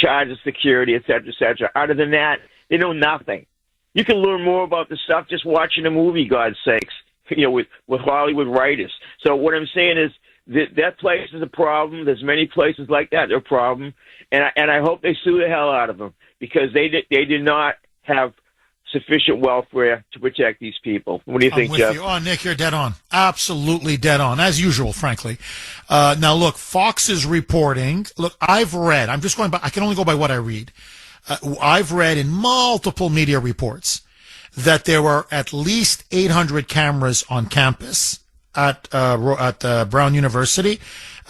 charge of security, et cetera, et cetera. Other than that, they know nothing. You can learn more about the stuff just watching a movie, God's sakes, with Hollywood writers. So what I'm saying is that place is a problem. There's many places like that they're a problem, and I hope they sue the hell out of them because they did not have sufficient welfare to protect these people. What do you think, Jeff?
Oh, Nick, you're dead on. Absolutely dead on, as usual, frankly. Now, look, Fox is reporting. Look, I've read. I'm just going by. I can only go by what I read. I've read in multiple media reports that there were at least 800 cameras on campus at Brown University,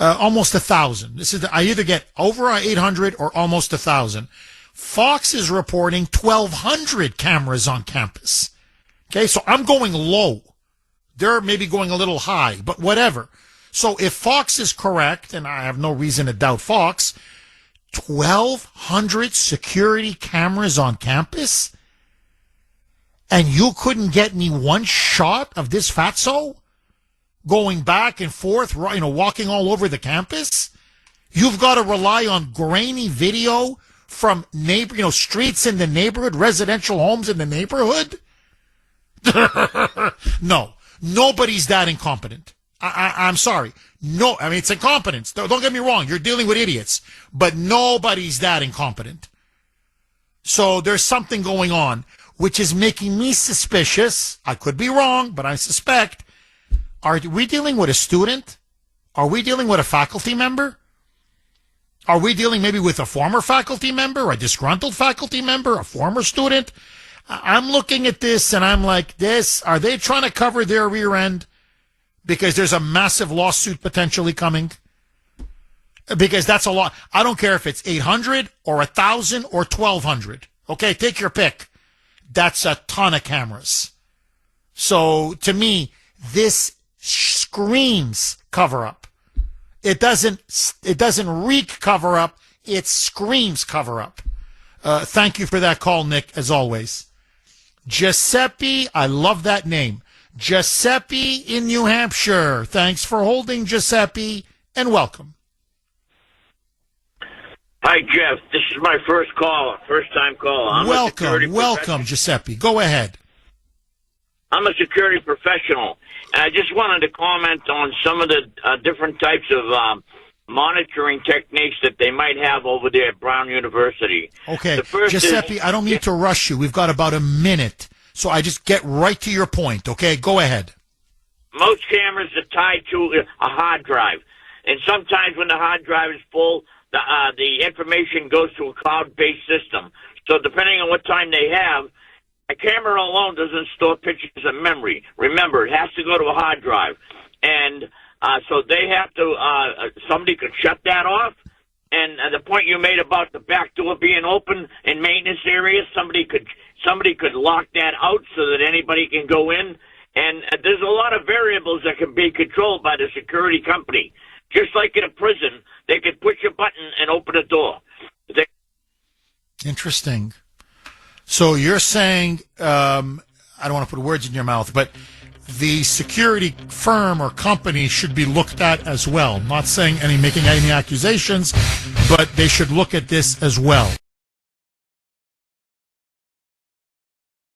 almost 1,000. I either get over 800 or almost 1,000. Fox is reporting 1,200 cameras on campus. Okay, so I'm going low. They're maybe going a little high, but whatever. So if Fox is correct, and I have no reason to doubt Fox, 1,200 security cameras on campus? And you couldn't get me one shot of this fatso going back and forth, walking all over the campus? You've got to rely on grainy video from streets in the neighborhood, residential homes in the neighborhood? No, nobody's that incompetent. I'm sorry. No, I mean, it's incompetence. Don't get me wrong. You're dealing with idiots, but nobody's that incompetent. So there's something going on, which is making me suspicious. I could be wrong, but I suspect. Are we dealing with a student? Are we dealing with a faculty member? Are we dealing maybe with a former faculty member, a disgruntled faculty member, a former student? I'm looking at this and I'm like, are they trying to cover their rear end? Because there's a massive lawsuit potentially coming. Because that's a lot. I don't care if it's 800 or 1,000 or 1,200. Okay, take your pick. That's a ton of cameras. So to me, this screams cover up. It doesn't reek cover up. It screams cover up. Thank you for that call, Nick, as always. Giuseppe, I love that name. Giuseppe in New Hampshire. Thanks for holding, Giuseppe, and welcome.
Hi, Jeff. This is my first time call.
Welcome, Giuseppe. Go ahead.
I'm a security professional, and I just wanted to comment on some of the different types of monitoring techniques that they might have over there at Brown University.
Okay, Giuseppe, I don't mean to rush you. We've got about a minute. So I just get right to your point, okay? Go ahead.
Most cameras are tied to a hard drive. And sometimes when the hard drive is full, the information goes to a cloud-based system. So depending on what time they have, a camera alone doesn't store pictures in memory. Remember, it has to go to a hard drive. And so they have to, somebody could shut that off. And the point you made about the back door being open in maintenance areas, somebody could lock that out so that anybody can go in. And there's a lot of variables that can be controlled by the security company. Just like in a prison, they could push a button and open a door.
Interesting. So you're saying, I don't want to put words in your mouth, but the security firm or company should be looked at as well. Not saying making any accusations, but they should look at this as well.